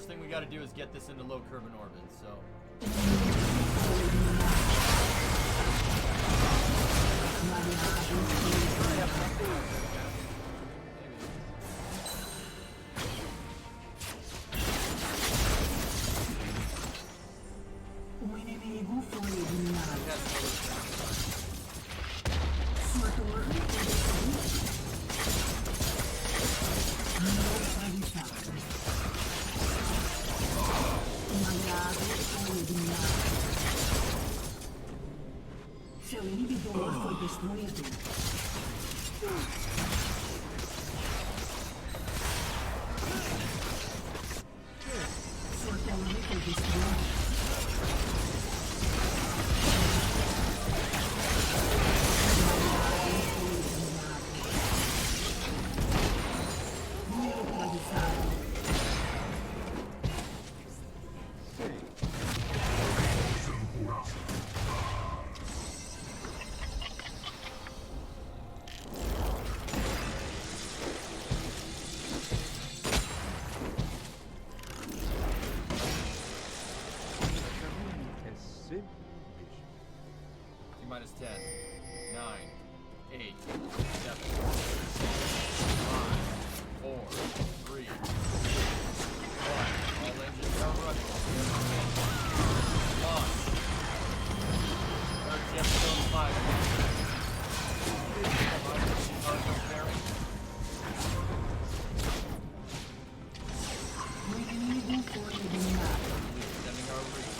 thing we got to do is get this into low Kerbal orbit. So. Um inimigo foi eliminado. Sua torre neutralizada. Um aliado foi eliminado. Seu inibidor foi destruído. Sua torre foi destruída. Minus 10, 9, 8, 7, 5, 4, 3, 2, 1. All engines are running. Launch. Third gemstone 5. Cargo bearing. Extending our reach.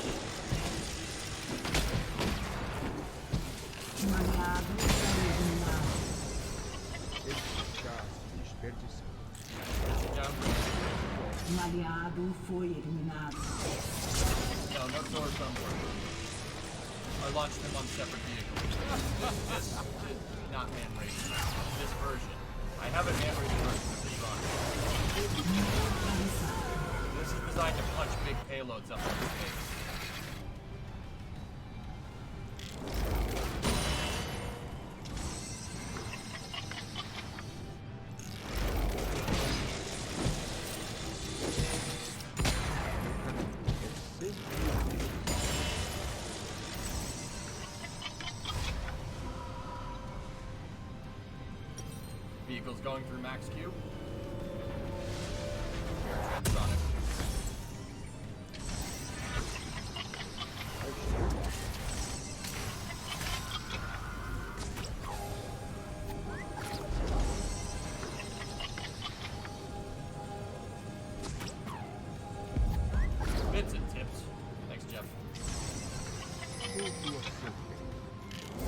Um aliado foi eliminado. Um aliado foi eliminado. No doors on board. I launched him on separate vehicles. This not man racing. This version. I have a man racing version of this run. This is designed to punch big payloads up in the face. Vehicles going through max Q. Transonic. Bits and tips. Thanks, Jeff.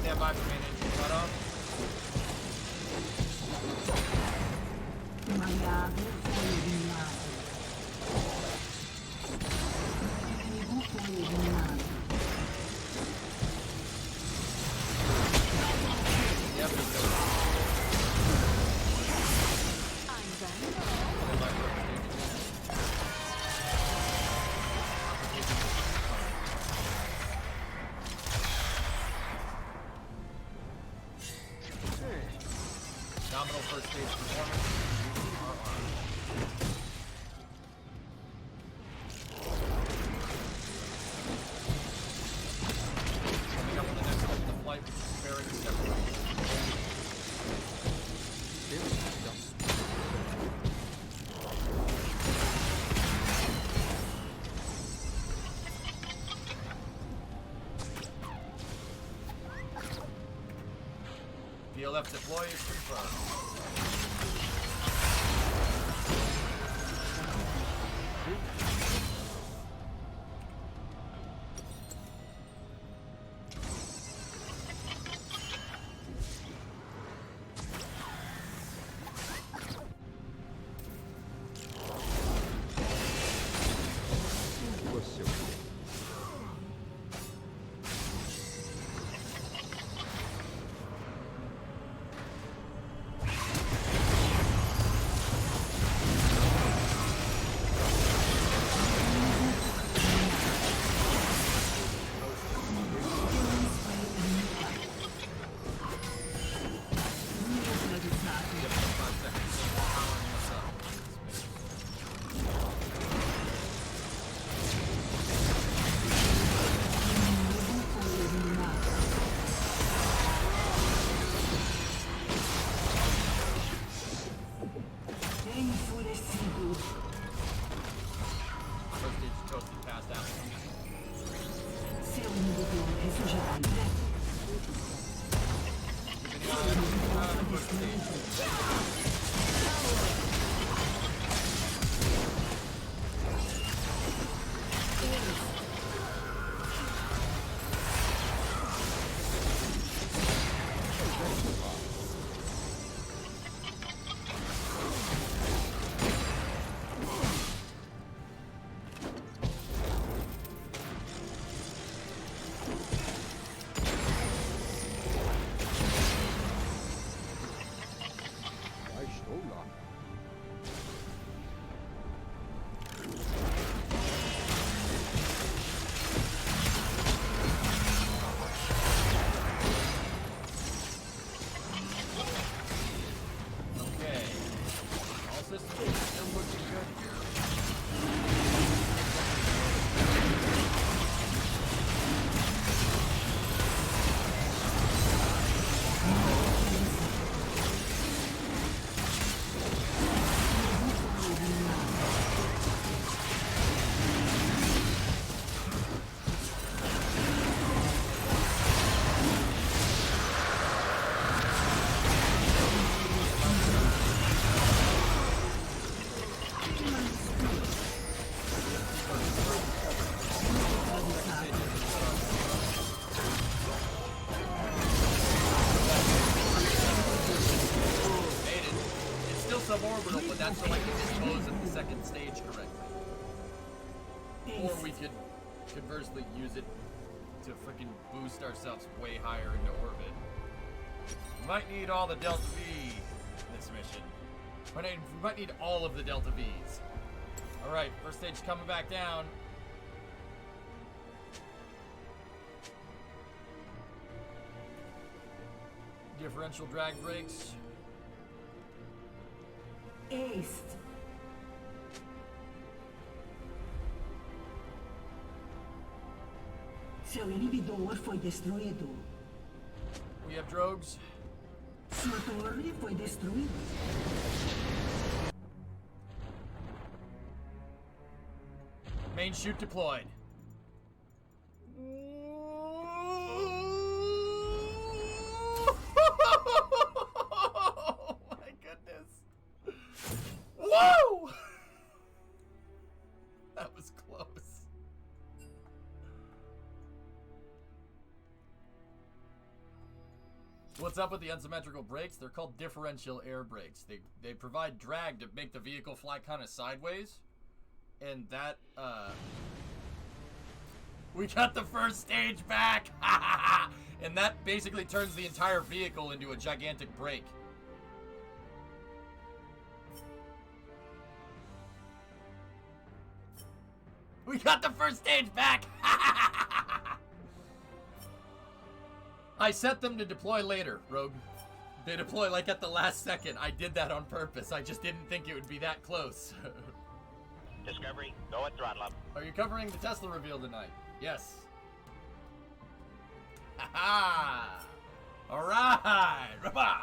Stand by for main engine cutoff. Um aliado foi eliminado. Um inimigo foi eliminado. Yep, it's good. Nominal first stage performance. Coming up on the next step of the flight, which is preparing to separate. PLF deploy is confirmed. suborbital, but that's so I can dispose of the second stage correctly. Or we could conversely use it to freaking boost ourselves way higher into orbit. Might need all the Delta V in this mission. We might need all of the Delta Vs. Alright, first stage coming back down. Differential drag brakes. Aced. Seu inibidor foi destruído. We have drogues. Sua torre foi destruída. Main chute deployed. Oh my goodness. Whoa! That was close. What's up with the unsymmetrical brakes? They're called differential air brakes. They provide drag to make the vehicle fly kind of sideways. And that, we got the first stage back! And that basically turns the entire vehicle into a gigantic brake. We got the first stage back! I set them to deploy later, Rogue. They deploy like at the last second. I did that on purpose. I just didn't think it would be that close. Discovery, go at throttle up. Are you covering the Tesla reveal tonight? Yes. Ha-ha! Alright! Rah-bah!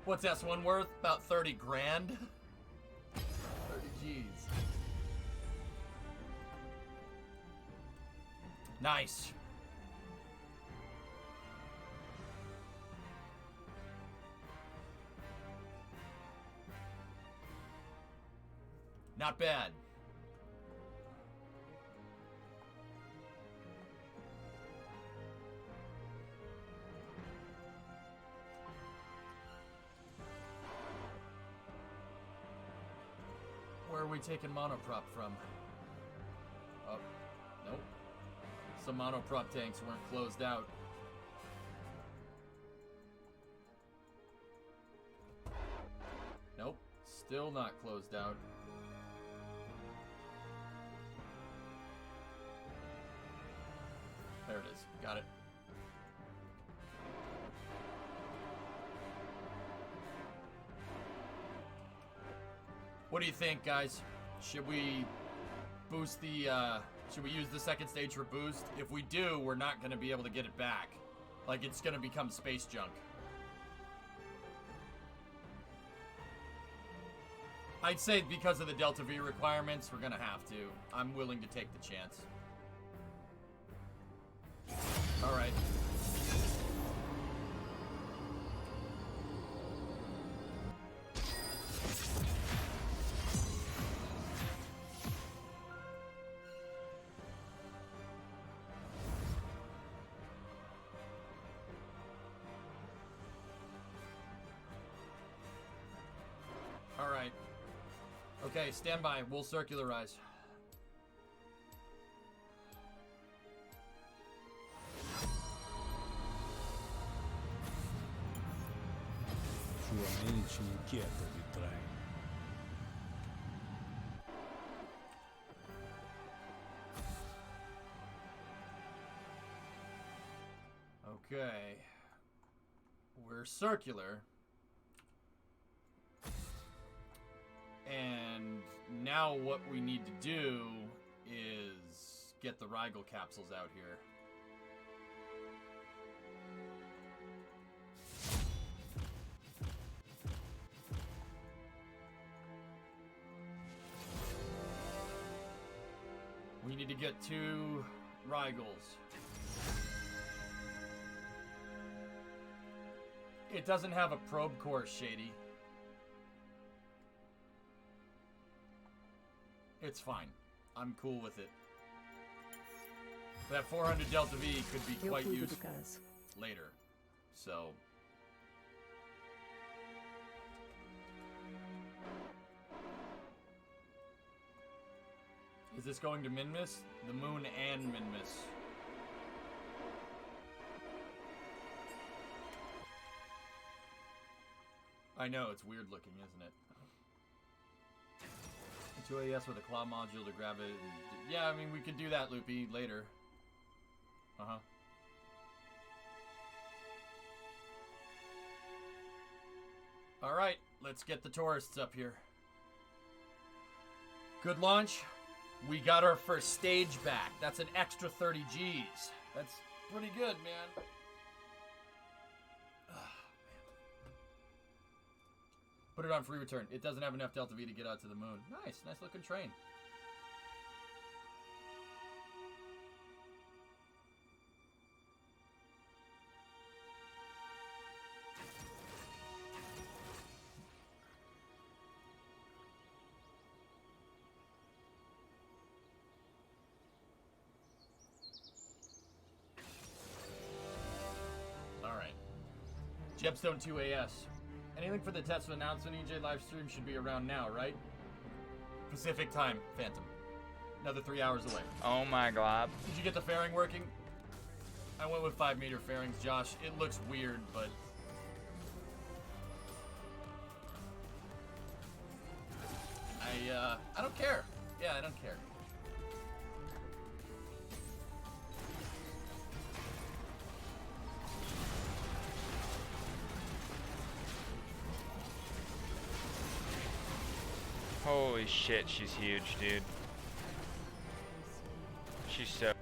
What's S1 worth? About 30 grand? 30 G's. Nice. Not bad. Where are we taking monoprop from? Oh, nope. Some monoprop tanks weren't closed out. Nope, still not closed out. There it is, got it. What do you think, guys? Should we boost the, should we use the second stage for boost? If we do, we're not going to be able to get it back. Like, it's going to become space junk. I'd say because of the Delta V requirements, we're gonna have to. I'm willing to take the chance. Alright. Alright. Okay, stand by. We'll circularize. Sua mente inquieta lhe trai. Okay. We're circular. And now what we need to do is get the Rigel capsules out here. We need to get 2 Rigels. It doesn't have a probe core, Shady. It's fine. I'm cool with it. That 400 Delta V could be quite useful later. So... Is this going to Minmus? The moon and Minmus. I know, it's weird looking, isn't it? 2 AS with a claw module to grab it. Yeah, I mean, we could do that, Loopy, later. Uh-huh. Alright, let's get the tourists up here. Good launch. We got our first stage back. That's an extra 30 Gs. That's pretty good, man. Put it on free return. It doesn't have enough Delta V to get out to the moon. Nice looking train. Alright. Jebstone 2 AS. Anything for the Tesla announcement, EJ live stream should be around now, right? Pacific time, Phantom. Another 3 hours away. Oh my god. Did you get the fairing working? I went with 5-meter fairings, Josh. It looks weird, but... I don't care. Yeah, I don't care. Holy shit, she's huge, dude. She's so...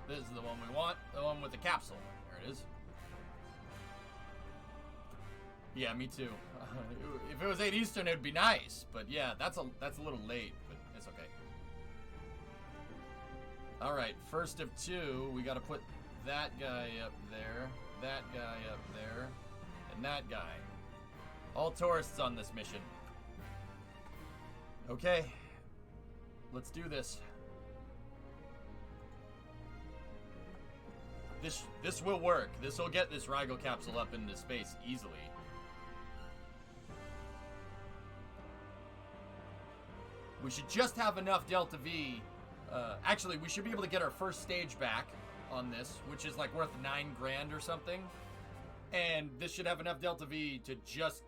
This is the one we want. The one with the capsule. There it is. Yeah, me too. If it was 8 Eastern, it would be nice. But yeah, that's a little late, but it's okay. Alright, first of 2, we gotta put that guy up there, that guy up there, and that guy. All tourists on this mission. Okay, let's do this. This will work. This will get this Rigel capsule up into space easily. We should just have enough Delta V. Actually, we should be able to get our first stage back on this, which is like worth 9 grand or something. And this should have enough Delta V to just...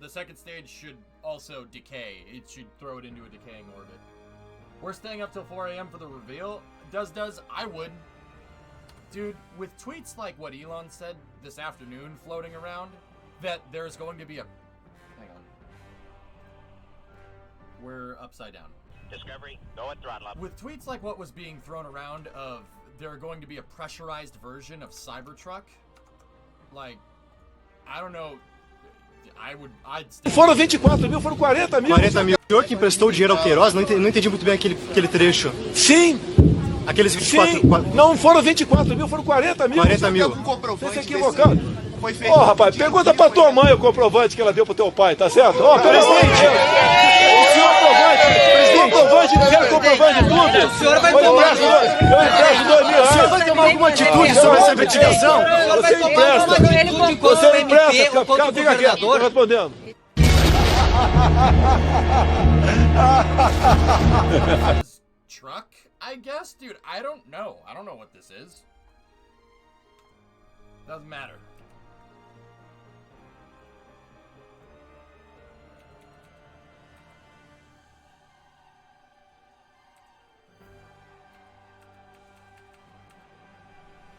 The second stage should also decay. It should throw it into a decaying orbit. We're staying up till 4 a.m. for the reveal. Does, I would. Dude, with tweets like what Elon said this afternoon floating around, that there's going to be a... Hang on. We're upside down. Discovery, go at throttle up. With tweets like what was being thrown around of there are going to be a pressurized version of Cybertruck, like, I don't know... I'd Foram 24 mil, foram 40 mil. 40 mil. O senhor que emprestou o dinheiro ao Queiroz, não entendi muito bem aquele trecho. Sim, Aqueles 24... sim. Não foram 24 mil, foram 40 mil. 40 mil. Você se equivocado. Ô, rapaz, pergunta pra tua mãe o comprovante que ela deu pro teu pai, tá certo? Ó, presidente, o comprovante, quero comprovante de tudo. O senhor vai Eu tomar... empresto 2 mil O senhor reais. vai tomar alguma atitude sobre essa investigação? O senhor vai Você tomar empresta. uma atitude contra Você o MP empresta, ou contra o fica quieto, tô governador? respondendo. truck, I guess? Dude, I don't know. I don't know what this is. Doesn't matter.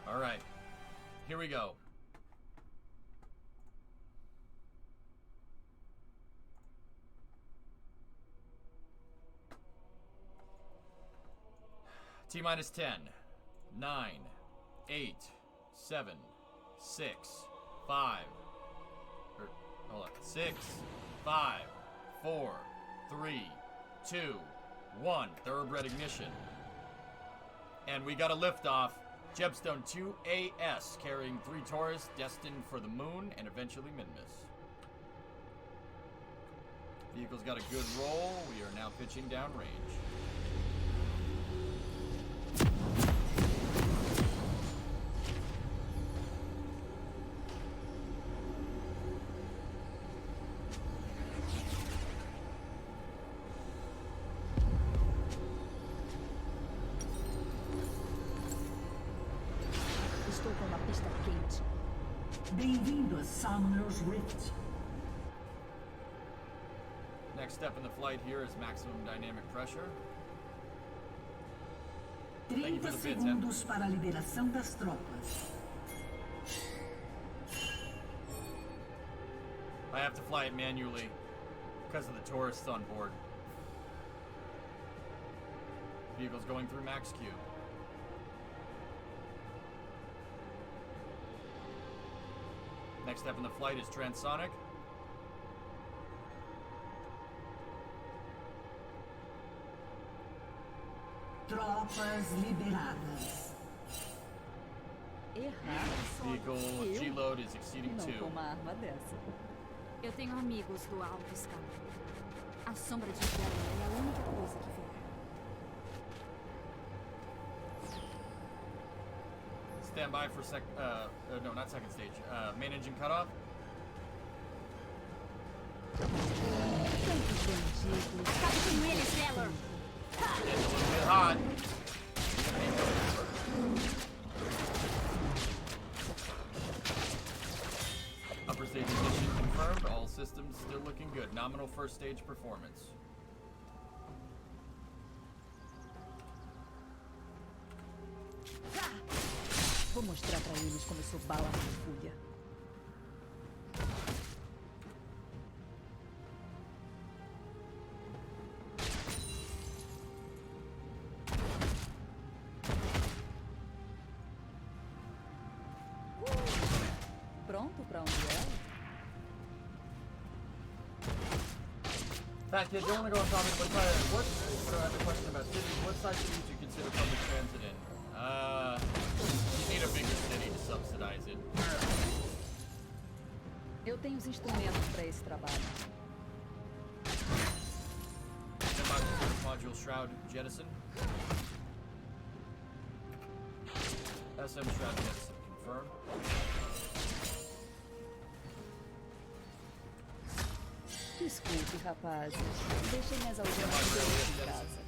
Alright. Here we go. T-minus 10, 9, 8, 7, 6, 5, hold on, 6, 5, 4, 3, 2, 1, thoroughbred ignition. And we got a liftoff. Jebstone 2AS, carrying 3 tourists destined for the moon and eventually Minmus. Vehicle's got a good roll. We are now pitching downrange. Estou com uma pista quente. Bem-vindo a Summer's Rift. Next step in the flight here is maximum dynamic pressure. 30 segundos para a liberação das tropas. I have to fly it manually because of the tourists on board. Vehicle's going through max Q. Next step in the flight is transonic. Tropas liberadas. Errar só Vehicle eu G-load is exceeding não 2. com uma arma dessa. Eu tenho amigos do alto escalão. A sombra de Kerbal é a única coisa que virá. Stand by for no, not second stage. Main engine cutoff. Tantos bandidos. Acabe com ele, Sailor! Getting a little bit hot. Upper stage ignition confirmed. All systems still looking good. Nominal first stage performance. Vou mostrar pra eles como eu sou bala na agulha. Pronto pra onde é? Fat kid, don't want to go on topic, but I have a question about cities. What size cities do you consider public transit in? You need a bigger city to subsidize it. Eu tenho os instrumentos pra esse trabalho. Module shroud jettison. SM shroud jettison confirmed. Desculpe, rapazes. Deixei minhas algemas em casa.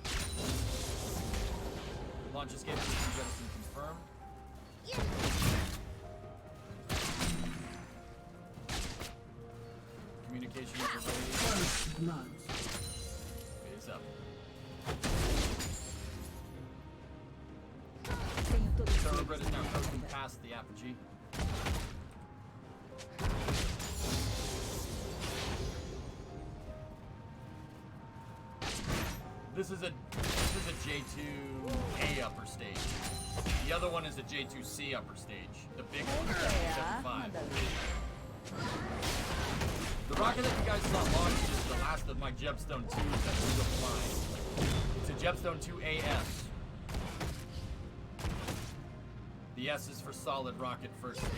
Launch escape system jettison confirmed. Communication interface First blood. is up. Tenho todos os Thoroughbred is now eles coasting na past the apogee. This is a J2A upper stage. The other one is a J2C upper stage. The big one, É a 75. arma da lei. guys saw launched is the last of my Gemstone 2s that flew flying. It's a Gemstone 2 AS. The S is for solid rocket first stage.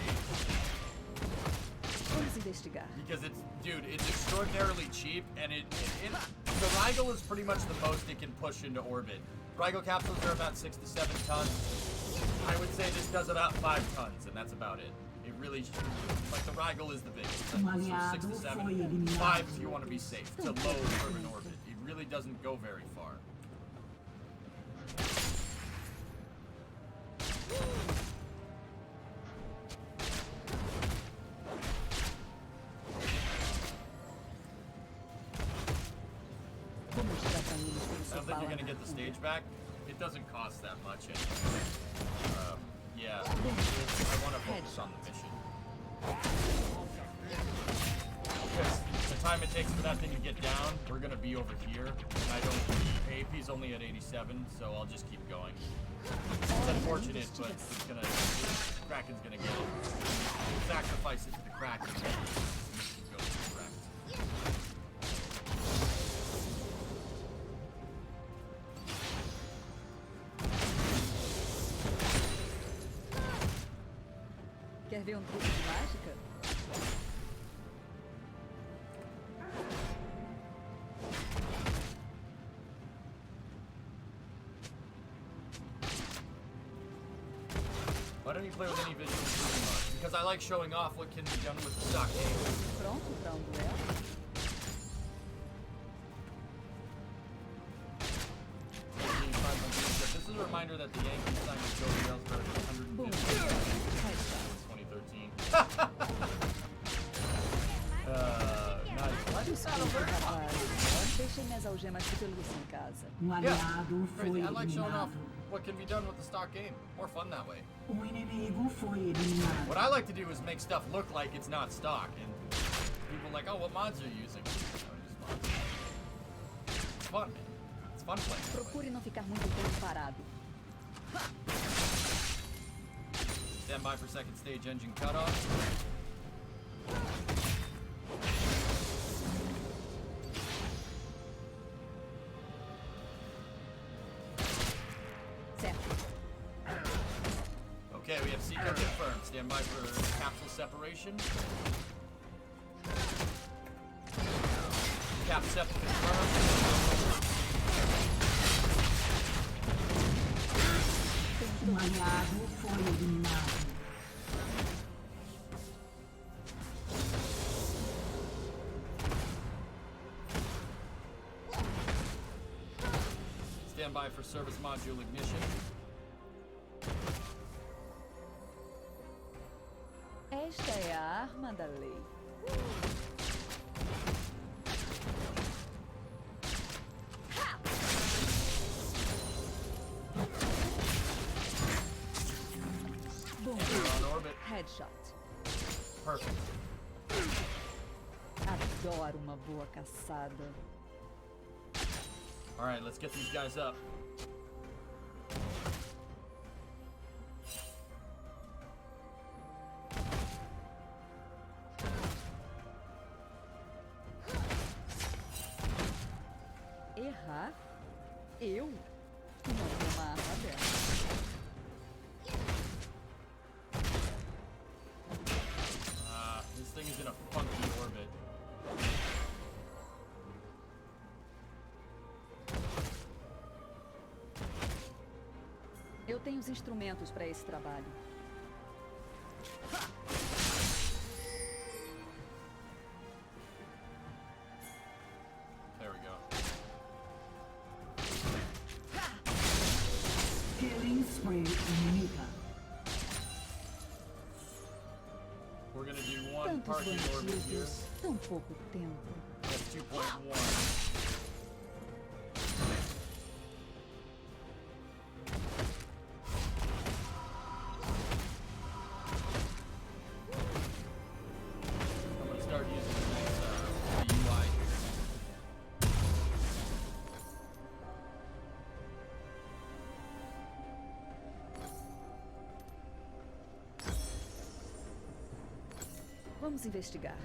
Vamos investigar. Because it's, dude, it's extraordinarily cheap, and the Rigel is pretty much the most it can push into orbit. Rigel capsules are about 6 to 7 tons. I would say this does about 5 tons, and that's about it. It really, like, the Rigel is the biggest. So 6 to 7. 5 if you want to be safe. It's a low urban orbit. It really doesn't go very far. Vou mostrar pra eles como I sou don't think bala you're gonna na get the agulha. stage back. It doesn't cost that much anyway. Yeah, I want to focus on the mission. Because the time it takes for that thing to get down, we're gonna be over here, and I don't. AP's only at 87, so I'll just keep going. It's unfortunate, but it's gonna. Kraken's gonna get it. Sacrifice it to the Kraken. The mission goes correct. Quer ver um truque de mágica? Why don't you play with any visual improvement mods? Because I like showing off what can be done with the stock game. Pronto pra duelo? This is a reminder that the Yankees signed with Joe Rails for Boom. 150 Headshot. 2013. Nice. Why do you sound alert? Rapaz, deixei minhas algemas de pelúcia em casa. Aliado foi Crazy. I like showing off eliminado. what can be done with the stock game. More fun that way. Inimigo foi eliminado. What I like to do is make stuff look like it's not stock, and people are like, oh, what mods are you using? It's fun, man. It's fun playing that way. Procure não ficar muito tempo parado. Stand by for second stage engine cutoff. Certo. Okay, we have Seeker confirmed. Stand by for capsule separation. Cap sep confirmed. Aliado foi eliminado. Stand by for service module ignition. Esta é a arma da lei. Bom, We're on orbit. headshot. Perfect. Adoro uma boa caçada. All right, let's get these guys up. Errar? Eu? Não tenho uma arma dessa. This thing is in a funky orbit. Eu tenho os instrumentos para esse trabalho. There we go. Killing spree inimiga. We're gonna do one Tantos parking orbit here. bandidos, tão pouco tempo. That's 2.1. I'm gonna start using the UI here. Vamos investigar.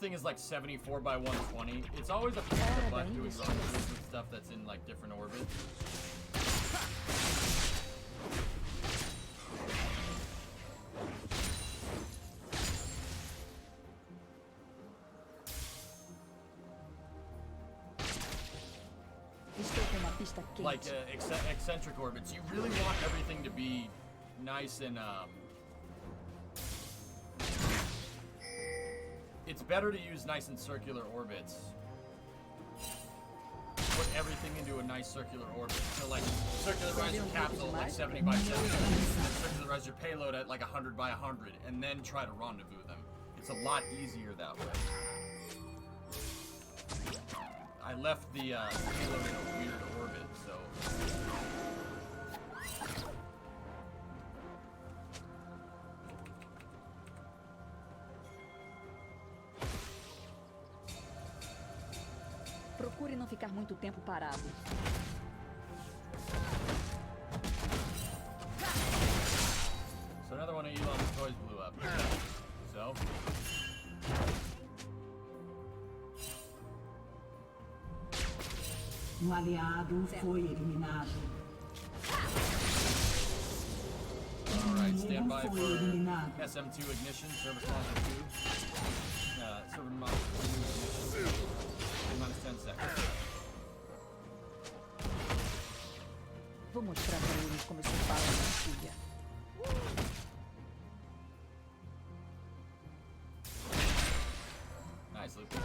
thing is like 74 by 120. It's always a pain in the butt doing rendezvous with stuff that's in like different orbits. Like eccentric orbits, you really want everything to be nice and it's better to use nice and circular orbits. Put everything into a nice circular orbit. So like circularize your capsule at like 70 by 70, and then circularize your payload at like 100 by 100, and then try to rendezvous them. It's a lot easier that way. I left the payload in a weird orbit, so. Procure não ficar muito tempo parado. So another one of Elon's toys blew up. So. Aliado foi eliminado. Alright, stand by for SM2 ignition, service module 2. Service module 2 ignition. Minus 10 seconds. Vou mostrar pra eles como eu sou bala na filha. Nice, Luke.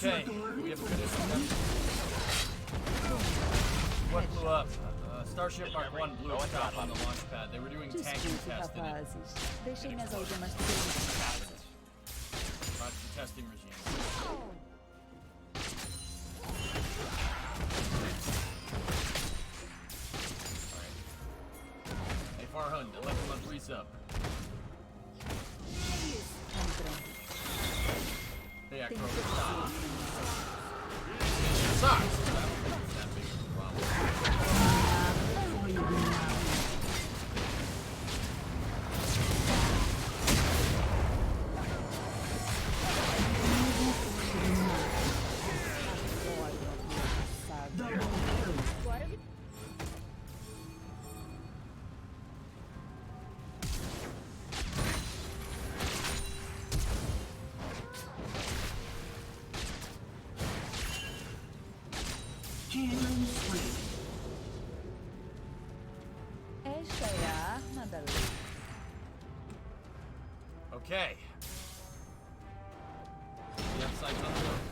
Okay, we have a good incident. What blew up? Starship Mark 1 blew its top on the launch pad. They were doing tanking Desculpe, tests in it. rapazes. Deixei minhas algemas todas. About the testing regime. Alright. Hey Farhun, Electron 3 sub. Yeah, Tem Crow. que Sucks! That big of a problem. Esta é a arma da lei. Okay. The upside's on the road.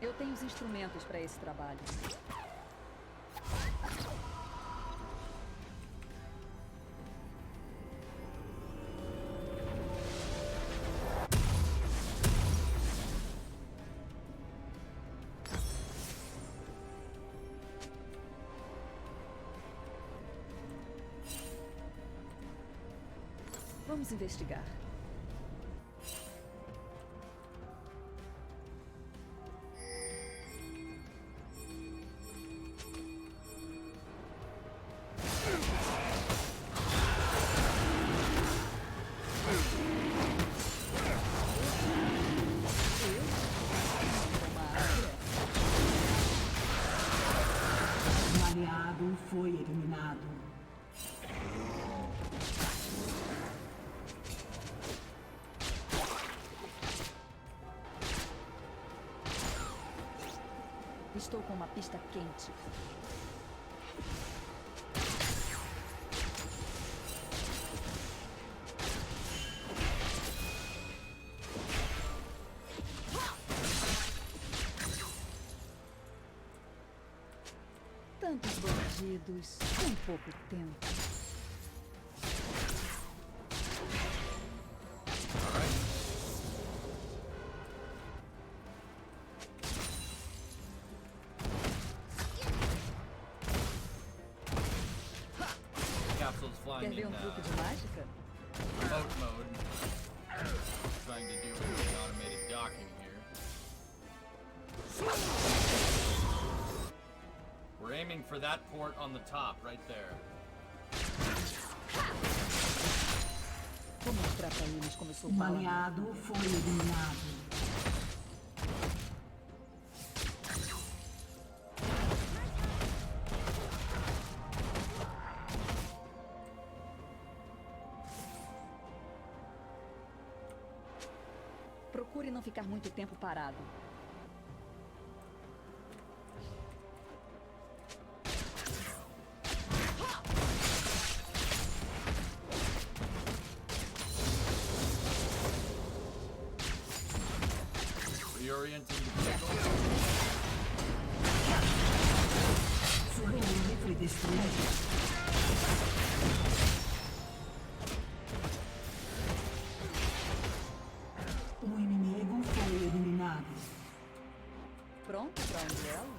Eu tenho os instrumentos para esse trabalho. Vamos investigar. Um aliado foi eliminado. Estou com uma pista quente. Tantos bandidos, tão pouco tempo. capsules flying Quer ver in truque de mágica? remote mode. Trying to do automated docking here. We're aiming for that port on the top, right there. Vou mostrar pra eles como eu sou Um bala. aliado foi eliminado. Procure não ficar muito tempo parado. Reorienting the vehicle. Sua torre foi destruída. Um inimigo foi eliminado. Pronto pra um duelo?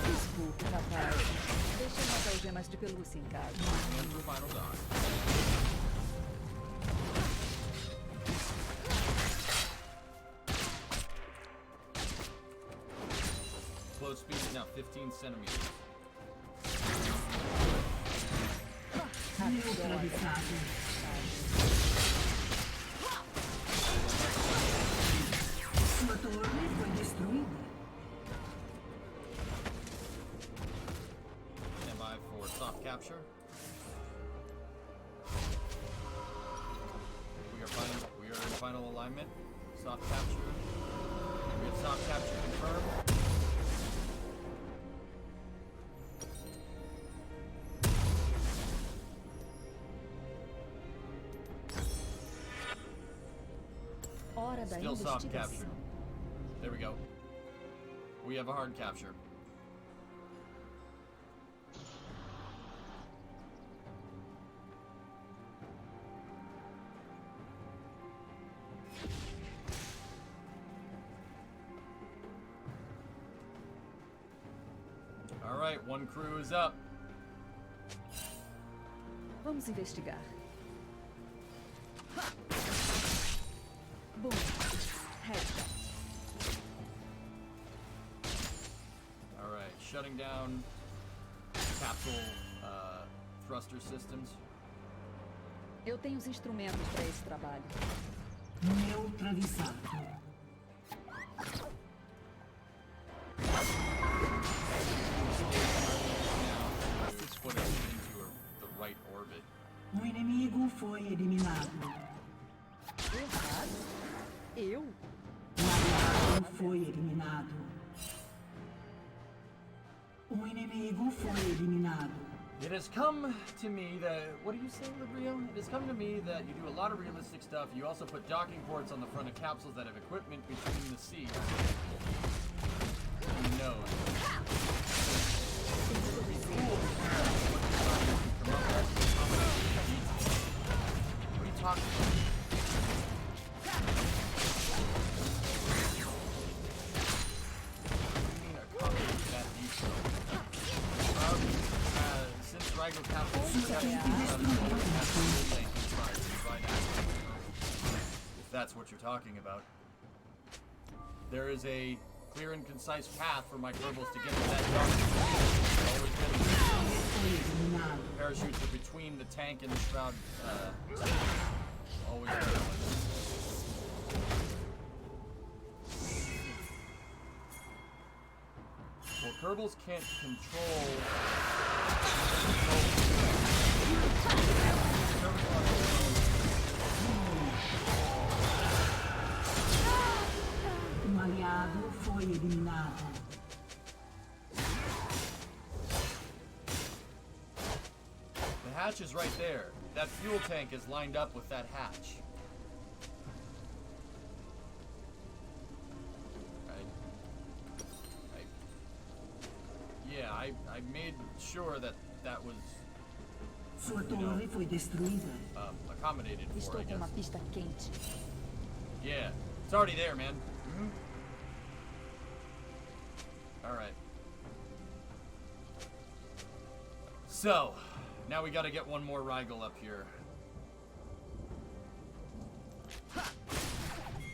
Desculpe, rapaz. Deixa umas algemas de pelúcia em casa. And for final dock. Close speed is now 15 centimeters. Neutralizado. Sua torre foi destruída. Stand by for soft capture. We are in final alignment. Soft capture. We have soft capture confirmed. Hora da Still soft capture. investigação. There we go. We have a hard capture. All right, one crew is up. Vamos investigar. Boom. Headshot. All right, shutting down capsule thruster systems. Eu tenho os instrumentos para esse trabalho. Neutralizado. Let's put it into the right orbit. Um inimigo foi eliminado. Errado? Eu? Um aliado foi eliminado. Um inimigo foi eliminado. It has come to me that, what are you saying, Librio? It has come to me that you do a lot of realistic stuff. You also put docking ports on the front of capsules that have equipment between the seats. Who knows? What are you talking about? Since Rigo capsules if that's what you're talking about, there is a clear and concise path for my Kerbals to get to that dark. Parachutes are between the tank and the shroud. Always been. Well, Kerbals can't control. Um aliado foi eliminado. The hatch is right there. That fuel tank is lined up with that hatch. I made sure that that was Sua torre foi destruída. accommodated for, Estou I com guess. uma pista quente. Yeah, it's already there, man. Alright. So, now we gotta get one more Rigel up here.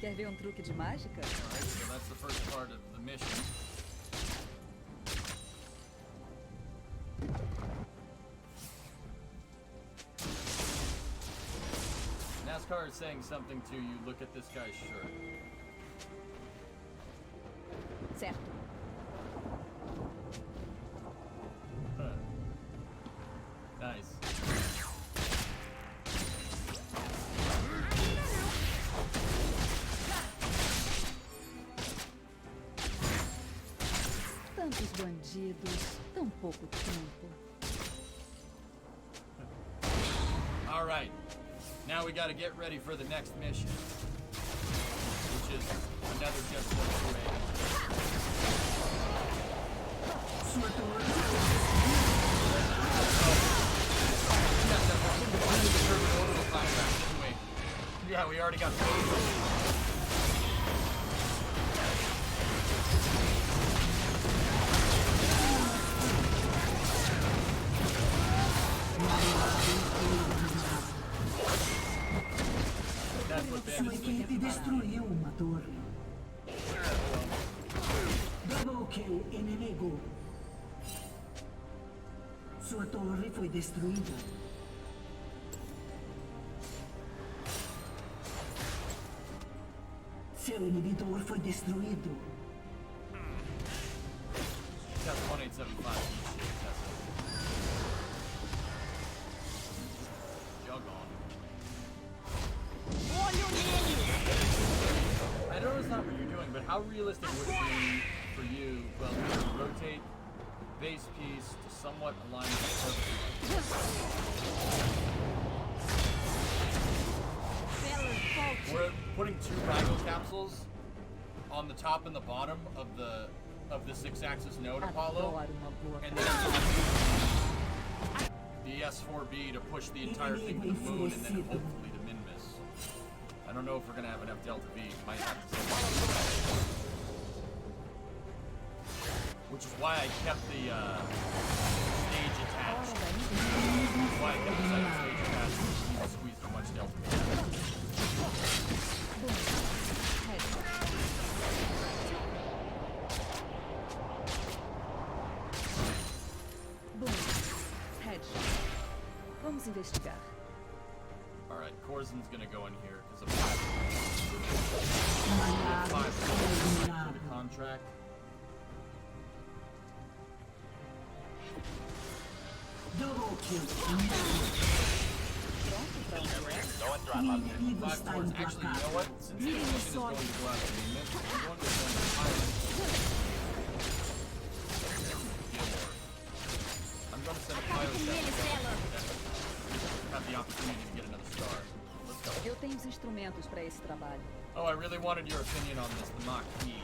Quer ver truque de mágica? Alright, so that's the first part of the mission. NASCAR is saying something to you. Look at this guy's shirt. Certo. Nice. Tantos bandidos, tão pouco tempo. All right. Now we got to get ready for the next mission, which is another just one raid. Sua torre Yeah, we already got Sua equipe destruiu uma torre. Double kill inimigo. Sua torre foi destruída. Seu inibidor foi destruído. Test 1875. Jug on. I know it's not what you're doing, but how realistic would it be for you, well, to rotate base piece to somewhat align with the purpose? We're putting two Rigel capsules on the top and the bottom of the 6-axis node Apollo, Adoro uma boa. and then the S4B to push the entire thing to the moon, and then hopefully to min-miss. I don't know if we're gonna have enough Delta V. Might have to send which is why I kept the stage attached. Why I kept the second stage attached to squeeze as much Delta V. Boom. Headshot. Vamos investigar. Alright, Corzin's gonna go in here because of Malhado for the contract. Double kill. No one O throttle. inimigo Five está cores. Actually, you know implacável. what? Since this mission is going to go out to the mid, we're going to send a pilot. I'm going to send a pilot that have the opportunity to get another star. Let's go. Eu tenho os instrumentos para esse trabalho. Oh, I really wanted your opinion on this, the Mach-E.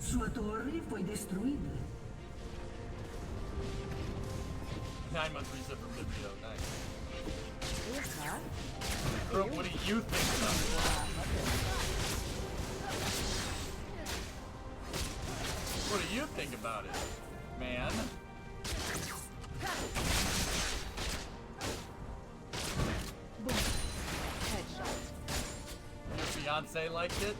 Sua torre foi destruída. 9-month reset from Librio, nice. Errar? Bro, what do you think about it? What do you think about it, man? Boom. Headshot. Your fiance liked it?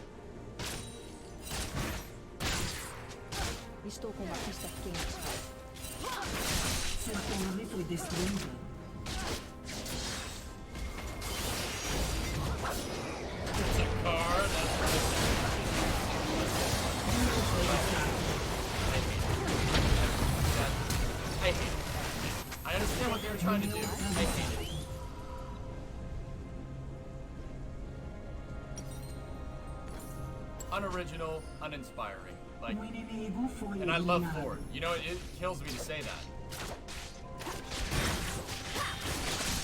Estou com uma pista quente. Sua torre foi destruída. It's a car, that's I hate it. I understand what they're trying to do. I hate it. Unoriginal, uninspiring. Like, O inimigo foi and I love eliminado. Ford. You know, it kills me to say that.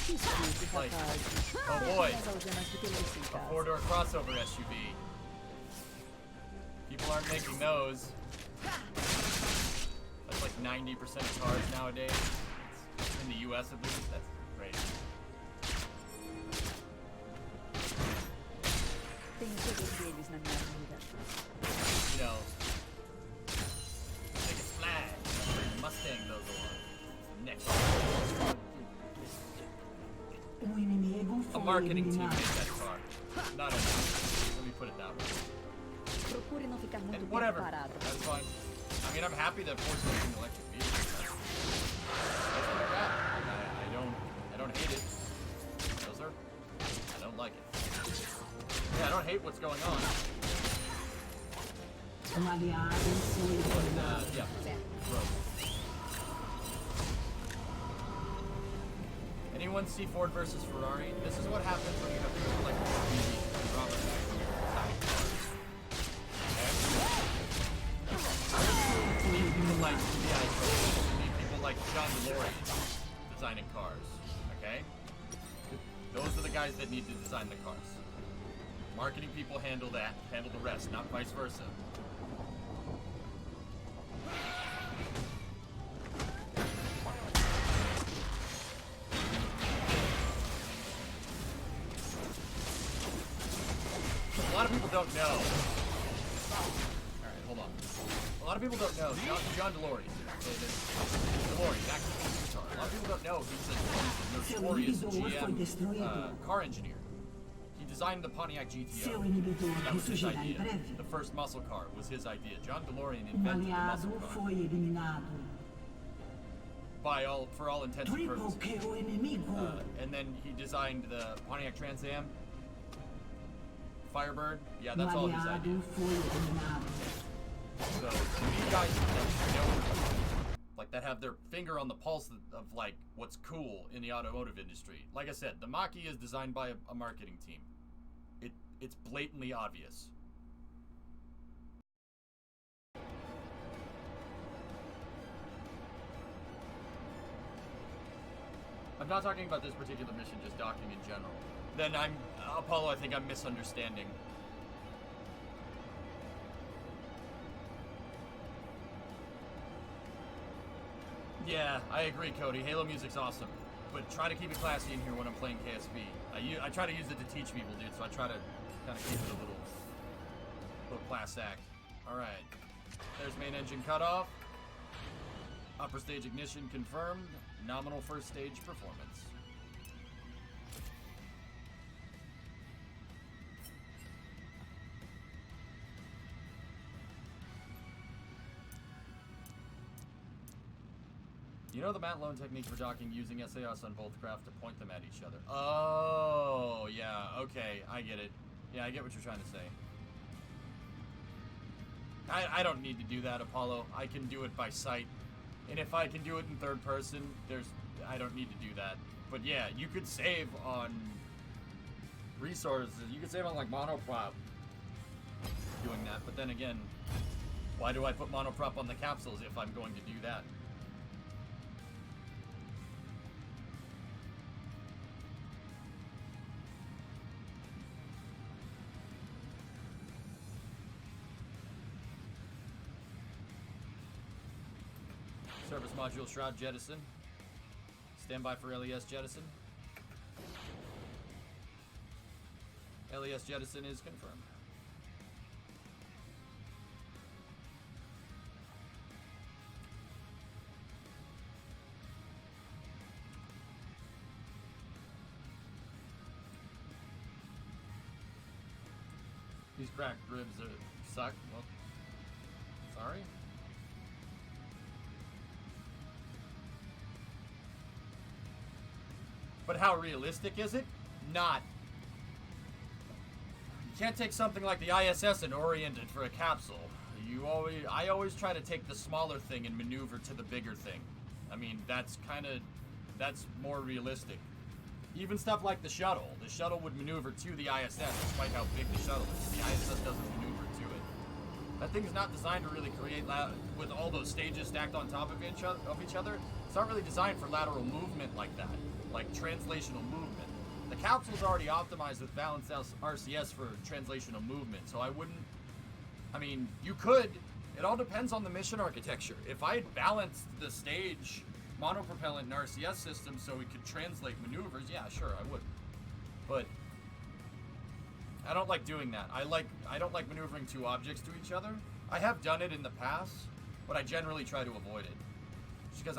Desculpe, Like, rapazes. oh boy, As algemas de pelúcia em a casa. four-door crossover SUV. People aren't making those. That's like 90% of cars nowadays. It's, in the US at least, that's great. Tenho todos eles na minha mira. You know, take a flag, Mustang those along. Next. A marketing team made that car. Not a, let me put it that way. Procure não ficar muito And tempo whatever, parado. that's fine. I mean, I'm happy that Ford's making electric vehicles. That's what I got. I don't hate it. No, sir. I don't like it. Yeah, I don't hate what's going on. But, yeah. Gross. Anyone see Ford versus Ferrari? This is what happens when you have people like drama back when you're designing cars. Okay? You need people like you need people like John DeLorean designing cars. Okay? Those are the guys that need to design the cars. Marketing people handle that, handle the rest, not vice versa. A lot of people don't know. Alright, hold on. A lot of people don't know. John DeLorean. DeLorean, actually. A lot of people don't know he's a notorious GM car engineer. He designed the Pontiac GTO. That was his idea. The first muscle car was his idea. John DeLorean invented the muscle car. For all intents and purposes. And then he designed the Pontiac Trans Am. Firebird, yeah, that's all his idea. So these guys that know, like that have their finger on the pulse of like what's cool in the automotive industry. Like I said, the Mach-E is designed by a marketing team. It's blatantly obvious. I'm not talking about this particular mission, just docking in general. Then Apollo, I think I'm misunderstanding. Yeah, I agree, Cody. Halo music's awesome. But try to keep it classy in here when I'm playing KSV. I try to use it to teach people, dude, so I try to kind of keep it a little class act. Alright. There's main engine cutoff. Upper stage ignition confirmed. Nominal first stage performance. You know the Matt Lone technique for docking using SAS on both craft to point them at each other. Oh, yeah, okay, I get it. Yeah, I get what you're trying to say. I don't need to do that, Apollo. I can do it by sight. And if I can do it in third person, I don't need to do that. But yeah, you could save on resources. You could save on like monoprop doing that. But then again, why do I put monoprop on the capsules if I'm going to do that? Service module shroud jettison. Stand by for LES jettison. LES jettison is confirmed. These cracked ribs suck. Well, sorry. But how realistic is it? Not. You can't take something like the ISS and orient it for a capsule. I always try to take the smaller thing and maneuver to the bigger thing. I mean, that's more realistic. Even stuff like the shuttle. The shuttle would maneuver to the ISS despite how big the shuttle is. The ISS doesn't maneuver to it. That thing is not designed to really create, with all those stages stacked on top of each other, it's not really designed for lateral movement like that. Like translational movement. The capsule's already optimized with balanced RCS for translational movement, so I mean, you could It all depends on the mission architecture. If I had balanced the stage monopropellant and RCS system so we could translate maneuvers, yeah, sure, I would. But I don't like doing that. I don't like maneuvering two objects to each other. I have done it in the past, but I generally try to avoid it. Just because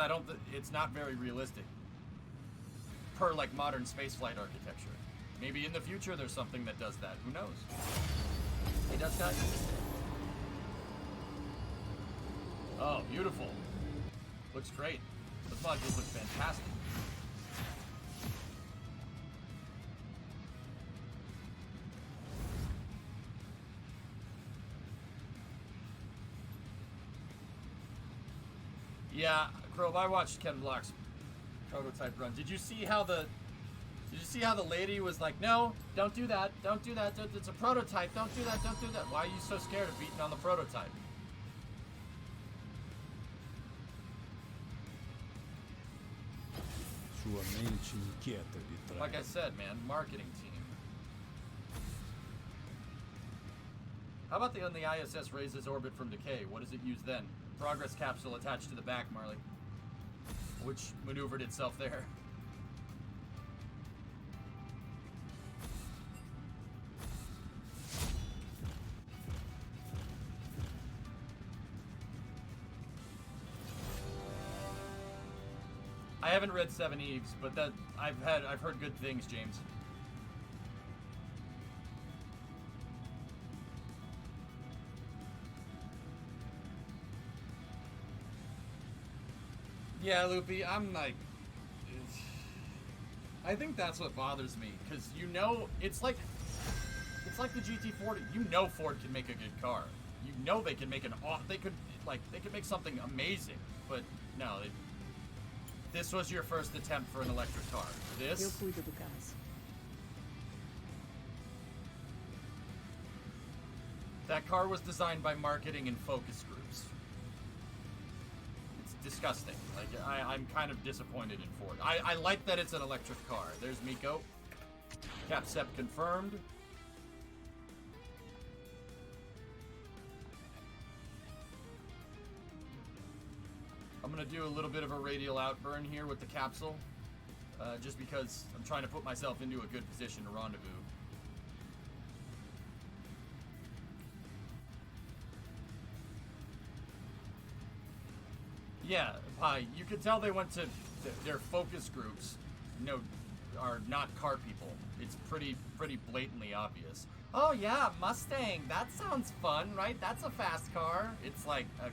it's not very realistic. Per like modern spaceflight architecture. Maybe in the future there's something that does that. Who knows? Hey, Dust Guy. Oh, beautiful. Looks great. Those modules look fantastic. Yeah, Grove, I watched Ken Block's prototype run. Did you see how the lady was like, no, don't do that, don't do that, it's a prototype, don't do that, don't do that. Why are you so scared of beating on the prototype? Sua mente inquieta lhe trai. Like I said, man, marketing team. How about when the ISS raises orbit from decay? What does it use then? Progress capsule attached to the back, Marley. Which maneuvered itself there. I haven't read Seven Eves, but that I've heard good things, James. Yeah, Loopy, I'm like, I think that's what bothers me, because you know, it's like the GT40. You know Ford can make a good car. You know they can make they could make something amazing, but no, this was your first attempt for an electric car. Eu cuido do caso. That car was designed by marketing and focus groups. It's disgusting. Like, I'm kind of disappointed in Ford. I like that it's an electric car. There's Miko. Capsep confirmed. I'm going to do a little bit of a radial outburn here with the capsule. Just because I'm trying to put myself into a good position to rendezvous. Yeah, Pi, you could tell they went to their focus groups, are not car people. It's pretty blatantly obvious. Oh yeah, Mustang, that sounds fun, right? That's a fast car. It's like a...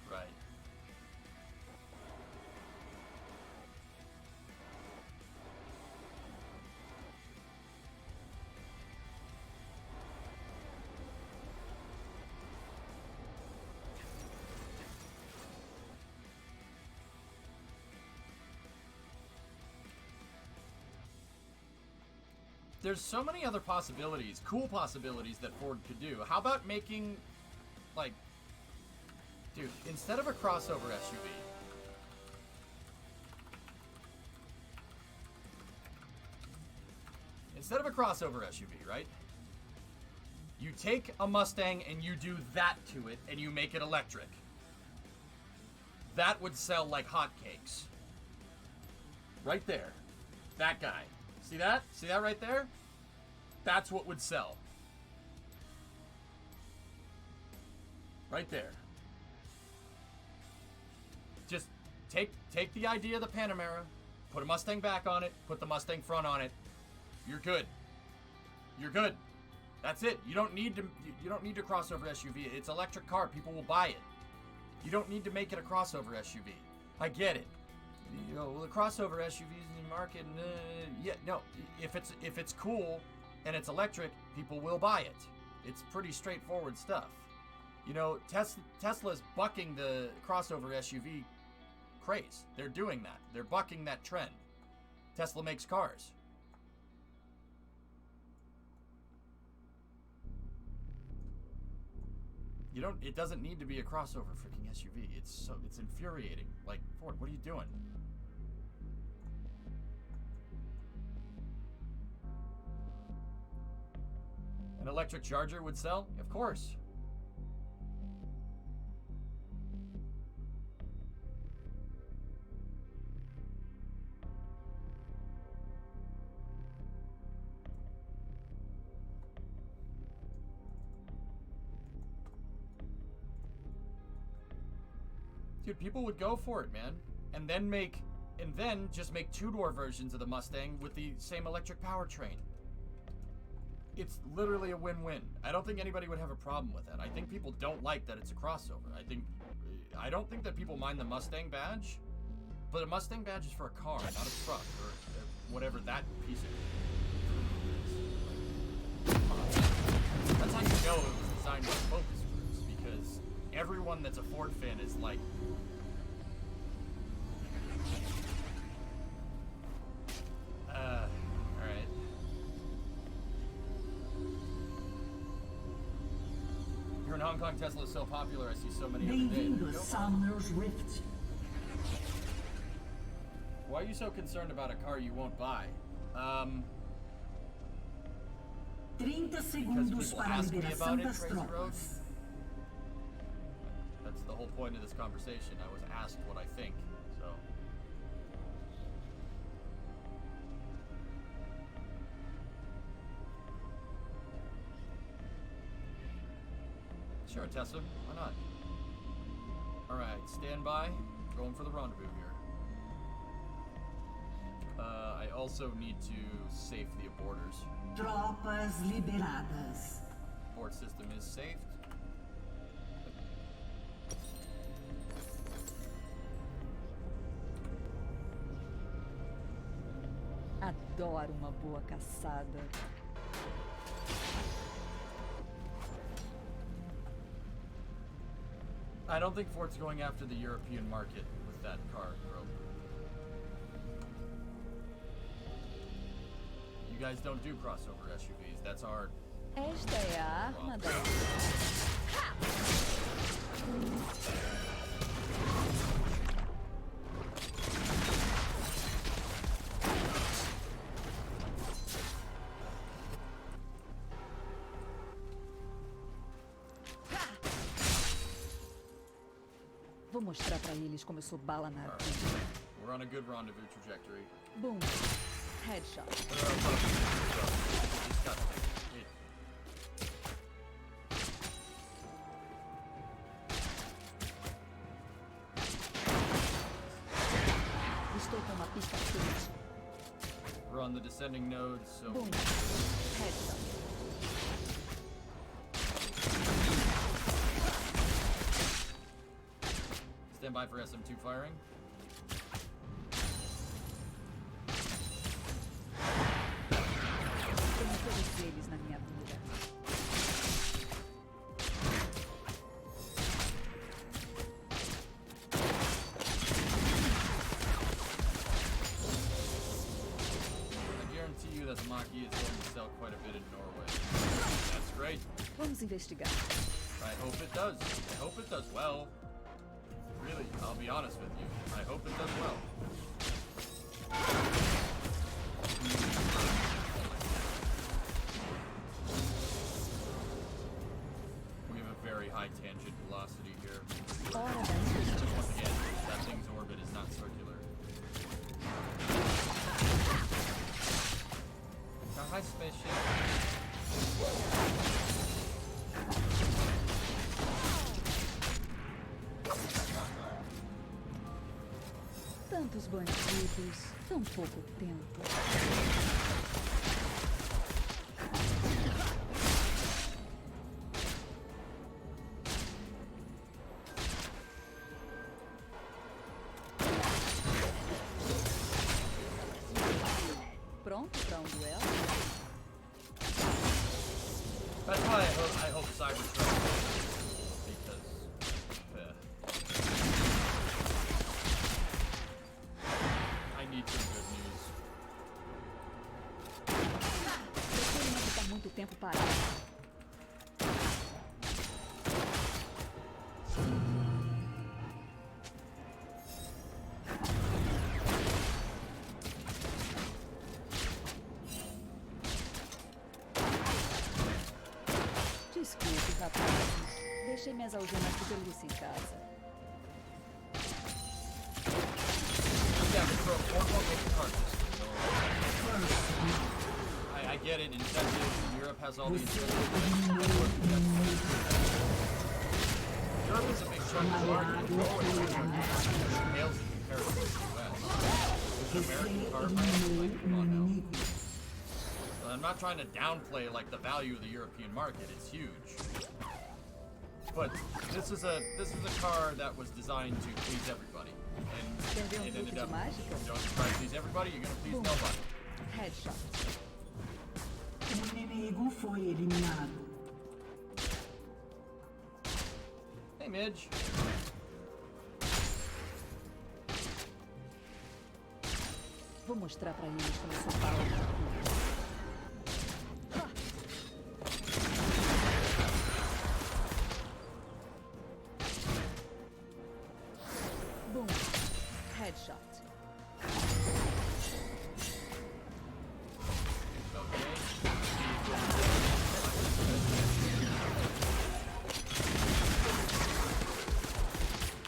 Right. There's so many other possibilities, cool possibilities that Ford could do. How about making, like, dude, instead of a crossover SUV, right? You take a Mustang and you do that to it and you make it electric. That would sell like hotcakes. Right there. That guy. See that? See that right there? That's what would sell. Right there. Just take the idea of the Panamera, put a Mustang back on it, put the Mustang front on it. You're good. You're good. That's it. You don't need to crossover SUV. It's an electric car. People will buy it. You don't need to make it a crossover SUV. I get it. You know, the crossover SUVs in the market, yeah, no. If it's cool and it's electric, people will buy it. It's pretty straightforward stuff. You know, Tesla's bucking the crossover SUV craze. They're doing that. They're bucking that trend. Tesla makes cars. It doesn't need to be a crossover freaking SUV. It's infuriating. Like, Ford, what are you doing? An electric charger would sell? Of course. Dude, people would go for it, man. And then just make two-door versions of the Mustang with the same electric powertrain. It's literally a win-win. I don't think anybody would have a problem with that. I think people don't like that it's a crossover. I don't think that people mind the Mustang badge, but a Mustang badge is for a car, not a truck, or whatever that piece of is. That's how you know it was designed by focus groups, because everyone that's a Ford fan is like, alright. Here in Hong Kong, Tesla is so popular, I see so many every day. Bem-vindo a Sumner's Rift. Why are you so concerned about a car you won't buy? 30 Because segundos people para a ask me liberação about it, das Crazy Road? tropas. That's the whole point of this conversation. I was asked what I think, so. Sure, Tessa. Why not? Alright, stand by. Going for the rendezvous here. I also need to safe the aborters. Tropas liberadas. Abort system is safed. Adoro uma boa caçada. I don't think Ford's going after the European market with that car, bro. You guys don't do crossover SUVs. That's our... Esta é a arma da... Vou mostrar pra eles como eu sou bala na agulha. We're on a good rendezvous trajectory. Boom. Headshot. Estou com uma pista quente. We're on the descending nodes, so... Boom. Headshot. Stand by for SM2 firing. Tenho todos eles na minha mira. I guarantee you that the Mach-E is going to sell quite a bit in Norway. That's great. Vamos investigar. I hope it does. I hope it does well. Really, I'll be honest with you. I hope it does well. We have a very high tangent velocity here. Hora da Just once again, that thing's orbit is not circular. Oh, hi, spaceship. Tantos bandidos, tão pouco tempo. Pronto para duelo? That's why I hope Cybertruck wins, because I need some good news. Prefiro não ficar muito tempo parado. Deixei minhas algemas de pelúcia em casa. Yeah, but throw 4 more big cards. I get it. Incentives. Europe has all the incentives. Europe is a big chunk of the market. It's always scales in comparison to the US. With American car brands, like, come on now. I'm not trying to downplay like the value of the European market. It's huge. But this is a car that was designed to please everybody. And it ended up, you don't try to please everybody, you're gonna please nobody. Headshot. Inimigo foi eliminado. Hey, Midge. Vou mostrar pra eles como eu sou bala na agulha. Boom. Headshot.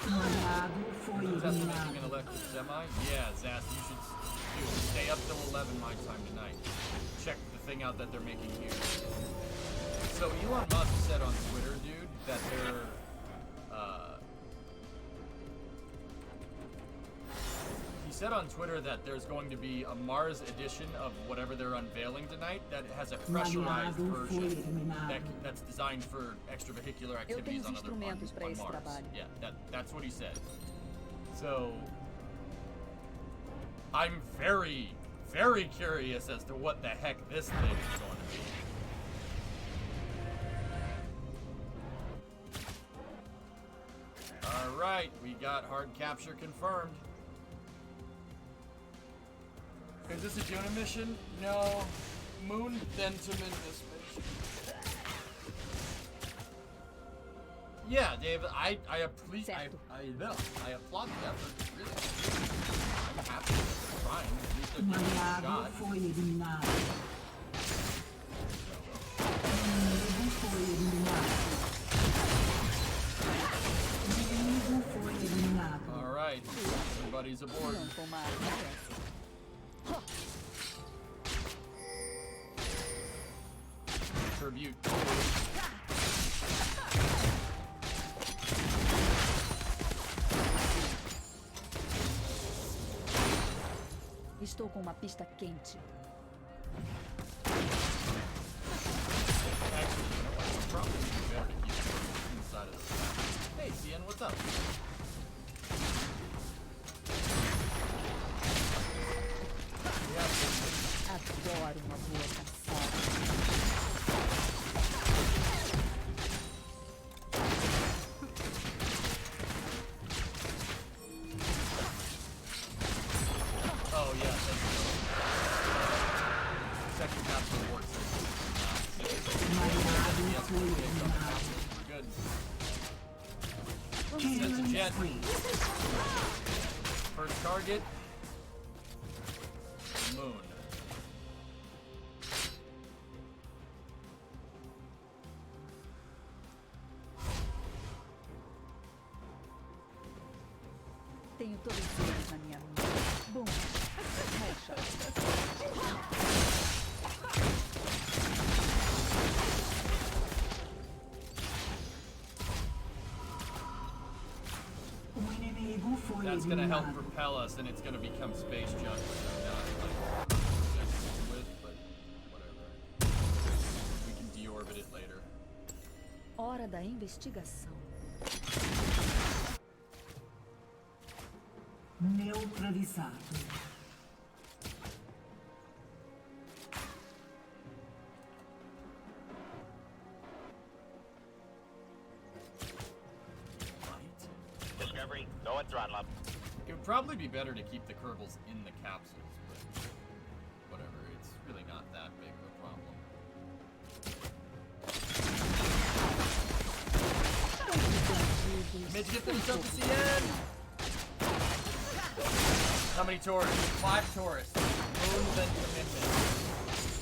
Eliminado. An electric semi? Yeah, Zaz, you should stay up till 11 my time tonight. Check the thing out that they're making here. So Elon Musk said on Twitter, dude, that they're he said on Twitter that there's going to be a Mars edition of whatever they're unveiling tonight that has a pressurized version that's designed for extravehicular activities on Mars. Yeah, that's what he said. So I'm very, very curious as to what the heck this thing is going to be. Alright, we got hard capture confirmed. Is this a Juna mission? No. Moon Bentiment this mission. Yeah, Dave, I applaud the effort, really. I'm happy that they're trying. At least they're giving it a shot. Foi eliminado. Inimigo foi eliminado. Inimigo foi eliminado. Alright, everybody's aboard. Não tomar essa. Tribute. Estou com uma pista quente. Actually, you know what? It's probably better to keep it inside of the stack. Hey, CN, what's up? Adoro uma boa caçada. Oh yeah, thank you. Second capsule works. We're good. Sends a jet. First target. Moon. Tenho todos eles na minha mão. Boom. Headshot. That's gonna help propel us, and it's gonna become space junk, which I'm not like obsessed with, but whatever. We can deorbit it later. Hora da investigação. Neutralizado. Discovery, go and throttle up. It would probably be better to keep the Kerbals in the capsules, but whatever. It's really not that big of a problem. Midge, get them stuff to CN! How many tourists? 5 tourists. Moon, then commitment.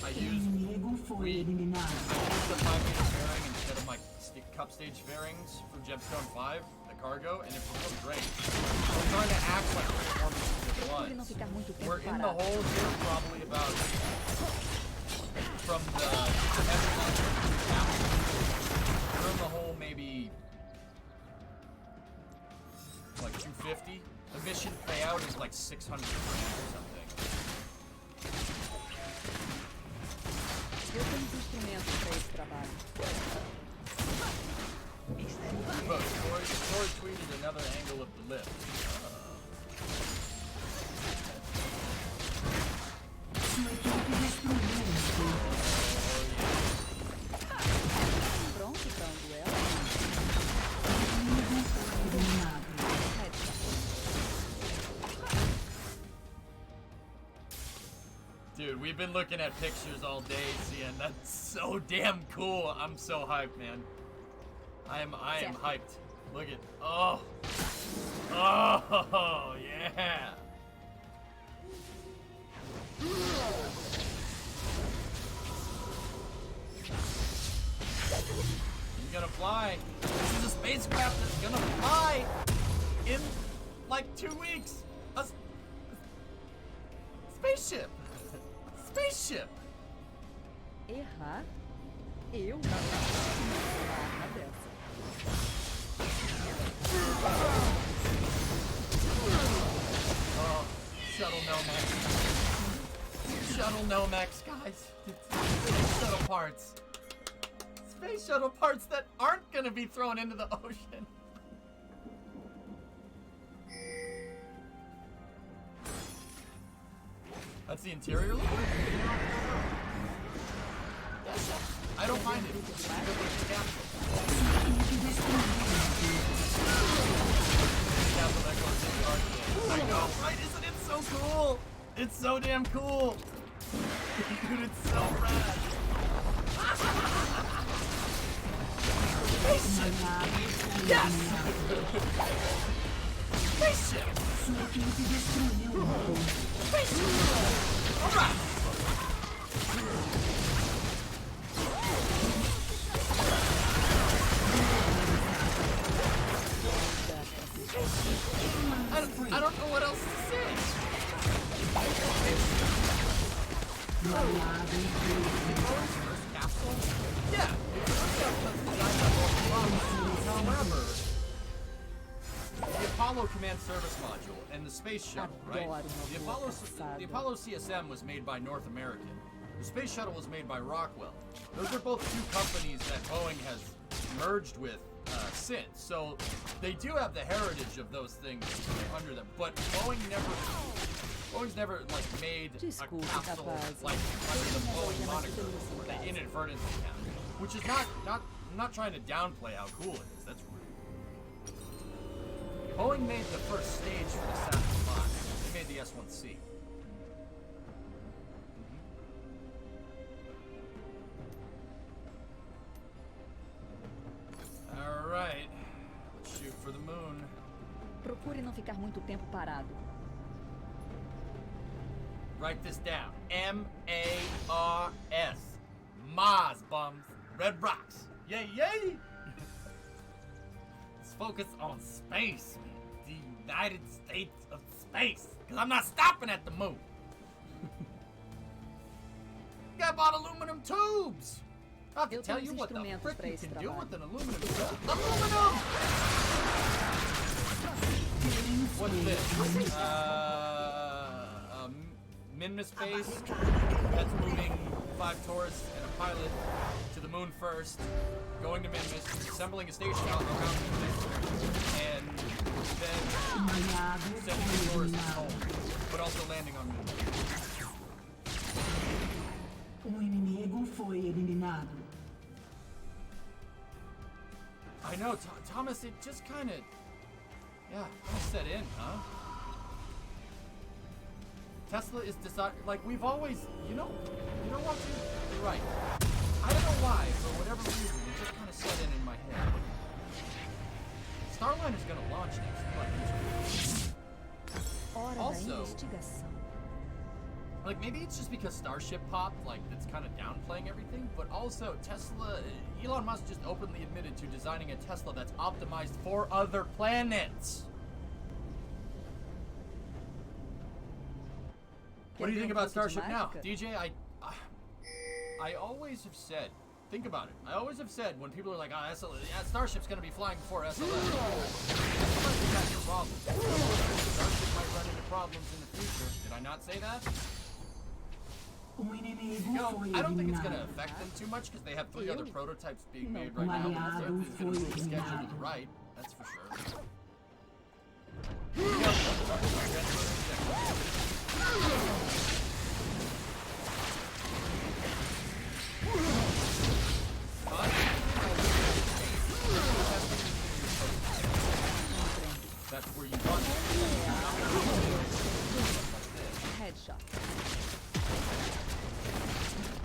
I used Inimigo foi eliminado. the 5-meter bearing instead of my cup stage fairings for Gemstone 5, the cargo, and it performed great. We're trying to act like we're performing at once. We're in the hole here probably about from the heavy launch to the capsule. We're in the hole maybe like 250. The mission payout is like 600 or something. Eu tenho os instrumentos para esse trabalho. Look, Tori tweeted another angle of the lift. Pronto para duelo? Dude, we've been looking at pictures all day, Cian. That's so damn cool. I'm so hyped, man. I am hyped. Look at oh, yeah. He's gonna fly. This is a spacecraft that's gonna fly in like 2 weeks. A spaceship. Spaceship. Errar? Eu não uma dessa. Oh, shuttle Nomex. Shuttle Nomex, guys. Space shuttle parts. Space shuttle parts that aren't gonna be thrown into the ocean. That's the interior look? I don't mind it. It's a good looking capsule. Capsule that goes in the arc. I know, right? Isn't it so cool? It's so damn cool. Dude, it's so rad. Spaceship! Yes! Spaceship! Spaceship! Alright! I don't know what else to say. First capsule? Yeah. However, the Apollo Command Service Module and the Space Shuttle, right? The Apollo CSM was made by North American. The Space Shuttle was made by Rockwell. Those are both two companies that Boeing has merged with since. So they do have the heritage of those things under them, but Boeing's never like made a capsule like under the Boeing moniker, or they inadvertently have, which is I'm not trying to downplay how cool it is. That's rude. Boeing made the first stage for the Saturn V. They made the S1C. All right, let's shoot for the moon. Procure não ficar muito tempo parado. Write this down. M-A-R-S. Mars, bums. Red rocks. Yay, yay! Let's focus on space, man. The United States of space. Because I'm not stopping at the moon. I bought aluminum tubes. I have to tell you what the frick you can do with an aluminum tube. Aluminum! What's this? Minmus base that's moving 5 tourists and a pilot to the moon first, going to Minmus, assembling a station out around Minmus, and then sending the tourists home, but also landing on Minmus. Inimigo foi eliminado. I know, Thomas, it just kind of set in, huh? Tesla is like we've always, you know what, dude? You're right. I don't know why, for whatever reason, it just kind of set in my head. Starliner's gonna launch next month. Also, Like, maybe it's just because Starship popped, like, that's kind of downplaying everything, but also Tesla, Elon Musk just openly admitted to designing a Tesla that's optimized for other planets. What do you think about Starship now? DJ, I always have said, think about it, I always have said when people are like, oh, Starship's going to be flying before SLS. SLS got some problems. Starship might run into problems in the future. Did I not say that? I don't think it's going to affect them too much because they have 3 other prototypes being made right now. But it's going to be scheduled right, that's for sure. That's where you want it. Headshot.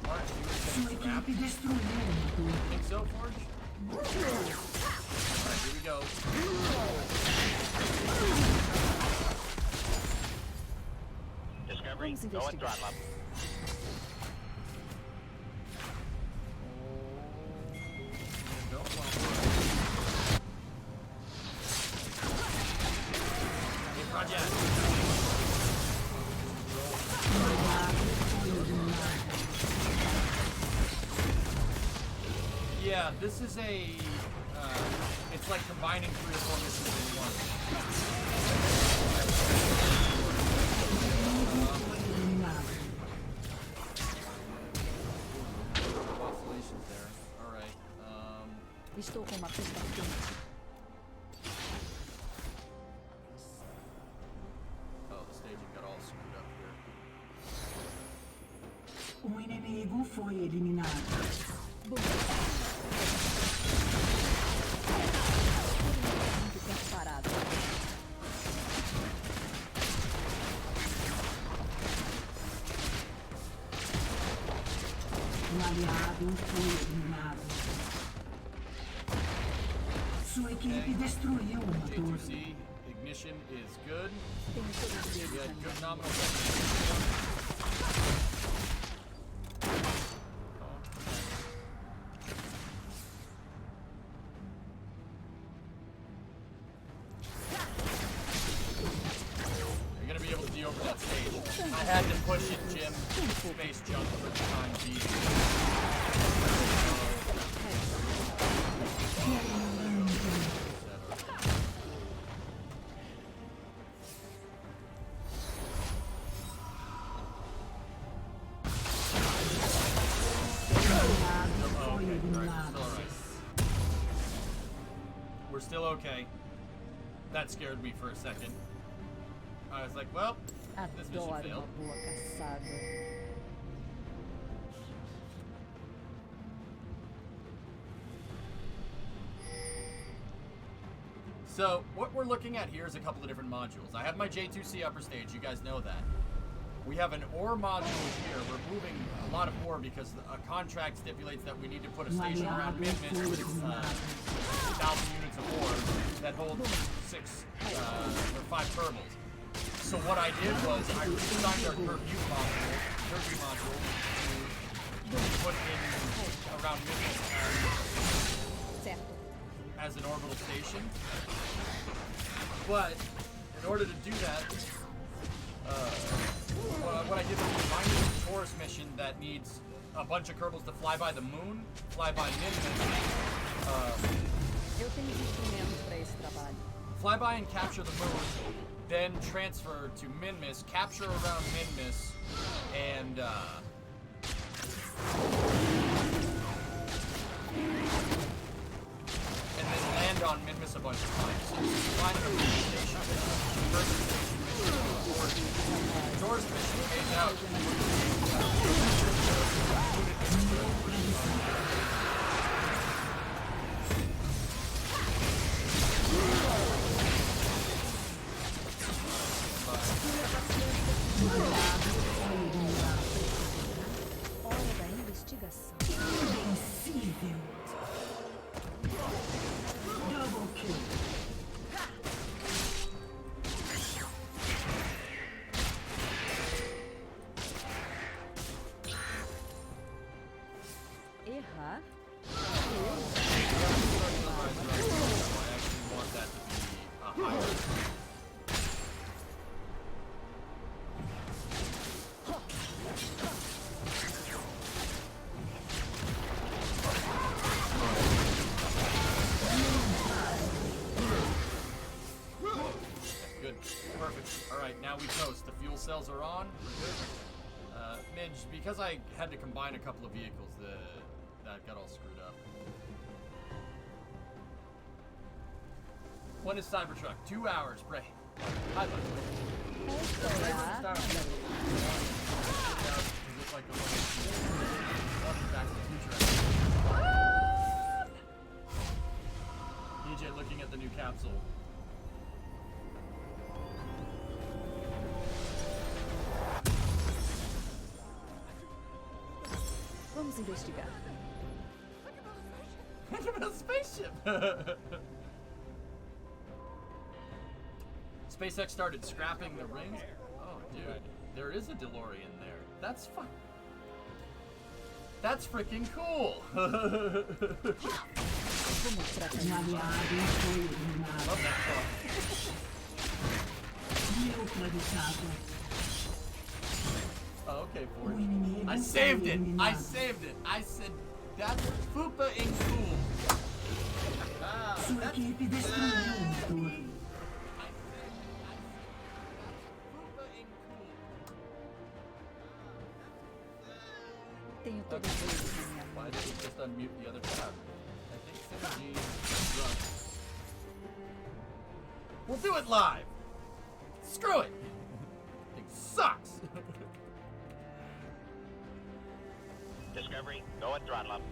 Alright, so Sua equipe destruiu o motor. think so, Forge? Alright, here we go. Discovery, go and throttle up. Yeah, this is a, it's like combining 3 or 4 missions in one. Oscillations there. Alright, Estou com uma pista quente. oh, the staging got all screwed up here. O inimigo foi eliminado. Parado. Um aliado foi eliminado. Sua equipe destruiu o motor. J2C, ignition is good. Tenho todos os We dedos had na good minha nominal You're gonna be able to de-over that stage. I had to push it, Jim. Space jump for the time being. We're still okay. That scared me for a second. I was like, well, this mission Adoro failed. uma boa caçada. So, what we're looking at here is a couple of different modules. I have my J2C upper stage, you guys know that. We have an ore module here. We're moving a lot of ore because a contract stipulates that we need to put a station around Midman with 1,000 units of ore that hold 6 or 5 Kerbals. So what I did was I redesigned our Kerbal module to put in around Midman Certo. as an orbital station. But in order to do that, what I did was combine it with a Taurus mission that needs a bunch of Kerbals to fly by the moon, fly by Midman, Eu tenho os instrumentos para esse trabalho. fly by and capture the moon, then transfer to Minmus, capture around Minmus, and then land on Minmus a bunch of times. So finding a mission station, first station mission, Taurus mission pays out. Hora da investigação. Invencível. Double kill. now we toast. The fuel cells are on. We're good. Minge, because I had to combine a couple of vehicles, that got all screwed up. When is Cybertruck? 2 hours, Bray. Hi, by the way. Esta It's like the one Back to the Future. DJ looking at the new capsule. Vamos investigar. Think about a spaceship! SpaceX started scrapping the rings. Oh, dude. There is a DeLorean there. That's fun. That's freaking cool! Um aliado foi eliminado. Love that song. Neutralizado. Oh, okay, Forge. I saved it! I saved it! I said, that's Fupa and cool. Sua equipe destruiu um motor. Tenho todos eles na minha mão. Why did it just unmute the other tab? I think synergy run. We'll do it live! Screw it! Thing sucks! Discovery, go and throttle up.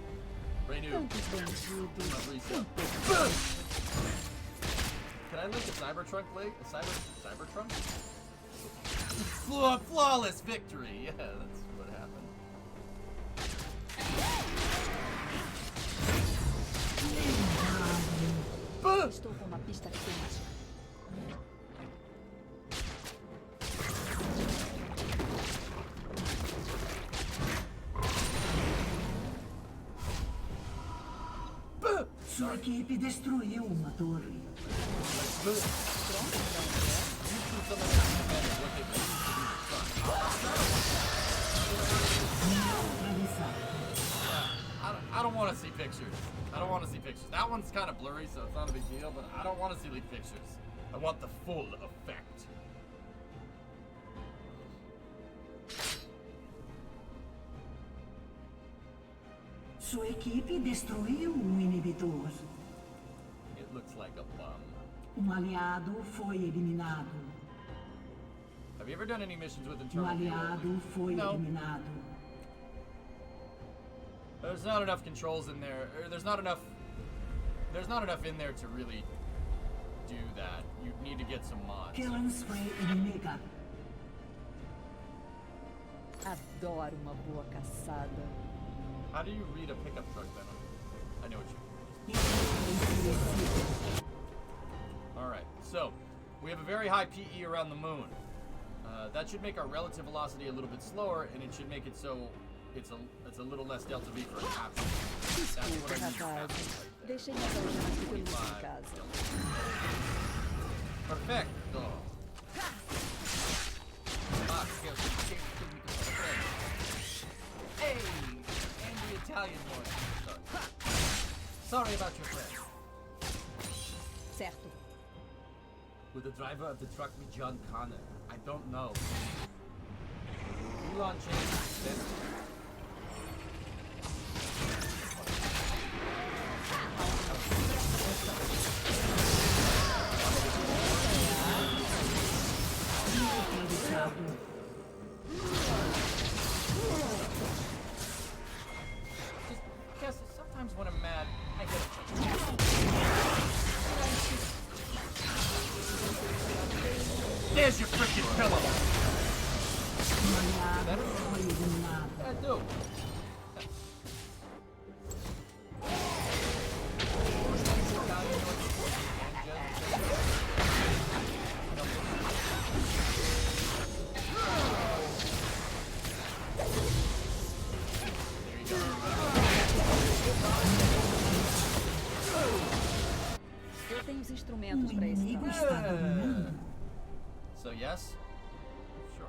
Renew. Tantos bandidos. Reset. Can I lick a Cybertrunk leg? A Cybertrunk? Flawless victory! Yeah, that's what happened. Estou com uma pista quente. Sua equipe destruiu uma torre. I don't want to see pictures. I don't want to see pictures. That one's kind of blurry, so it's not a big deal, but I don't want to see leaked pictures. I want the full effect. Sua equipe destruiu um inibidor. It looks like a bum. Aliado foi eliminado. Have you ever done any missions with internal Aliado fuel? foi No. eliminado. There's not enough controls in there. Or there's not enough in there to really do that. You need to get some mods. Killens foi inimiga. Adoro uma boa caçada. How do you read a pickup truck, Venom? I know what you mean. Alright, so we have a very high PE around the moon. That should make our relative velocity a little bit slower, and it should make it so it's a little less delta V for a capsule. That's what I need for Rapaz, capsule right there. deixem as algemas de pelúcia em 25 casa. delta V. Perfecto. Ah, hey, angry Italian boy. Sorry about your friend. Certo. Will the driver of the truck be John Connor? I don't know. Elon James then. Just sometimes when I'm mad, I get it. There's your freaking pillow. Aliado foi eliminado. I do. Eu tenho os instrumentos para esse Inimigo trabalho. está dominando. So yes? Sure.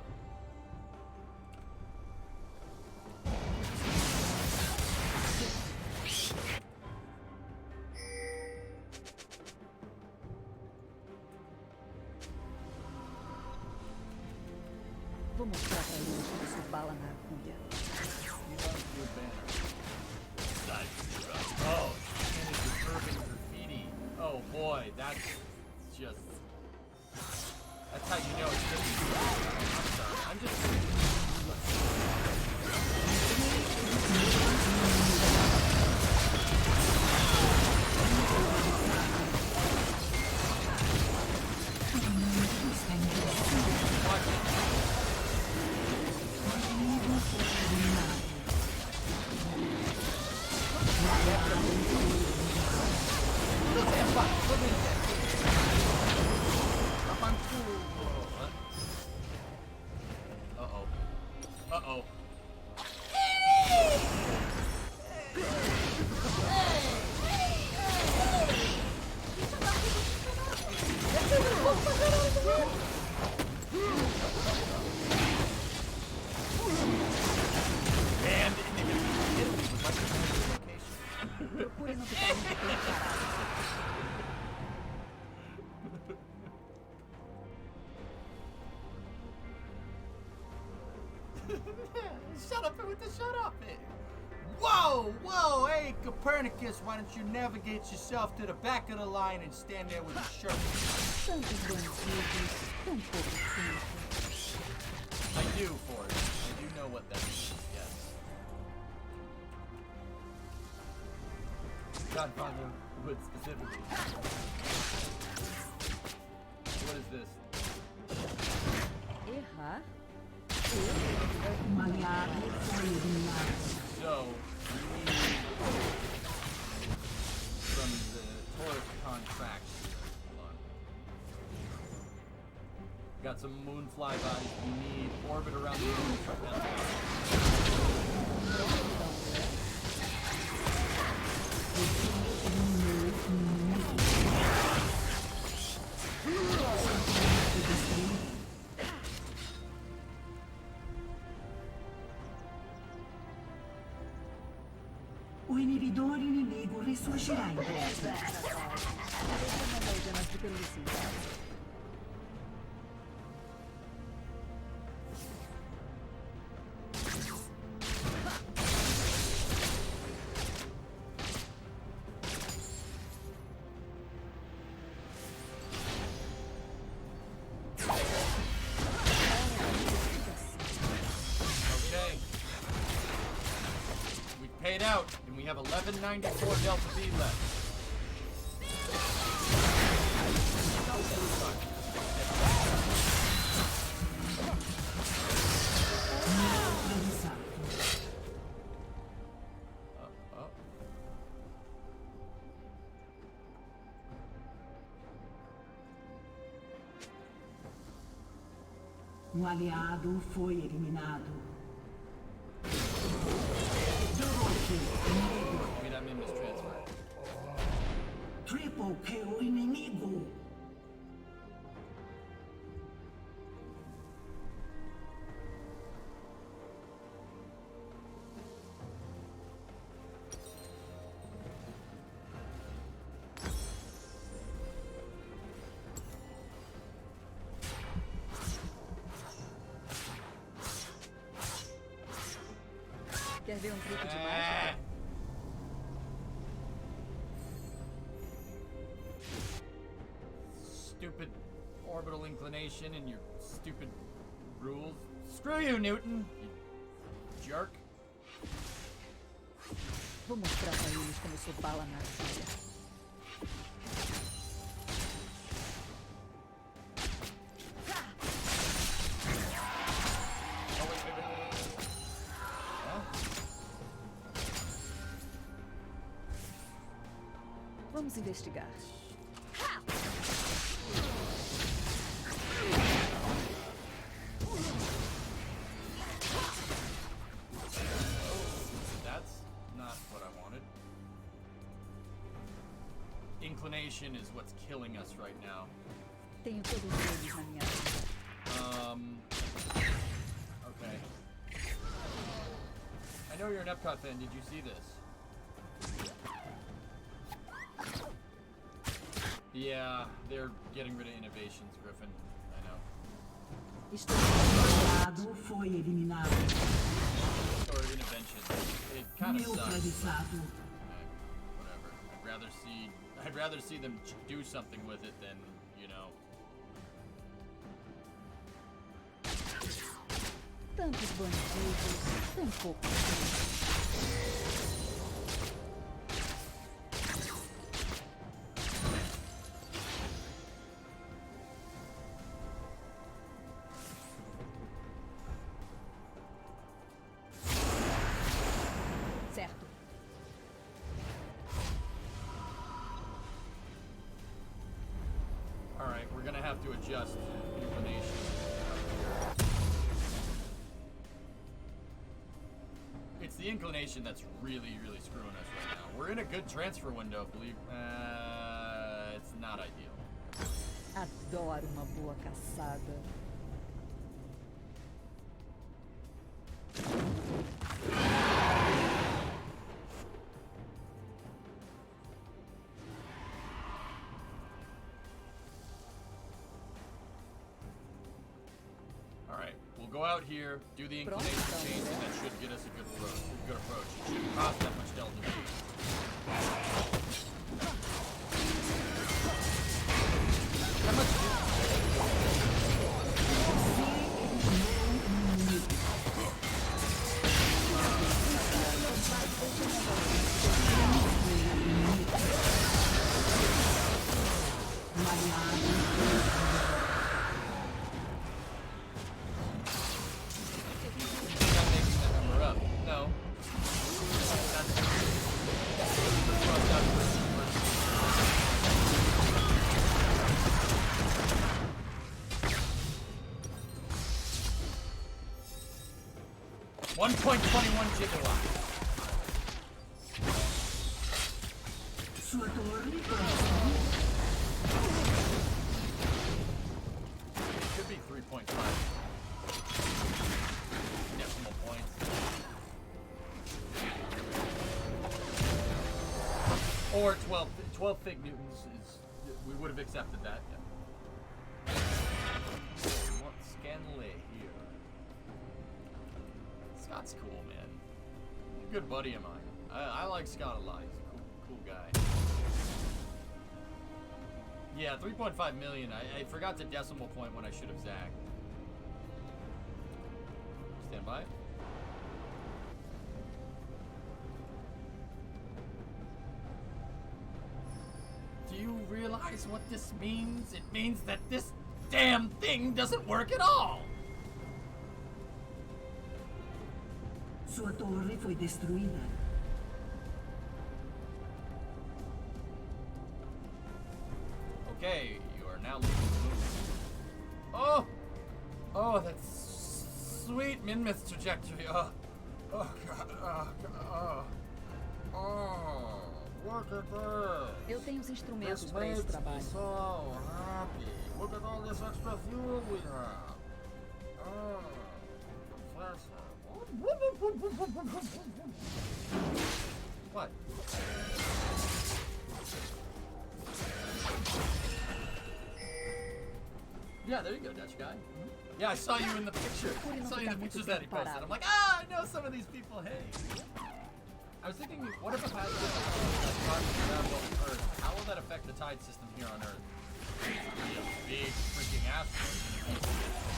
Vou mostrar pra eles que eu sou bala na agulha. Oh, and it's urban graffiti. Oh boy, that's just... That's how you know it's good. I'm sorry, I'm just... Uh-oh. Uh-oh. And Procure não ficar muito tempo parado. Shut up with the shut up it. Whoa, whoa, hey Copernicus, why don't you navigate yourself to the back of the line and stand there with a shirt? Tantos bandidos, tão pouco tempo. I do, Ford. I do know what that means, yes. Godfather Wood specifically. What is this? Errar? Um aliado foi eliminado. So, we need from the Taurus contract. Hold on. Got some moonfly bodies. We need orbit around the moon for Pentagon. O inibidor inimigo ressurgirá em breve. Okay. We paid out, and we have 1194 Delta V left. Um aliado foi eliminado. Maybe that made this transfer. Triple kill inimigo. Quer ver truque de mágica? Stupid orbital inclination and your stupid rules. Screw you, Newton, you jerk. Vou mostrar pra eles como eu sou bala na agulha. Vamos investigar. That's not what I wanted. Inclination is what's killing us right now. Tenho todos eles na minha vida. Okay. I know you're an Epcot fan. Did you see this? Yeah, they're getting rid of innovations, Griffin. I know. Estou Aliado foi eliminado. Or intervention. It kind of sucks. Neutralizado. Whatever. I'd rather see them do something with it than, you know. tantos bandidos, tão pouco tempo. Certo. All right, we're gonna have to adjust inclination. It's the inclination that's really, really screwing us right now. We're in a good transfer window, believe. It's not ideal. Adoro uma boa caçada. Alright, we'll go out here, do the inclination change, and that should get us a good approach. It shouldn't cost that much delta. How much? Gigawatt. Sua torre It could be 3.5 decimal points. Or 12 fig newtons is, we would have accepted that, yeah. What's Scanley here? Scott's cool, man. Good buddy of mine. I like Scott a lot. He's a cool guy. Yeah, 3.5 million. I forgot the decimal point when I should have zagged. Stand by. Do you realize what this means? It means that this damn thing doesn't work at all! Sua torre foi destruída. Okay, you are now leaving the moon. Oh! Oh, that's sweet Minmouth trajectory. Oh God. Oh God. Oh, look at this. Eu tenho os instrumentos para esse trabalho. So happy. Look at all this extra fuel we have. Oh, Professor. What? Yeah, there you go, Dutch guy. Yeah, I saw you in the picture. I saw you in the pictures that he posted. I'm like, I know some of these people. Hey. I was thinking, what if a path Earth? How will that affect the tide system here on Earth? A big freaking asteroid.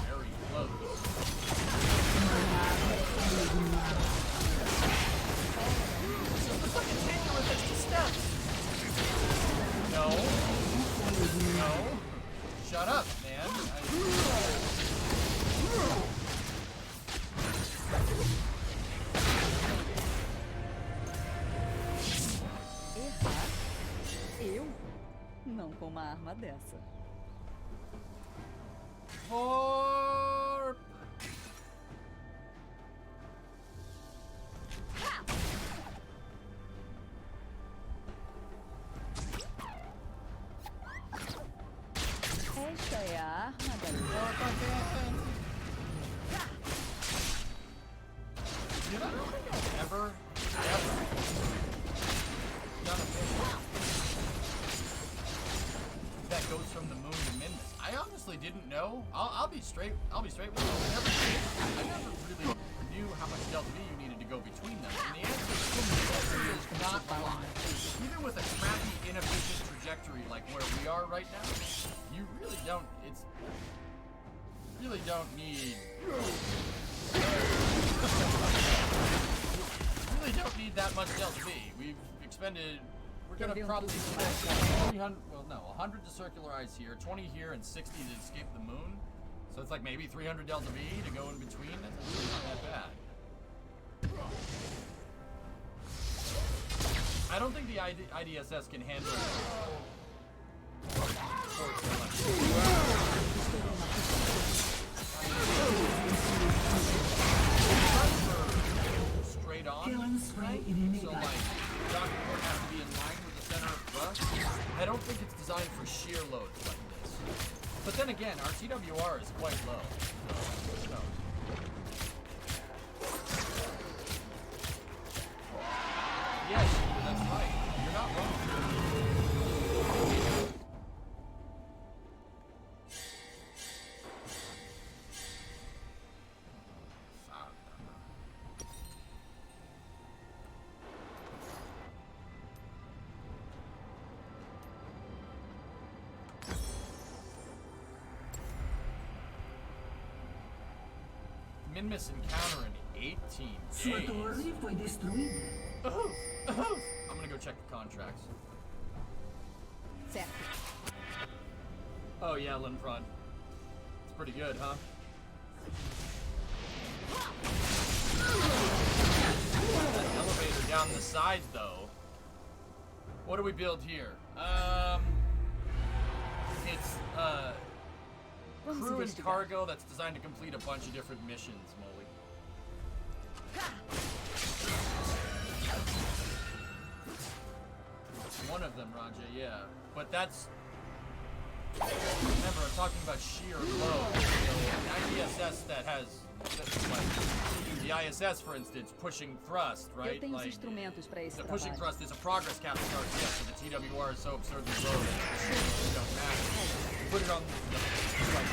Very close. Continue with extra steps. No. No. Shut up, man. Errar? Eu? Não com uma arma dessa. Warp. Esta é a arma da luta. Did I ever done a mission that goes from the moon to Minmus? I honestly honestly didn't know. I'll be straight. I'll be straight with you. I never really knew how much delta V you needed to go between them. And the answer is not a lot. Even with a crappy, inefficient trajectory like where we are right now, you really don't. Really don't need. Really don't need that much delta V. We've expended. We're gonna probably spend 300. Well, no, 100 to circularize here, 20 here, and 60 to escape the moon. So it's like maybe 300 delta V to go in between. That's actually not that bad. I don't think the IDSS can handle straight on, right? So like, Dr. Port has to be in line with the center of thrust. I don't think it's designed for shear loads like this. But then again, our TWR is quite low. So, who knows? Yes, that's right. You're not wrong. Minmus encounter in 18 Sua days. torre foi destruída. I'm gonna go check the contracts. Certo. Oh yeah, Linfrod. It's pretty good, huh? That elevator down the side, though. What do we build here? It's crew and cargo that's designed to complete a bunch of different missions, Molly. One of them, Raja, yeah. But that's... Remember, I'm talking about sheer load. So, an ISS that has... Like, the ISS, for instance, pushing thrust, right? Like, the pushing thrust is a progress capture RTS, so the TWR is so absurdly low that it don't matter. You put it on like,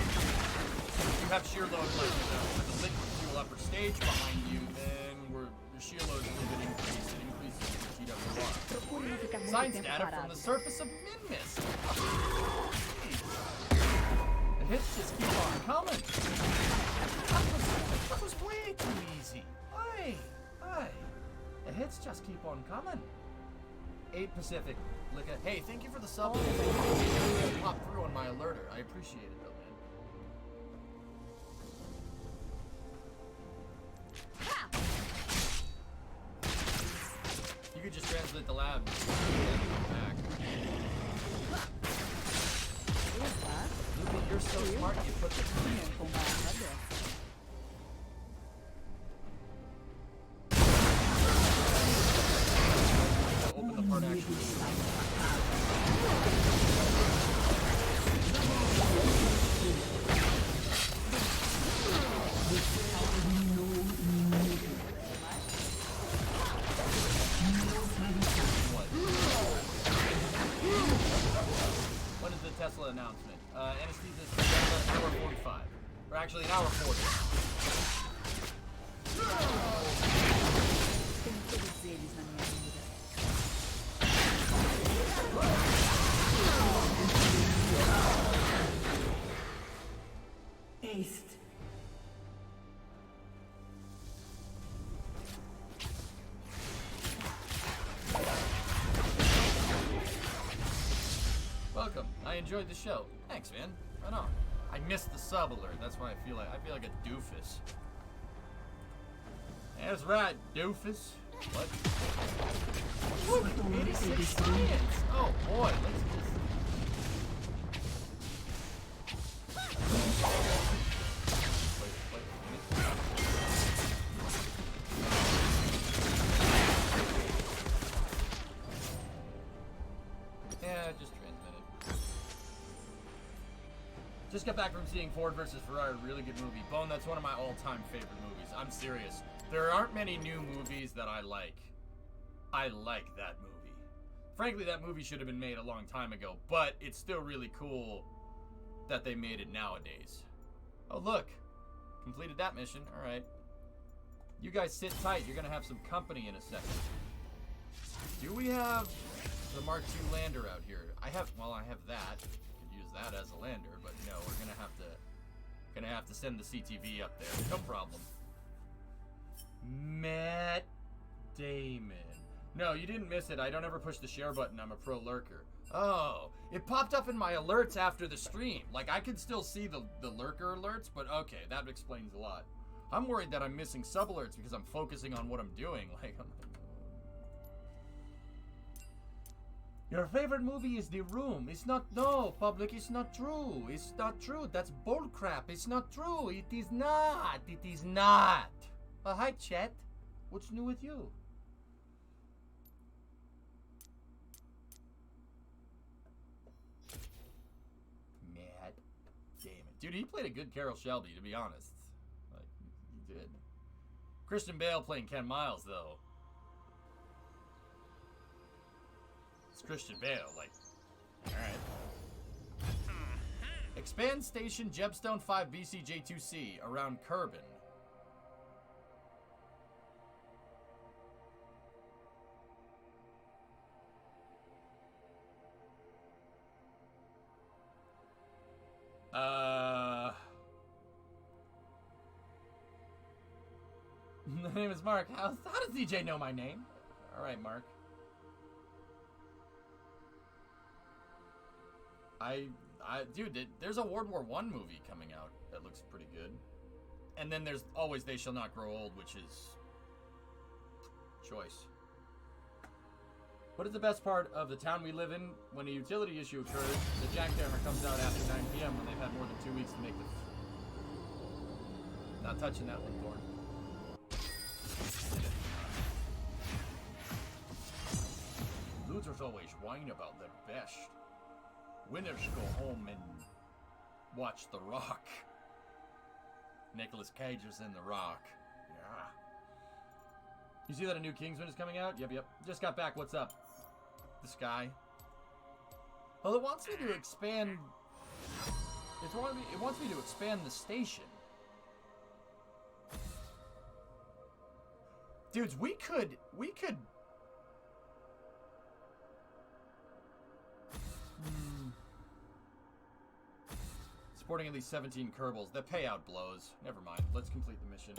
if you have shear load like with the liquid fuel upper stage behind you, then your shear load is a little bit increased. It increases your TWR. Science data from the surface of Minmus. The hits just keep on coming. That was way too easy. Aye. The hits just keep on coming. 8 Pacific. Hey, thank you for the sub. Pop through on my alerter. I appreciate it, though, man. You could just translate the lab. Back. You're so smart. You put the open the part actually. What is the Tesla announcement? Anesthesia is an hour 45. Or actually an hour 40. Tenho todos eles na minha vida. Aced. Welcome. I enjoyed the show. Thanks, man. Right on. I missed the sub alert. That's why I feel like a doofus. That's right, doofus. What? Woo, 86 science. Oh boy, let's just. Wait a minute. Yeah, just transmit it. Just got back from seeing Ford versus Ferrari, really good movie. Bone, that's one of my all-time favorite movies. I'm serious. There aren't many new movies that I like. I like that movie. Frankly, that movie should have been made a long time ago, but it's still really cool that they made it nowadays. Oh, look. Completed that mission. All right. You guys sit tight. You're going to have some company in a second. Do we have the Mark II lander out here? I have that. Could use that as a lander, but no, we're going to have to send the CTV up there. No problem. Matt Damon. No, you didn't miss it. I don't ever push the share button. I'm a pro lurker. Oh, it popped up in my alerts after the stream. Like, I could still see the lurker alerts, but okay, that explains a lot. I'm worried that I'm missing sub alerts because I'm focusing on what I'm doing. Like, your favorite movie is The Room. It's not, no, public, it's not true. It's not true. That's bullcrap. It's not true. It is not. It is not. Hi, chat. What's new with you? Matt Damon. Dude, he played a good Carol Shelby, to be honest. Like, he did. Christian Bale playing Ken Miles, though. It's Christian Bale, like, alright. Expand Station Jebstone 5 BCJ2C around Kerbal. My name is Mark. How does DJ know my name? Alright, Mark. Dude, there's a World War I movie coming out that looks pretty good. And then there's always They Shall Not Grow Old, which is choice. What is the best part of the town we live in? When a utility issue occurs, the jackhammer comes out after 9 p.m. when they've had more than 2 weeks to make the... Not touching that one, Thorn. Losers always whine about their best. Winners go home and watch The Rock. Nicolas Cage was in The Rock. Yeah. You see that a new Kingsman is coming out? Yep. Just got back. What's up? This guy. Well, it wants me to expand... It wants me to expand the station. Dudes, we could... Supporting at least 17 Kerbals. The payout blows. Never mind. Let's complete the mission.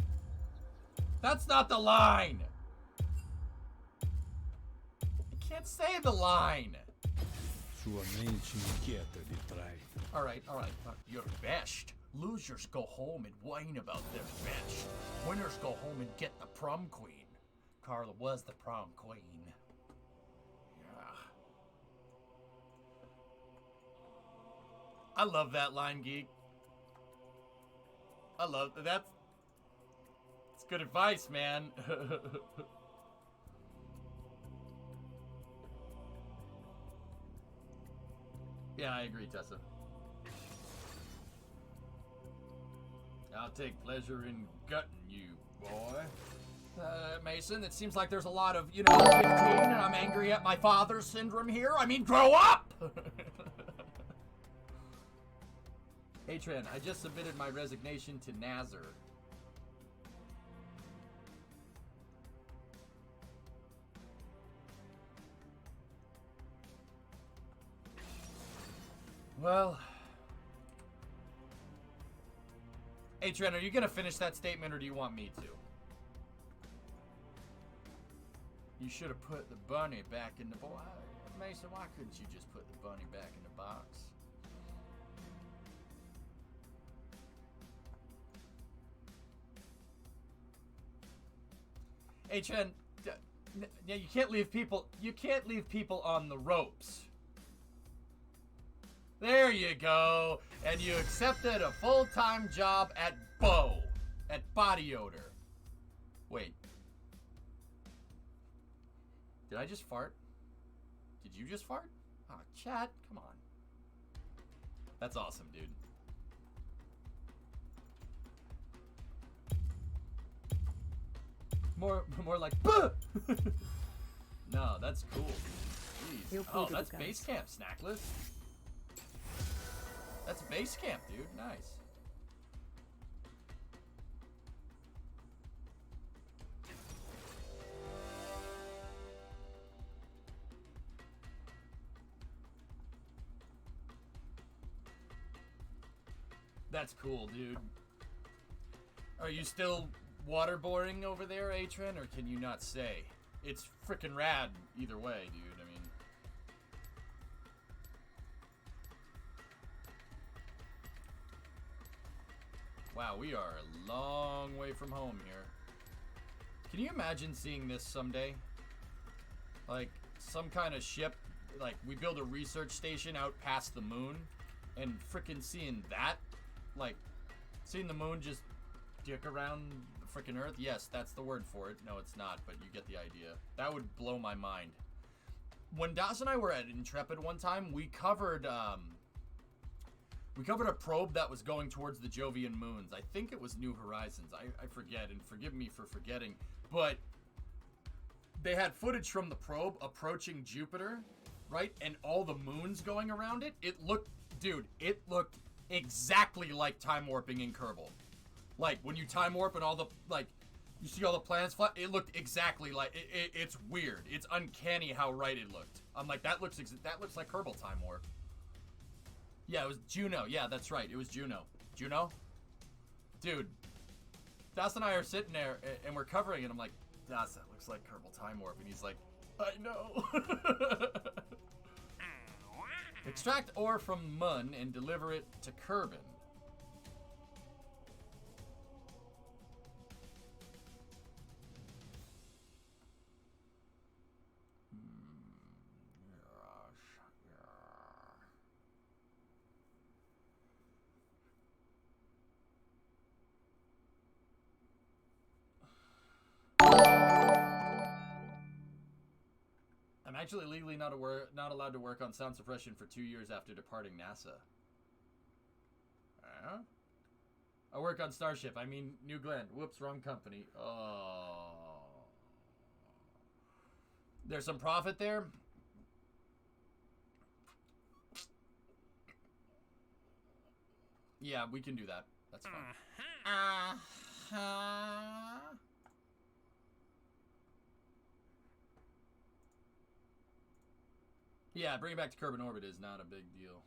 That's not the line! You can't say the line! Sua mente inquieta lhe trai. Alright. Your best. Losers go home and whine about their best. Winners go home and get the prom queen. Carla was the prom queen. I love that line, Geek. I love that. It's good advice, man. Yeah, I agree, Tessa. I'll take pleasure in gutting you, boy. Mason, it seems like there's a lot of, 15 and I'm angry at my father syndrome here. I mean, grow up! Hey, Tran, I just submitted my resignation to Nazar. Well... Hey, Tran, are you going to finish that statement, or do you want me to? You should have put the bunny back in the box. Mason, why couldn't you just put the bunny back in the box? Hey, Chen, yeah, you can't leave people on the ropes. There you go. And you accepted a full-time job at Body Odor. Wait. Did I just fart? Did you just fart? Oh, chat, come on. That's awesome, dude. More like, buh! No, that's cool. Jeez. Oh, that's base camp, Snackless. That's base base camp, dude. Nice. That's cool, dude. Are you still waterboarding over there, Atron, or can you not say? It's freaking rad either way, dude. I mean... Wow, we are a long way from home here. Can you imagine seeing this someday? Like, some kind of ship, like, we build a research station out past the moon, and freaking seeing that? Like, seeing the moon just dick around the freaking Earth? Yes, that's the word for it. No, it's not, but you get the idea. That would blow my mind. When Das and I were at Intrepid one time, we covered a probe that was going towards the Jovian moons. I think it was New Horizons. I forget, and forgive me for forgetting. But they had footage from the probe approaching Jupiter, right? And all the moons going around it. It looked, dude, it looked exactly like time warping in Kerbal. Like, when you time warp and all the, like, you see all the planets fly, it looked exactly like, it's weird. It's uncanny how right it looked. I'm like, that looks like Kerbal time warp. Yeah, it was Juno. Yeah, that's right. It was Juno. Juno? Dude, Das and I are sitting there, and we're covering it. I'm like, Das, that looks like Kerbal time warp. And he's like, I know. Extract ore from Mun and deliver it to Kerbin. I'm actually legally not allowed to work on sound suppression for 2 years after departing NASA. I work on Starship. I mean, New Glenn. Whoops, wrong company. Oh. There's some profit there? Yeah, we can do that. That's fine. Yeah, bringing it back to Kerbin Orbit is not a big deal.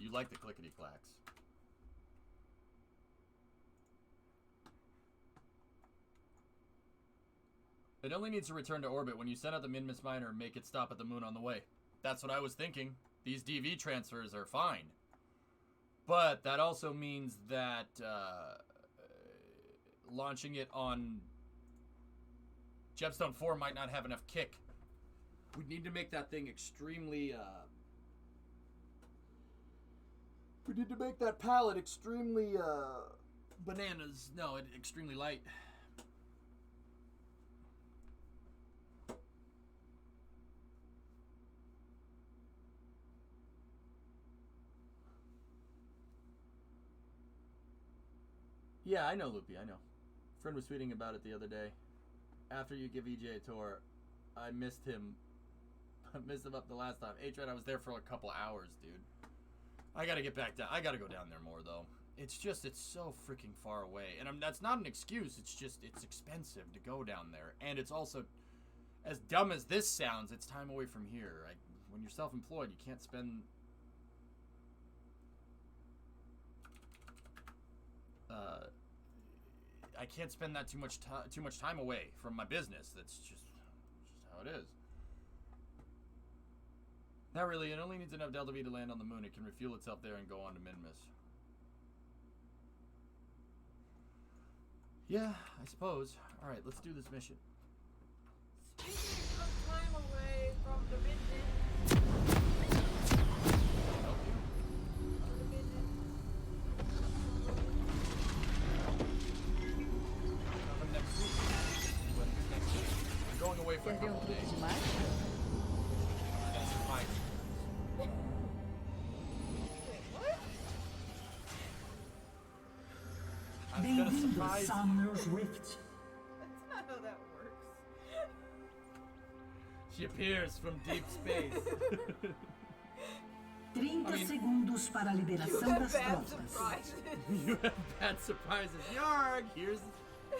You like the clickety-clacks. It only needs to return to orbit when you send out the Minmus miner and make it stop at the moon on the way. That's what I was thinking. These DV transfers are fine. But that also means that launching it on Gemstone 4 might not have enough kick. We need to make that thing extremely... we need to make that pallet extremely bananas. No, extremely light. Yeah, I know, Loopy, I know. Friend was tweeting about it the other day. After you give EJ a tour, I missed him. I missed him up the last time. Atron, I was there for a couple hours, dude. I gotta get back down. I gotta go down there more, though. It's just, it's so freaking far away. And that's not an excuse. It's just, it's expensive to go down there. And it's also, as dumb as this sounds, it's time away from here. When you're self-employed, you can't spend... I can't spend that too much time away from my business. That's just how it is. Not really. It only needs enough Delta V to land on the moon. It can refuel itself there and go on to Minmus. Yeah, I suppose. All right, let's do this mission. Speaking of time away from the business. Help you. Next week when Quer ver um truque de mágica? That's surprising. I was gonna Bem-vindo a surprise you. Summer's Rift. That's not how that works. She appears from deep space. 30 segundos para a liberação You have das bad tropas. surprises. You have bad surprises. Yarg!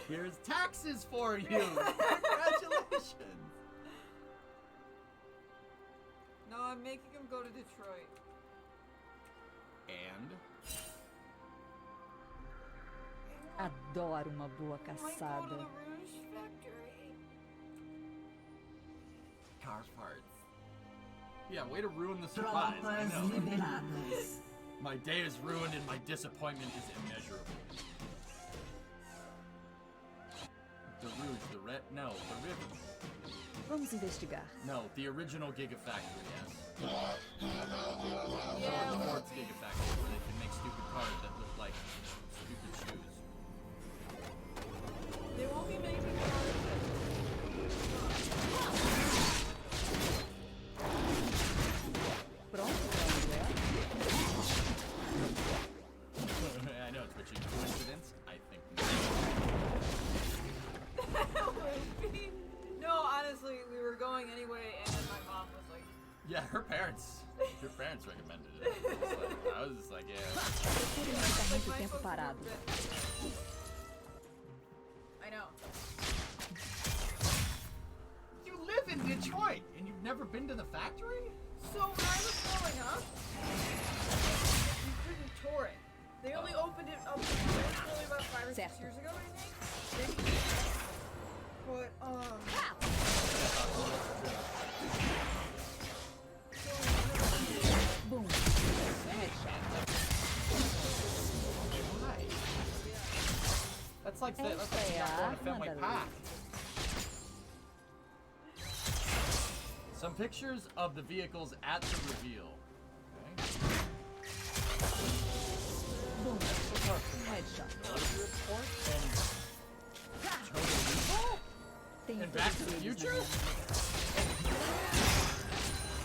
Here's taxes for you. Congratulations. No, I'm making him go to Detroit. And Adoro uma boa I might go to caçada. the Rouge factory. car parts. Yeah, way to ruin the surprise. I Tropas know. liberadas. My day is ruined and my disappointment is immeasurable. The Rouge, the red, no, the river. Vamos investigar. No, the original Gigafactory, yes. Yeah, The Ford's Gigafactory, where they can make stupid cars that look like stupid shoes. they won't be making cars Pronto para um duelo? I know, it's a coincidence. I think that would be. No, honestly, we were going anyway, and then my mom was like, yeah, her parents recommended it. I was just like, yeah. Prefiro não ficar muito my tempo folks parado. were I know. You live in Detroit and you've never been to the factory? So when I was growing up, you couldn't tour it. They only opened it up really about 5 or 6 Certo. years ago, I think. But Boom. Headshot. Why? That's like not going to Fenway Park. Some pictures of the vehicles at the reveal. Okay. Boom. Headshot. Tenho And Back to the todos eles na Future? minha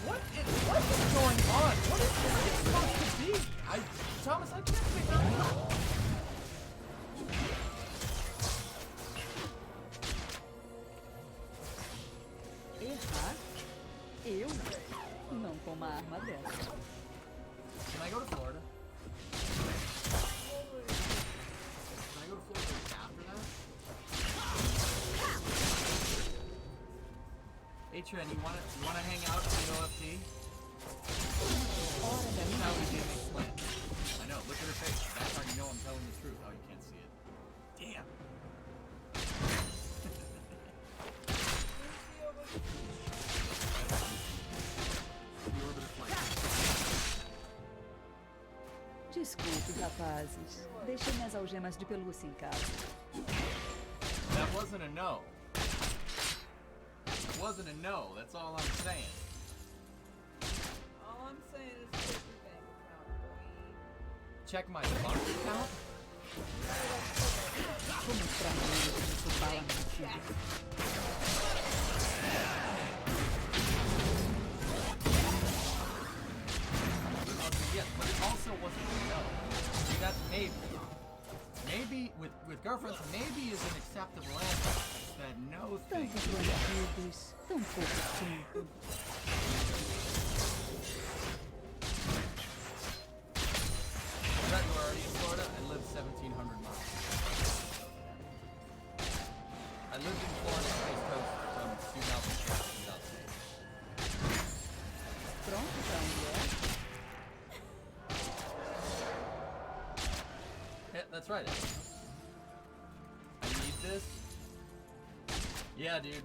What is going on? What is this supposed to be? Thomas, I can't figure it out. Errar? Eu? Não com uma arma dessa. Can I go to Florida? Can I go to Florida after that? Atron, you wanna hang out at the OFT? Hora da That's minha how we did explain. I know, look at her face. That's how you know I'm telling the truth. Oh, you can't see it. Damn. The orbiter flight. Desculpe, rapazes. Deixei minhas algemas de pelúcia em casa. That wasn't a no. It wasn't a no, that's all I'm saying. all I'm saying is check your bank account, boy. Check my bank account? Vou mostrar pra ele como sou bala mentira. Yes, but it also wasn't a no. See, that's maybe. Maybe, with girlfriends, maybe is an acceptable answer. It's that no thing. Tantos bandidos, tão pouco tempo. February in Florida, I lived 1,700 miles. I lived in Florida, East Coast, from 2006 to 2008. Pronto pra um duelo? Yeah, that's right. I need this. Yeah, dude.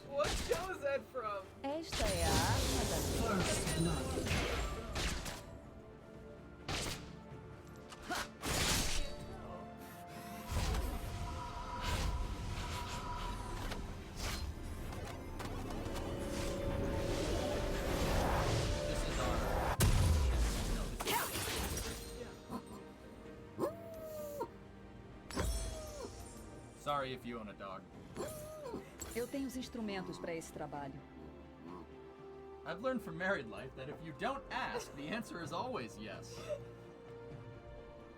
What show is that from? Esta é a arma da First blood. This is our. No, this is. Sorry if you own a dog. Eu tenho os instrumentos para esse trabalho. I've learned from married life that if you don't ask, the answer is always yes.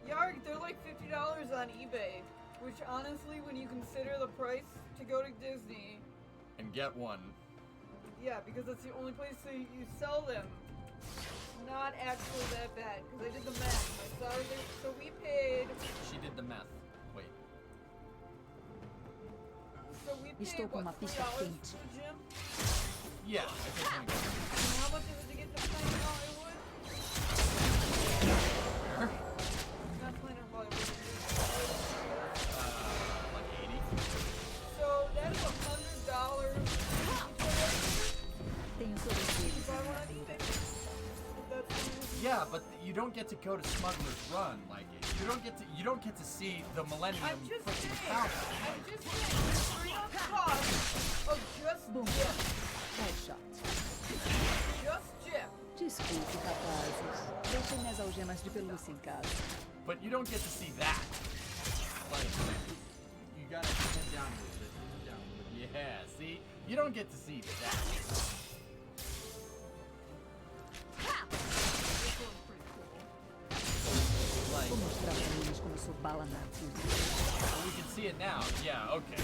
Yarg, they're like $50 on eBay, which honestly, when you consider the price to go to Disney, And get one. yeah, because that's the only place that you sell them. Not actually that bad, because I did the math. So we paid. She did the math. Wait. So we paid Estou com uma what, pista $3 quente. for the gym? Yeah, I think I'm good. And how much is it to get to Planet Hollywood? Where? Not Planet Hollywood. Like 80. So that is $100. Tenho todos If eles. I want on eBay. That's Yeah, but you don't get to go to Smuggler's Run like it. You don't get to see the Millennium I'm just freaking saying. Falcon. I'm just saying. Straight up cost of just Boom. Jip. Headshot. Just Jip. Desculpe, rapazes. Deixem minhas algemas de pelúcia em casa. But you don't get to see that. Like, you gotta sit down a little bit. Sit down a little bit. Yeah, see? You don't get to see that. This one's pretty cool. Like, Vou mostrar para eles como sou bala na agulha. well, we can see it now. Yeah, okay.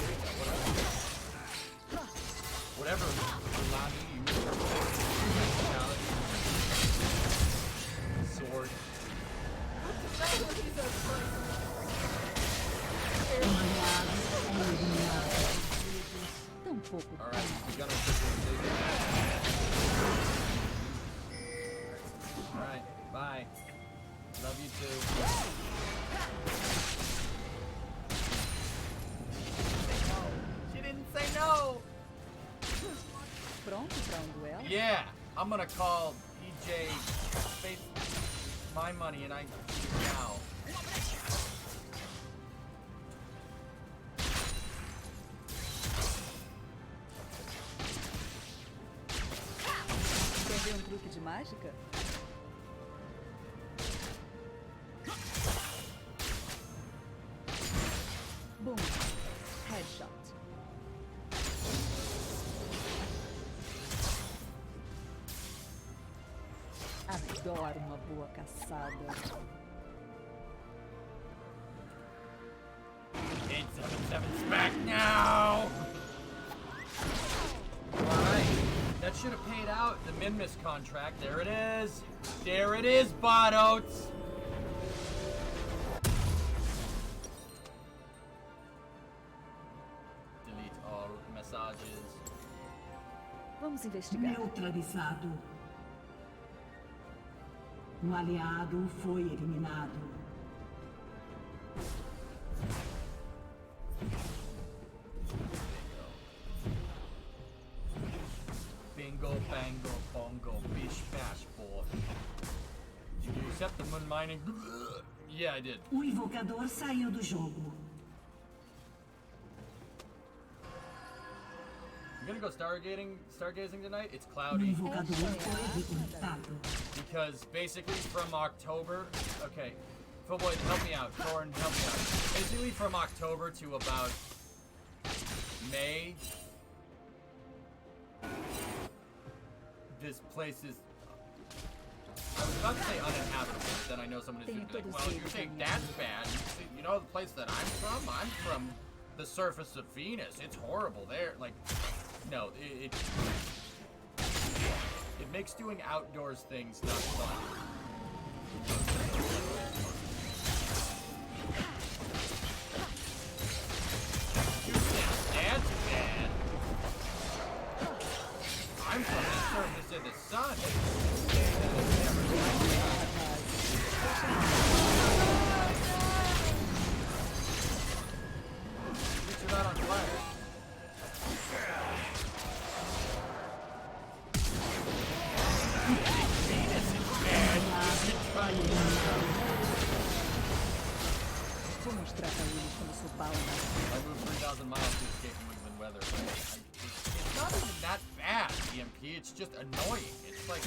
Whatever. Lobby, you sword. That's what he says first. Tão pouco Alright, tempo. we got our Alright, bye. Love you too. She didn't say no! Pronto para duelo? Yeah, I'm gonna call EJ Space my money and I now. Quer ver truque de mágica? Boom. Headshot. Adoro uma boa caçada. 877's back now! Alright, that should have paid out the Minmus contract. There it is! There it is, bot oats! Delete all messages. Vamos investigar. Neutralizado. Um aliado foi eliminado. Bingo, bango, bongo, bish, bash, boy. Did you accept the moon mining? Yeah, I did. O invocador saiu do jogo. You gonna go stargazing tonight? It's O cloudy. invocador foi reconectado. Because basically from October, okay, Philboy, help me out. Thorn, help me out. Basically from October to about May, this place is, I was about to say uninhabitable, but then I know someone is going to be like, well, you're saying that's bad. You know the place that I'm from the surface of Venus. It's horrible there. Like, no, it makes doing outdoors things not fun. That's bad. I'm from the surface of the sun. At least you're not on fire. Vou mostrar para eles como sou bala na agulha. I moved 3,000 miles to escape from wind and weather. It's not even that bad, EMP. It's just annoying. It's like,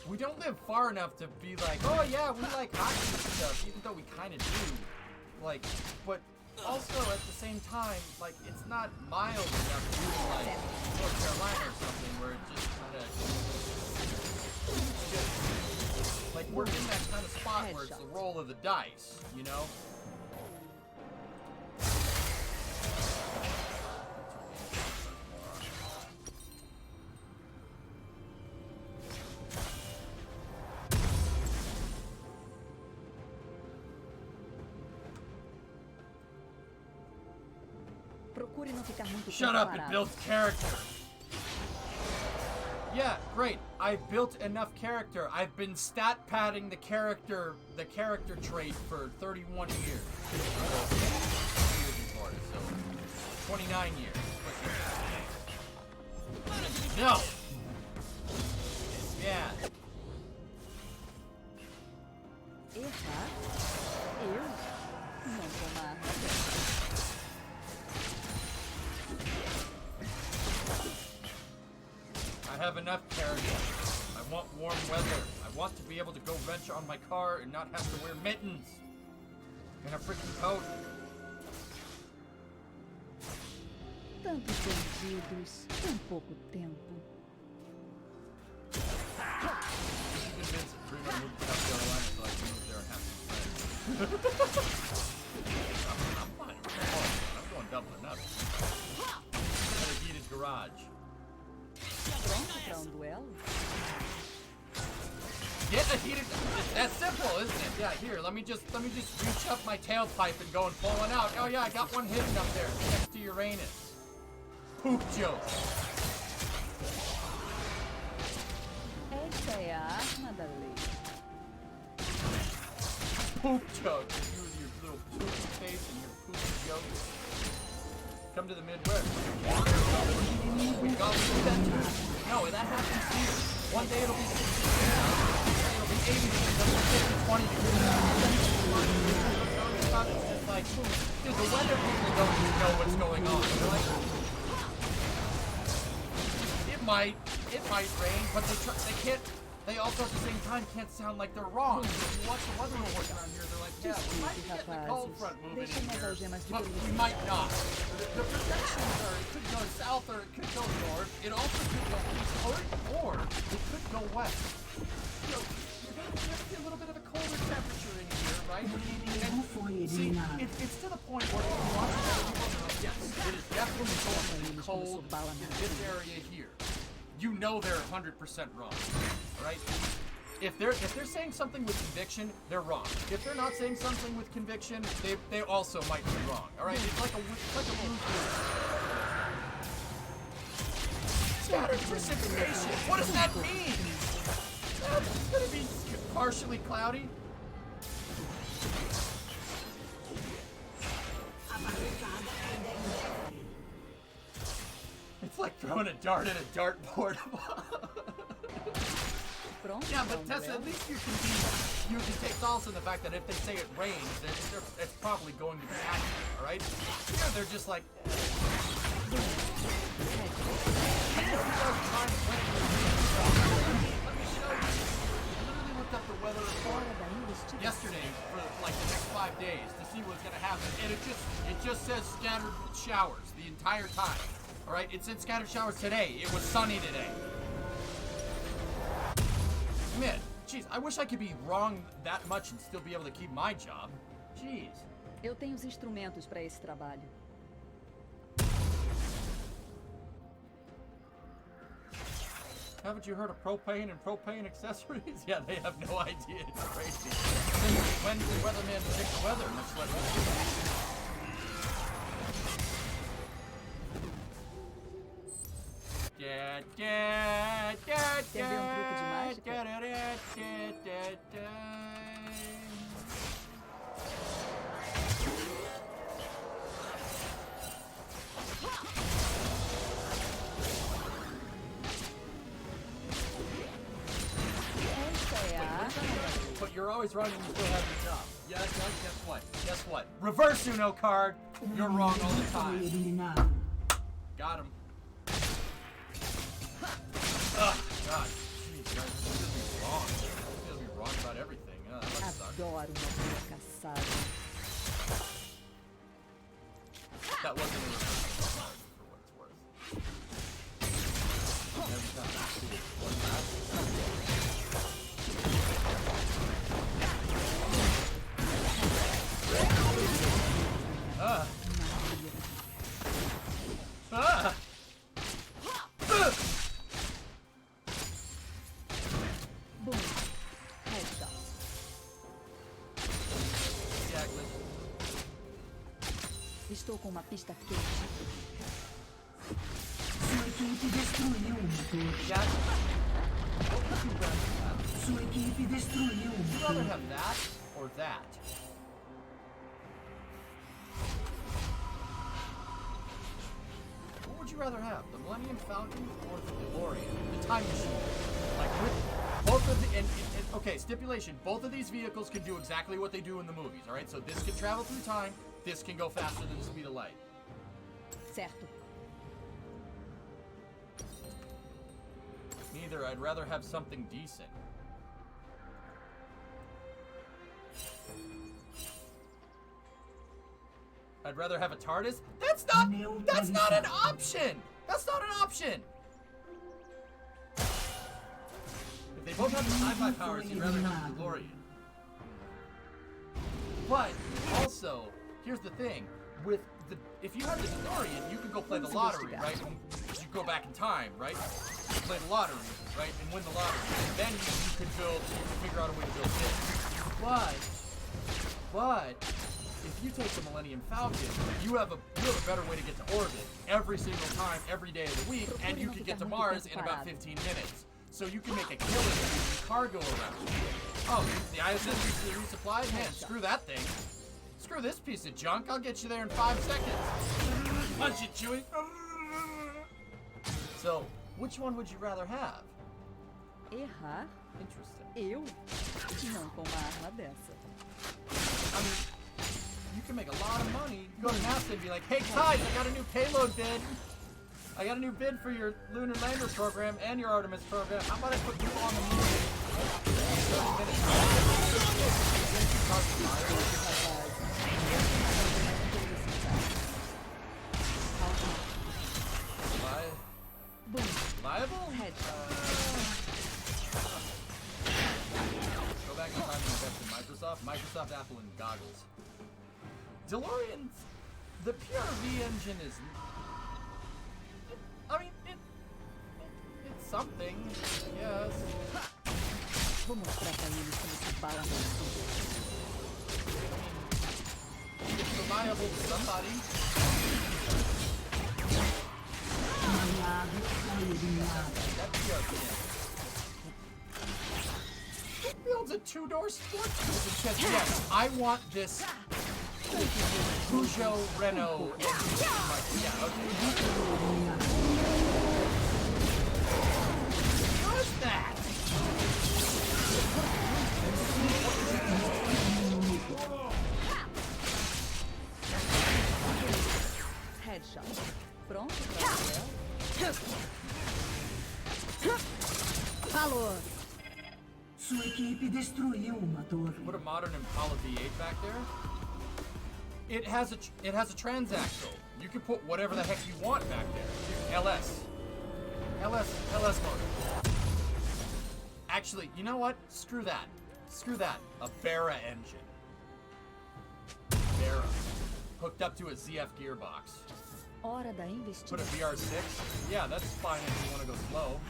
we don't live far enough to be like, oh yeah, we like hockey and stuff, even though we kind of do. Like, but Also, at the same time, like, it's not mild enough to be like North Carolina or something where it just kind of, like, we're in that kind of spot where it's the roll of the dice, you know? Procure não ficar muito Shut tempo up, it parado. builds character. Yeah, great. I've built enough character. I've been stat padding the character trait for 31 years. So 29 years. No. Yeah. Errar? Eu? Não tomar. I have enough character. I want warm weather. I want to be able to go wrench on my car and not have to wear mittens and a freaking coat. Tantos perdidos, tão pouco tempo. Convinced Bruno moved to South Carolina so I can move there and have some friends. I'm fine. I'm going doubling up. Got a heated garage. Pronto para duelo? Get a heated. That's simple, isn't it? Yeah. Here, let me just reach up my tailpipe and go and pull one out. Oh yeah, I got one hidden up there next to Uranus. Poop joke. Esta é a arma da lei. Poop joke. You with your little poopy face and your poopy jokes. Come to the Midwest. We got that. No, that happens here. One day it'll be 60 degrees. It'll be 80 degrees. Then we'll get to 20 degrees. It's just like, dude, the weather people don't even know what's going on. They're like, it might rain, but they can't. They also at the same time can't sound like they're wrong. If you watch the weather report around here, they're like, yeah, we might be getting the cold front moving in here, but we might not. The projections are, it could go south or it could go north. It also could go east or it could go west. You know, you're going to see a little bit of a colder temperature in here, right? And see, it's to the point where if you watch the weather report, they're like, yes, it is definitely going to be cold in this area here. You know they're 100% wrong, right? If they're saying something with conviction, they're wrong. If they're not saying something with conviction, they also might be wrong. All right, it's like a lose-lose. Scattered precipitation. What does that mean? It's gonna be partially cloudy. It's like throwing a dart at a dartboard. Yeah, but Tessa, at least you can take solace in the fact that if they say it rains, it's probably going to be accurate, all right? Here they're just like. Let me show you. I literally looked up the weather report yesterday for like the next 5 days to see what's gonna happen, and it just says scattered showers the entire time. All right, it said scattered showers today. It was sunny today. Man, jeez, I wish I could be wrong that much and still be able to keep my job. Jeez. Eu tenho os instrumentos para esse trabalho. Haven't you heard of propane and propane accessories? Yeah, they have no idea. It's crazy. When the weatherman predict the weather, much less. Entendeu truque de mágica? But you're always wrong and you still have your job. Yes, guess what? Guess what? Reverse Uno card. You're wrong all the time. Got him. Oh, God. Jeez, guys, this is gonna be wrong. This is gonna be wrong about everything. That must suck. Adoro uma boa caçada. that wasn't a reversal, for what it's worth. Every time. Cool. What's that? Ah! Boom. Headshot. Estou com uma pista quente. Sua equipe destruiu um motor. Sua equipe destruiu um Would you rather motor. have that or that? What would you rather have? The Millennium Falcon or the DeLorean? The time machine? Like, with both of the... okay, stipulation. Both of these vehicles can do exactly what they do in the movies, alright? So this can travel through time. This can go faster than the speed of light. Certo. Neither. I'd rather have something decent. I'd rather have a TARDIS? That's not an option! That's not an option! If they both have the sci-fi powers, you'd rather have the DeLorean. But, also, here's the thing. With the, if you had the DeLorean, you could go play the lottery, right? You go back in time, right? You play the lottery, right? And win the lottery. And then you could figure out a way to build this. But, if you take the Millennium Falcon, you have a better way to get to orbit every single time, every day of the week, and you can get to Mars in about 15 minutes. So you can make a killing moving cargo around. Oh, the ISS needs to be resupplied? Man, screw that thing. Screw this piece of junk. I'll get you there in 5 seconds. Punch it, Chewie. So, which one would you rather have? Errar? Interesting. Eu? Não com uma arma dessa. I mean, you can make a lot of money. Go to NASA and be like, hey guys, I got a new payload bid. I got a new bid for your lunar lander program and your Artemis program. How about I put you on the moon? 30 minutes. Viable? Go back in time and invest in Microsoft, Apple, and goggles. DeLorean, the PRV engine is... I mean, it's something, I guess. Vou mostrar pra eles como se fala. It's reliable to somebody. That PRV engine. It builds a 2-door sport. It says, yes, I want this Peugeot Renault engine. Yeah, okay. What is that? Headshot. Pronto? Falou. Sua equipe destruiu uma torre. Put a modern Impala V8 back there. It has a transaxle. You can put whatever the heck you want back there. LS motor. Actually, you know what? Screw that. A Barra engine. Barra. Hooked up to a ZF gearbox. Hora da Put a investigação. VR6. Yeah, that's fine if you want to go slow.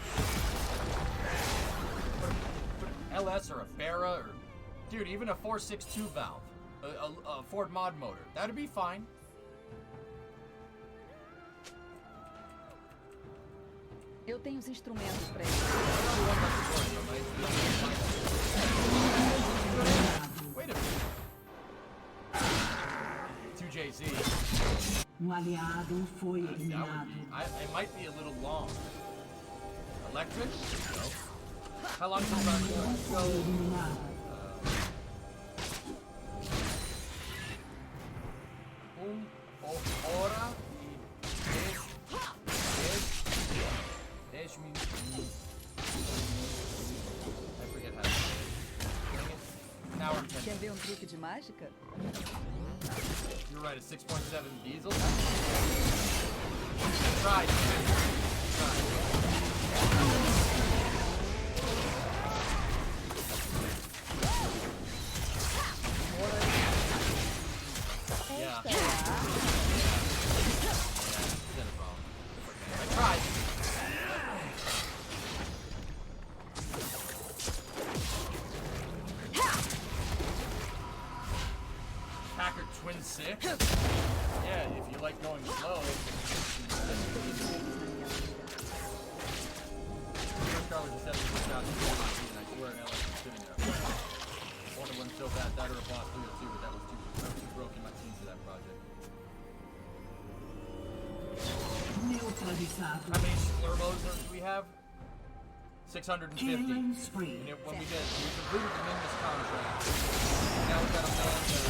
Put an LS or a Barra or... Dude, even a 462 valve. A Ford mod motor. That'd be fine. Eu tenho os instrumentos pra isso. Wait a minute. 2JZ. Aliado foi That would eliminado. be... it might be a little long. Electric? No. How long does that go? Eliminado. Hora e 10 minutos. I forget how to say it. An hour and 10 Quer ver um truque de mágica? You You're right, a 6.7 diesel. Tried. Yeah. I tried. Packard Twin 6? Yeah, if you like going slow. First car was a 76,000 and I swear an LS was sitting there. Wanted one so bad, that or a Boss 302, but that was too broken my team for that project. Neutralizado. How many Slurmos do we have? 650. Killing spree. And when we completed the Mingus contract, now we gotta land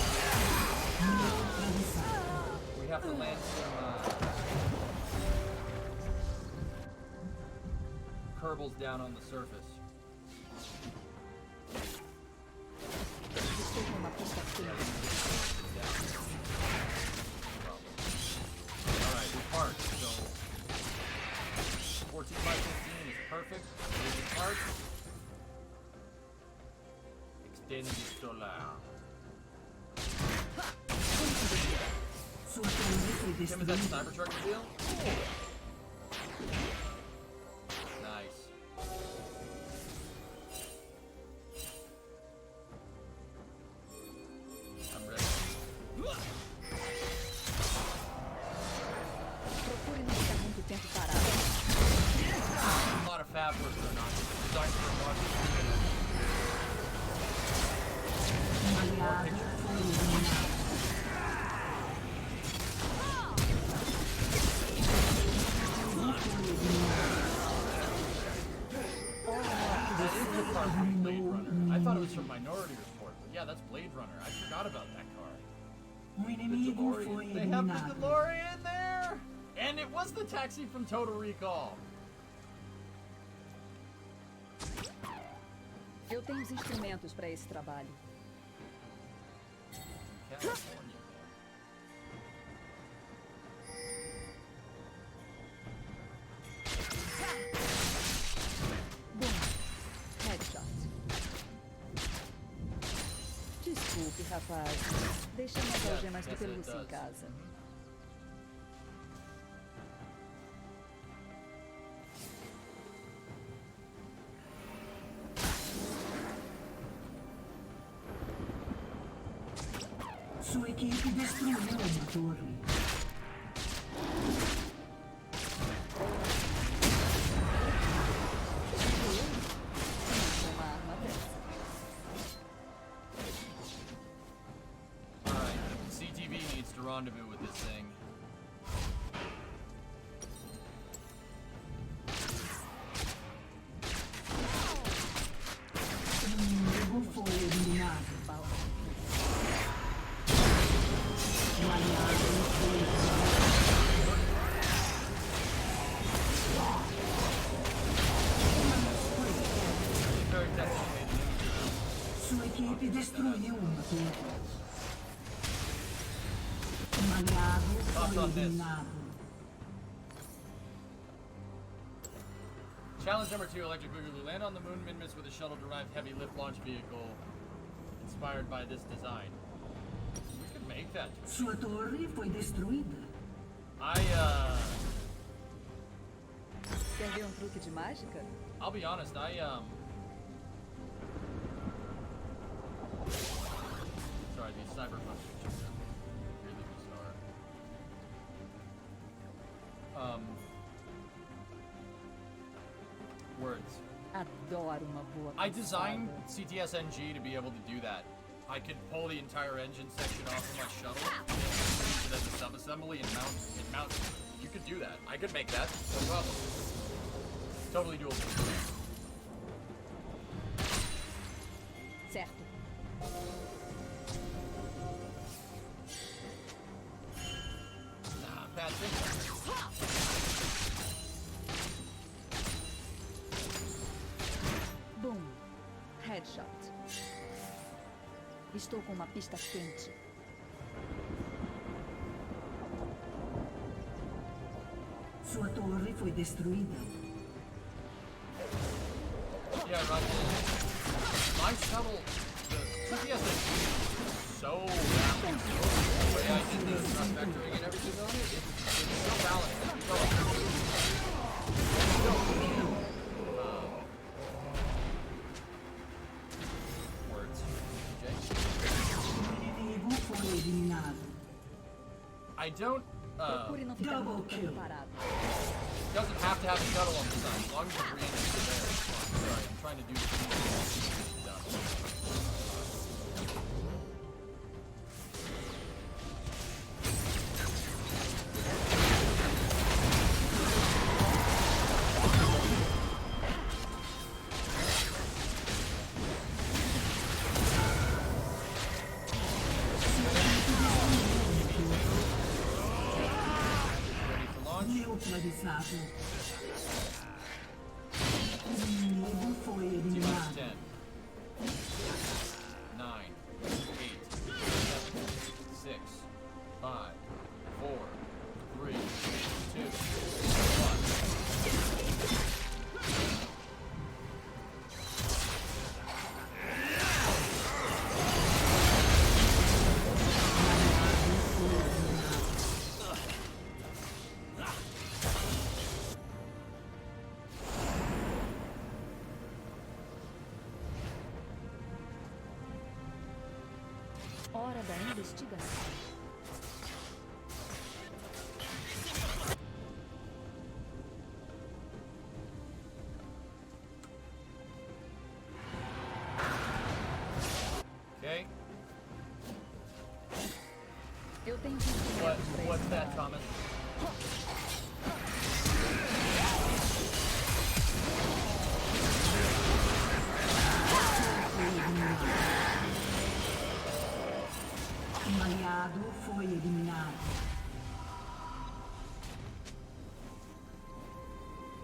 we have to land some Kerbals down on the surface. Alright, we parked, so 14 by 15 is perfect. We park. Extend the solar. Tim, is that Cybertruck reveal? Nice. I'm ready. Procure não ficar muito tempo parado. A lot of fab work going on. Designed for Blade Runner. I thought it was from Minority Report, but yeah, that's Blade Runner. I forgot about that car. The DeLorean. They have the DeLorean there! And it was the taxi from Total Recall. Eu tenho os instrumentos para esse trabalho. California. Desculpe, rapaz. Deixa minhas algemas de pelúcia em casa. Sua equipe destruiu uma torre. Rendezvous with this thing. Inimigo foi eliminado. O aliado foi eliminado. Sua equipe destruiu uma torre. Challenge number 2, Electric Boogaloo. Land on the moon Minmus with a shuttle-derived heavy lift launch vehicle inspired by this design. We could make that. Sua torre foi destruída. Quer ver um truque de mágica? I'll be honest, sorry, these cyberpunk pictures are really bizarre. Words. Adoro uma boa I designed CTS NG to be able to do that. I could pull the entire engine section off of my shuttle, use it as a sub-assembly and mount it. You could do that. I could make that. No problem. Totally doable. Certo. Nah, bad thing. Boom. Headshot. Estou com uma pista quente. Sua torre foi destruída. Yeah, right. My shuttle, the TPS is so balanced. The way I did the thrust vectoring and everything on it, it's so balanced. Words. Inimigo foi eliminado. I don't, Procure não ficar Double muito kill. parado. doesn't have to have a shuttle on the side. As long as the range is there, it's fine. Sorry, I'm trying to do stuff. Ready for launch? Neutralizado. Inimigo foi eliminado. 10, 9, 8, 7, 6, 5, 4, 3, 2, 1. Hora da investigação. Okay. Eu tenho que What? What's that, Thomas? Um aliado foi eliminado.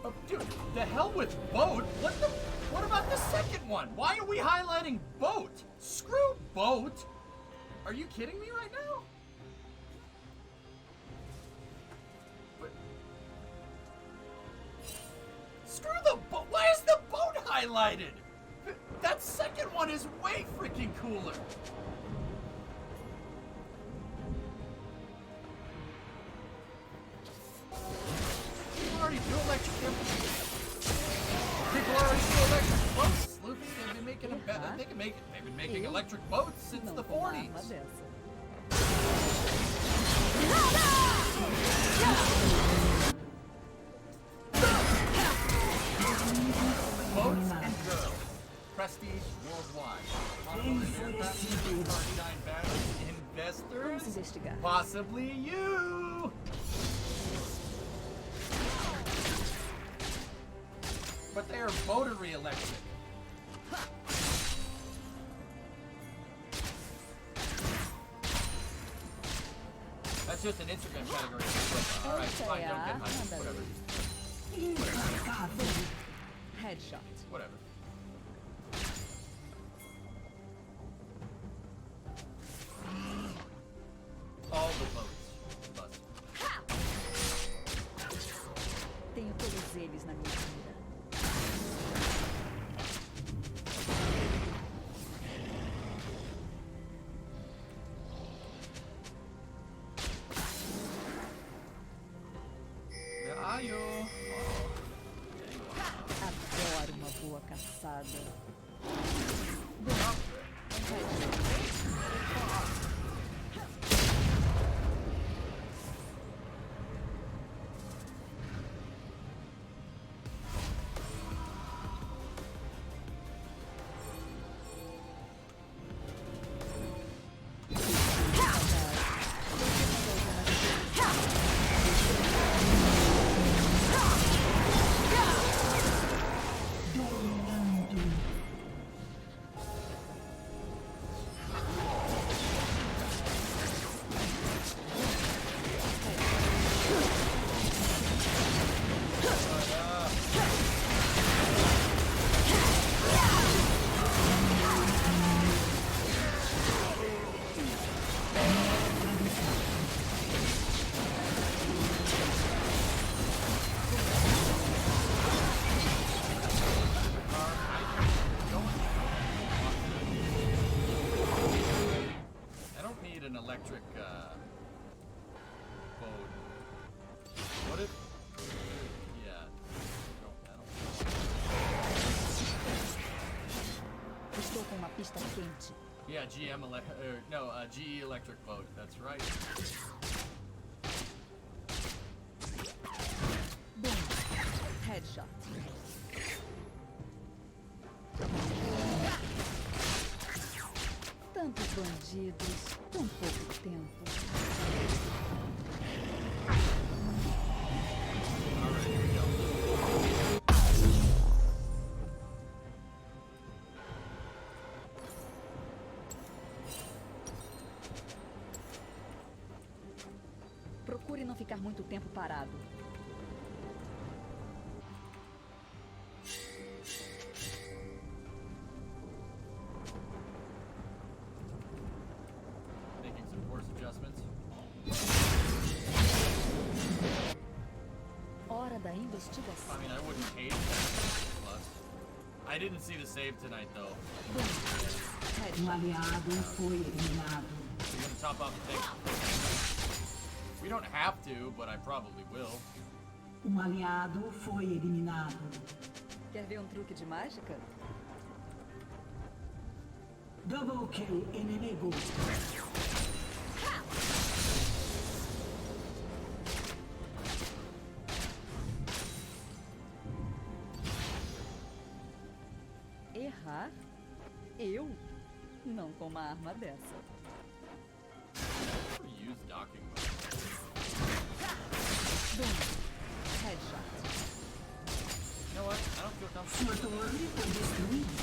Oh, dude, the hell with boat? What about the second one? Why are we highlighting boat? Screw boat! Are you kidding me right now? But screw the boat! Why is the boat highlighted? That second one is way freaking cooler. People already do electric People already do electric boats. Sloopy, they've been making they've been making electric boats since the 40s. Boats and girls. Prestige worldwide. Investors? Vamos investigar. Possibly you! But they are motory electric. That's just an Instagram category. Alright, fine, don't get hyped. Whatever. Headshot. Whatever. All the boats. Bust. Tenho todos eles na minha mira. Where are you? Adoro uma boa caçada. Yeah, GE electric boat. That's right. Boom. Headshot. Tantos bandidos, tão pouco tempo. Alright, here we go. Procure não ficar muito tempo parado. Making some course adjustments. Hora da investigação. I mean, I wouldn't hate it. Plus, I didn't see the save tonight, though. Aliado foi eliminado. We're gonna top off the thing. We don't have to, but I probably will. Aliado foi eliminado. Quer ver truque de mágica? Double kill inimigo. Errar? Eu? Não com uma arma dessa. Use docking mode. Boom. Headshot. You know what? I don't feel comfortable. Sua torre foi destruída.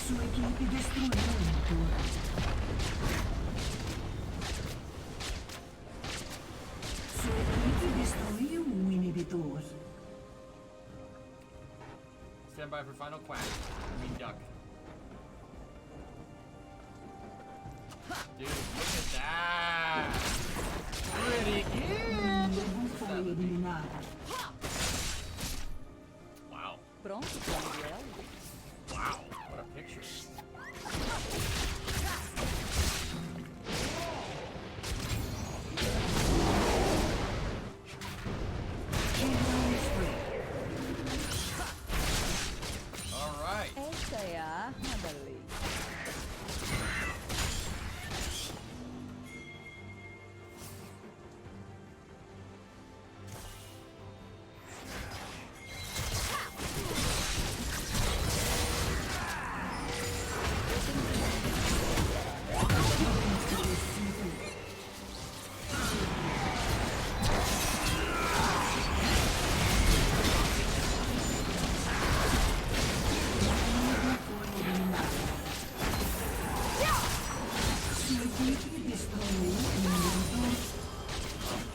Sua equipe destruiu uma torre. Sua equipe destruiu um inibidor. Stand by for final quack. I mean duck. Dude, look at that! Pretty good! Foi eliminado. Wow. Pronto para o duelo? Wow. What a picture. Alright. Essa é a arma da lei.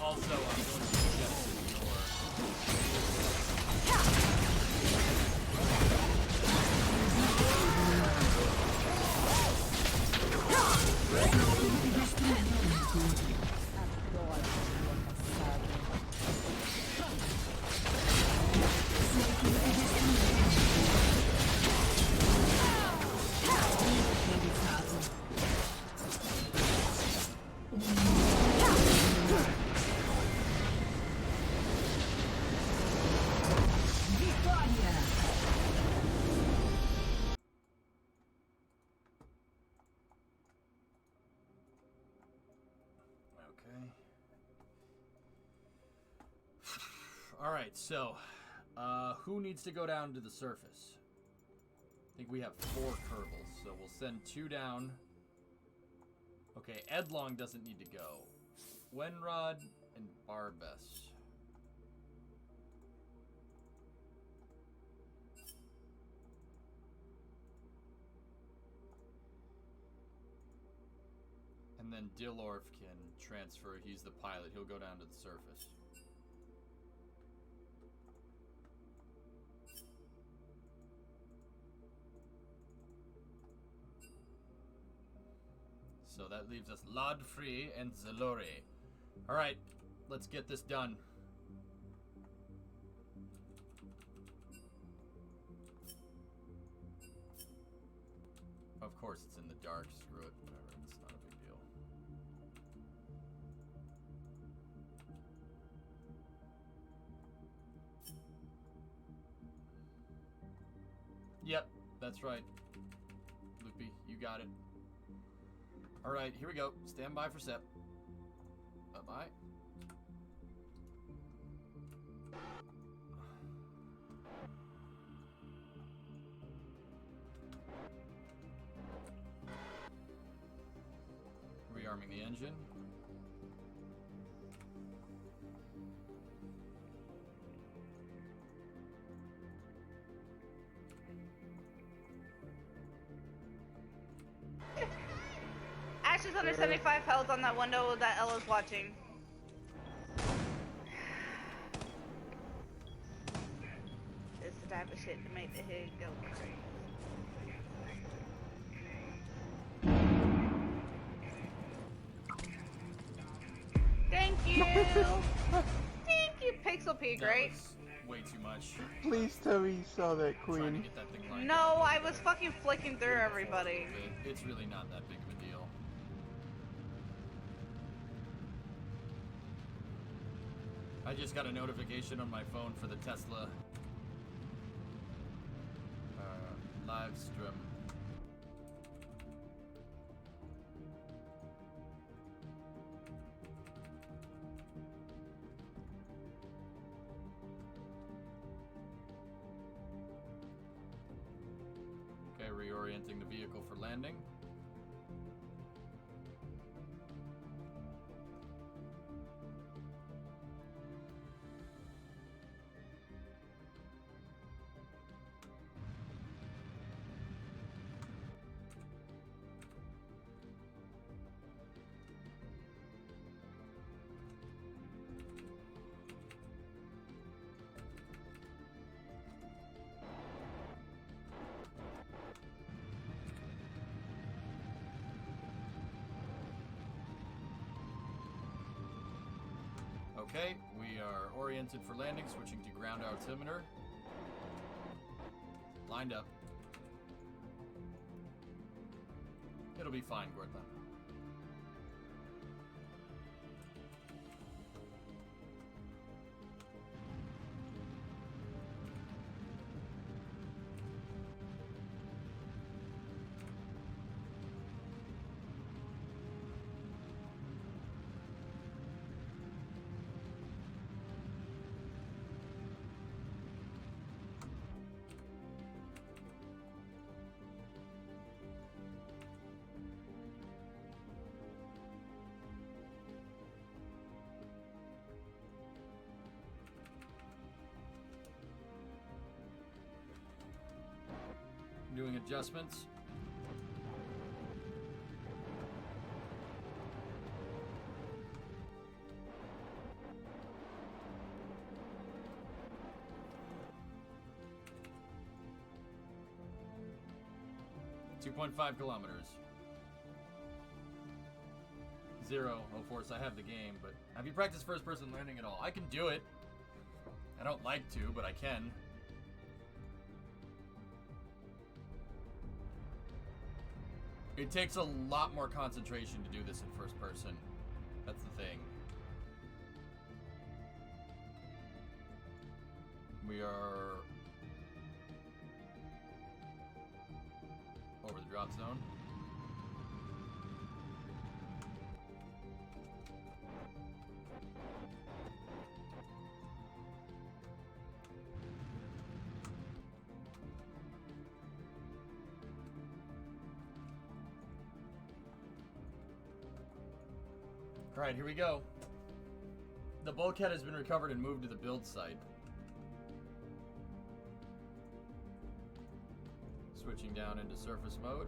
Also, I'm going to suggest ignore. Adoro sua caçada. Okay. Alright, so, who needs to go down to the surface? I think we have 4 Kerbals, so we'll send 2 down. Okay, Edlong doesn't need to go. Wenrod and Barbess. And then Dillorf can transfer. He's the pilot. He'll go down to the surface. So that leaves us Lodfree and Zalori. Alright, let's get this done. Of course it's in the dark, screw it, whatever, it's not a big deal. Yep, that's right. got it. All right, here we go. Stand by for set. Bye-bye. Rearming the engine. Ash is under 75 health on that window that Ella's watching. It's the type of shit to make the head go crazy. Thank you! Thank you, Pixel Peak, right? Way too much. Please tell me you saw that, Trying to Queen. get that thing lined No, up. I was fucking flicking through everybody. It's really not that big of a deal. I just got a notification on my phone for the Tesla live stream. Okay, reorienting the vehicle for landing. Okay, we are oriented for landing, switching to ground altimeter. Lined up. It'll be fine, Gordon. Doing adjustments. .5 kilometers. 0. Oh, of course, I have the game, but have you practiced first-person landing at all? I can do it. I don't like to, but I can. It takes a lot more concentration to do this in first person. That's the thing. We are over the drop zone. Alright, here we go. The bulkhead has been recovered and moved to the build site. Switching down into surface mode.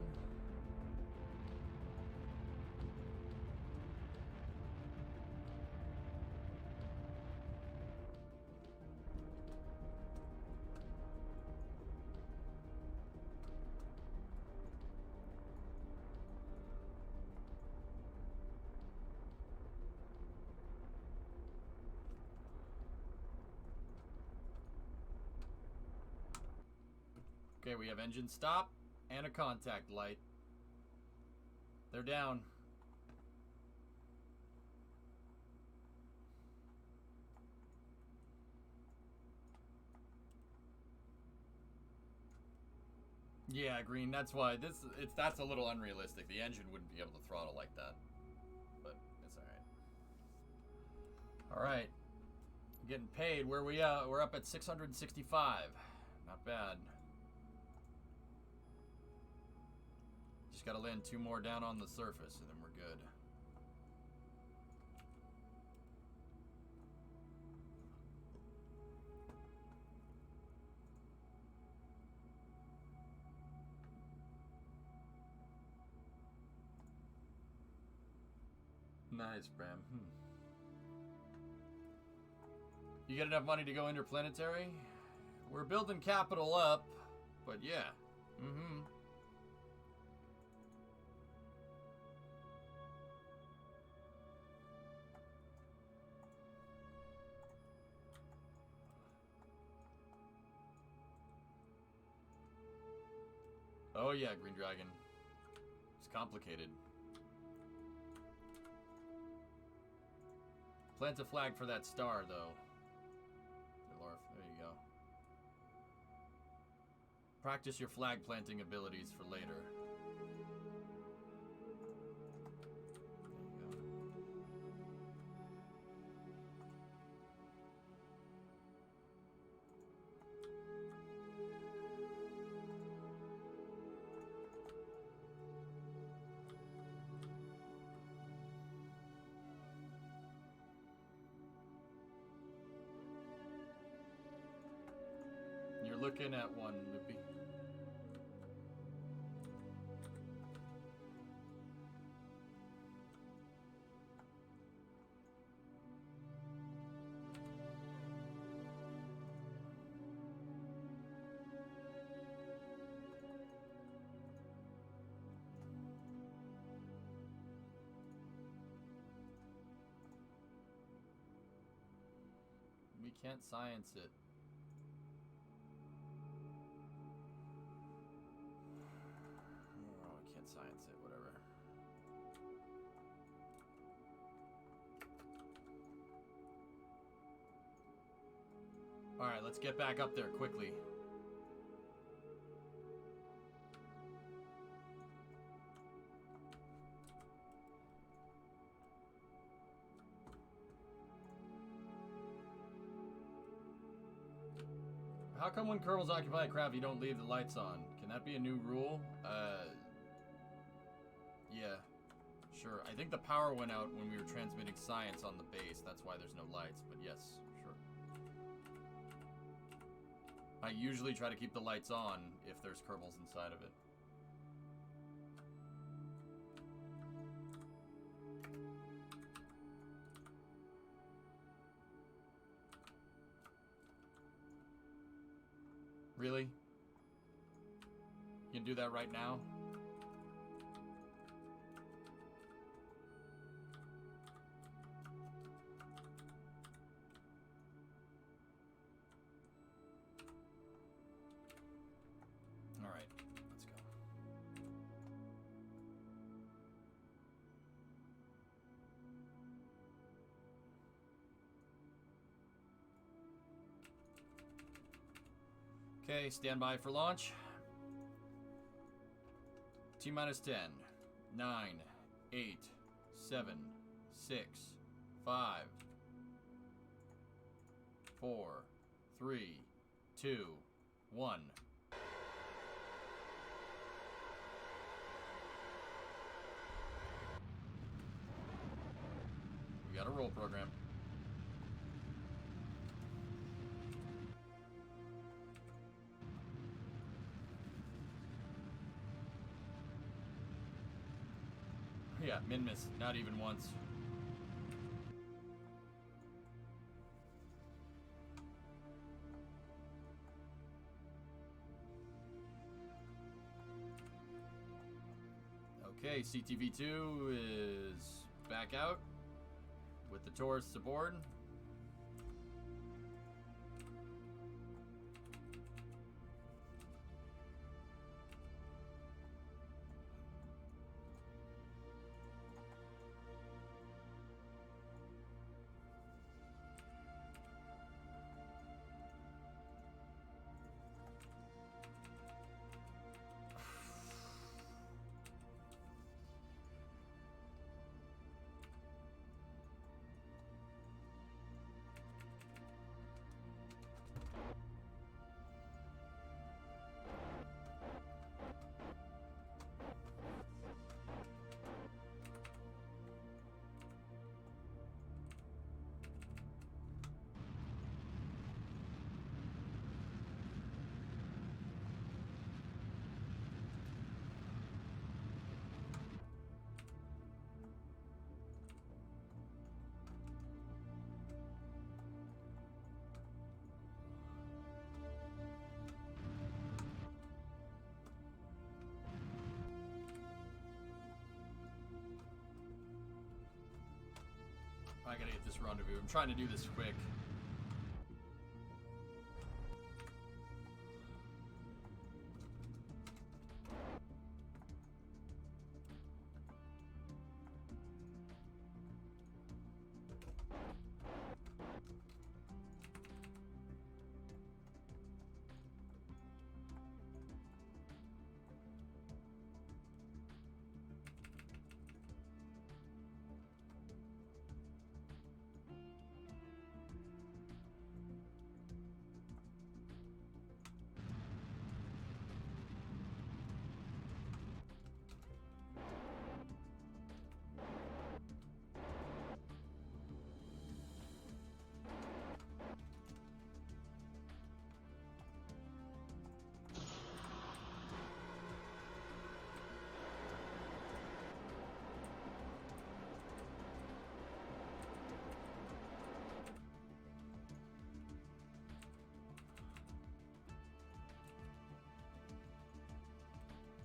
Okay, we have engine stop and a contact light. They're down. Yeah, Green. That's why that's a little unrealistic. The engine wouldn't be able to throttle like that, but it's all right. All right, getting paid. Where we at? We're up at 665. Not bad. Just got to land 2 more down on the surface, and then we're good. Nice, Bram. You get enough money to go interplanetary? We're building capital up, but yeah. Oh yeah, Green Dragon. It's complicated. Plant a flag for that star, though. There you go. Practice your flag planting abilities for later. There you go. You're looking at one, Loopy. We can't science it. Oh, we can't science it, whatever. Alright, let's get back up there quickly. How come when Kerbals occupy a craft you don't leave the lights on? Can that be a new rule? Yeah. Sure. I think the power went out when we were transmitting science on the base. That's why there's no lights, but yes, sure. I usually try to keep the lights on if there's Kerbals inside of it. Really? You can do that right now? All right, let's go. Okay, stand by for launch. T-minus 10, 9, 8, 7, 6, 5, 4, 3, 2, 1. We got a roll program. Yeah, min-miss, not even once. Okay, CTV2 is back out with the tourists aboard. I gotta get this rendezvous. I'm trying to do this quick.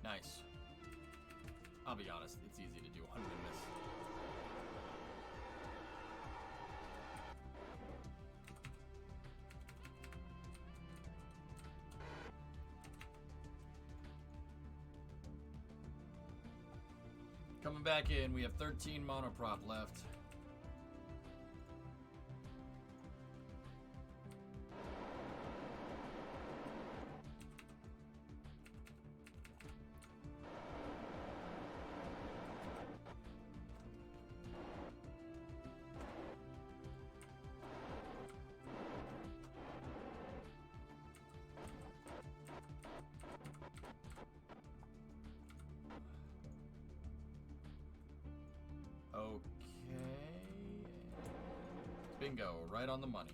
Nice. I'll be honest, it's easy to do 100 in this. Coming back in, we have 13 monoprop left. Bingo, right on the money.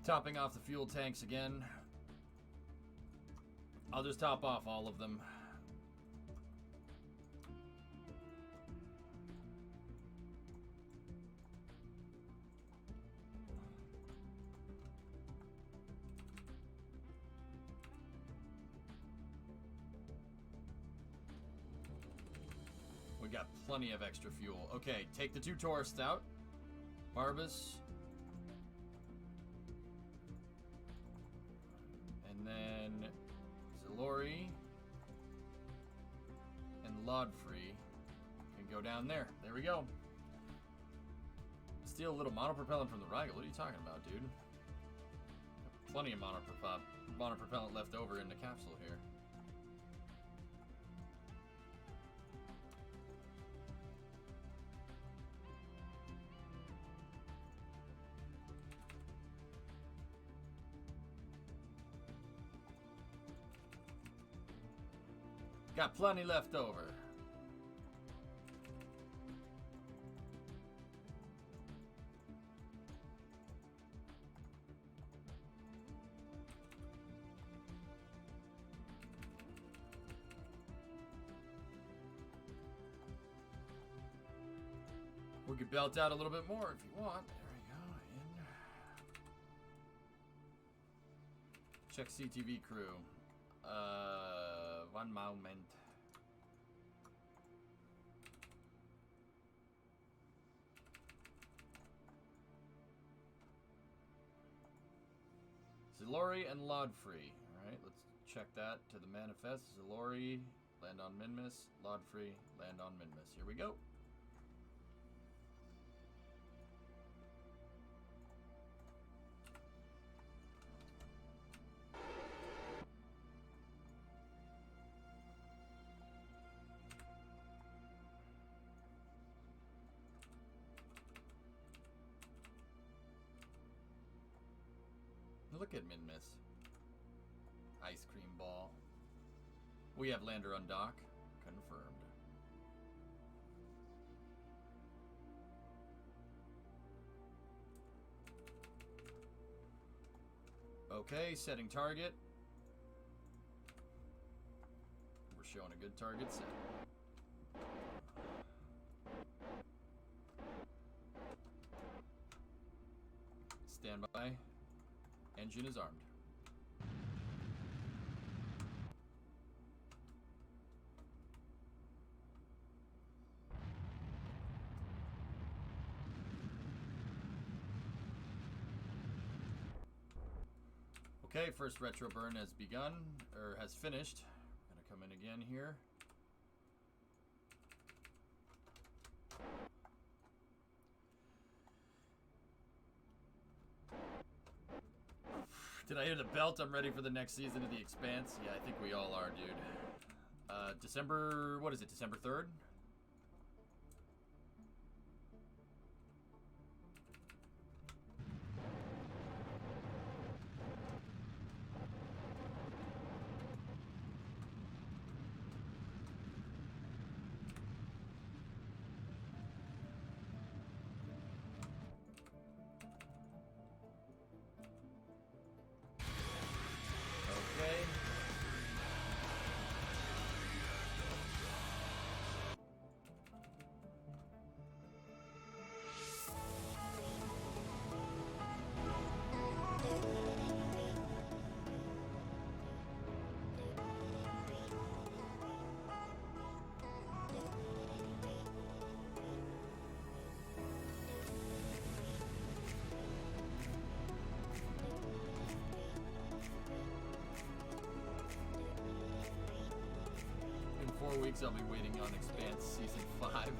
Topping off the fuel tanks again. I'll just top off all of them. We got plenty of extra fuel. Okay, take the 2 tourists out. Barbas. And then Zalori and Lodfree can go down there. There we go. Steal a little monopropellant from the Rigel. What are you talking about, dude? Plenty of monopropellant left over in the capsule here. Got plenty left over. We could belt out a little bit more if you want. There we go. And check CTV crew. One moment. Zalori and Lodfree. Alright, let's check that to the manifest. Zalori, land on Minmus. Lodfree, land on Minmus. Here we go. Look at Minmus. Ice cream ball. We have lander on dock. Confirmed. Okay, setting target. We're showing a good target set. Stand by. Engine is armed. Okay, first retro burn has begun, or has finished. I'm gonna come in again here. Did I hear the belt? I'm ready for the next season of The Expanse. Yeah, I think we all are, dude. December, what is it, December 3rd? Okay. In 4 weeks, I'll be waiting on Expanse Season 5.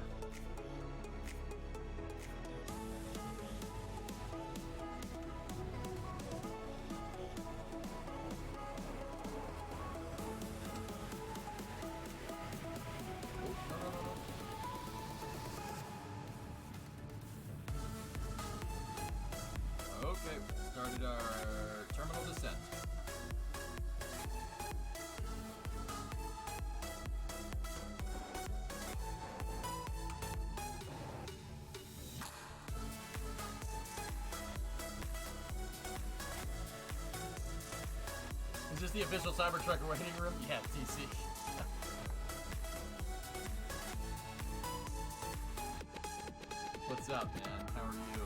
Okay, started our terminal descent. Is this the official Cybertruck waiting room? Yeah, TC. What's up, man? How are you?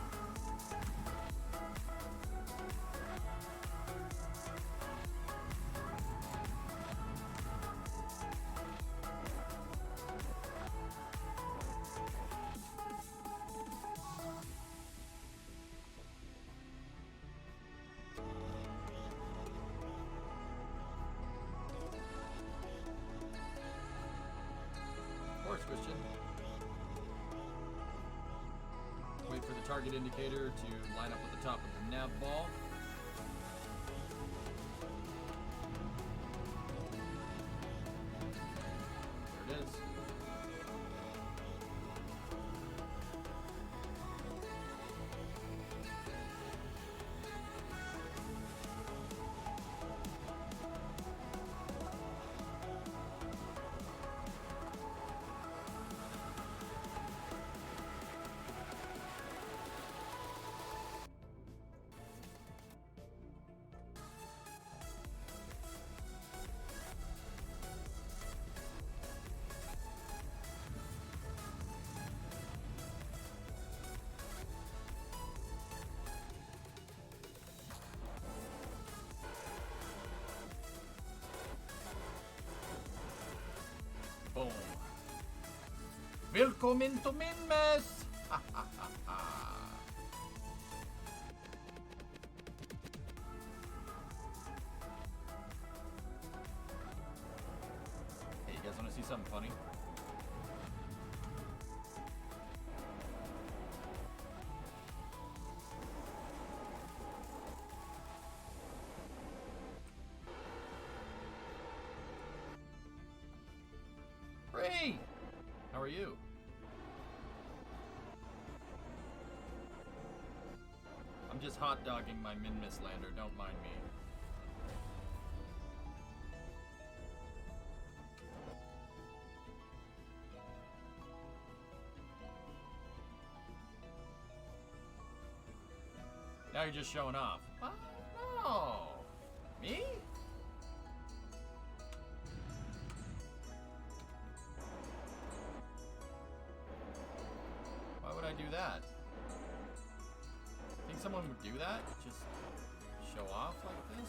Of course, Christian. Wait for the target indicator to line up with the top of the nav ball. There it is. Boom. Willkommen to min mess! Hey, you guys want to see something funny? Ray! How are you? I'm just hot dogging my Min-Miss lander, don't mind me. Now you're just showing off. No! Me? Why would I do that? Think someone would do that? Just show off like this?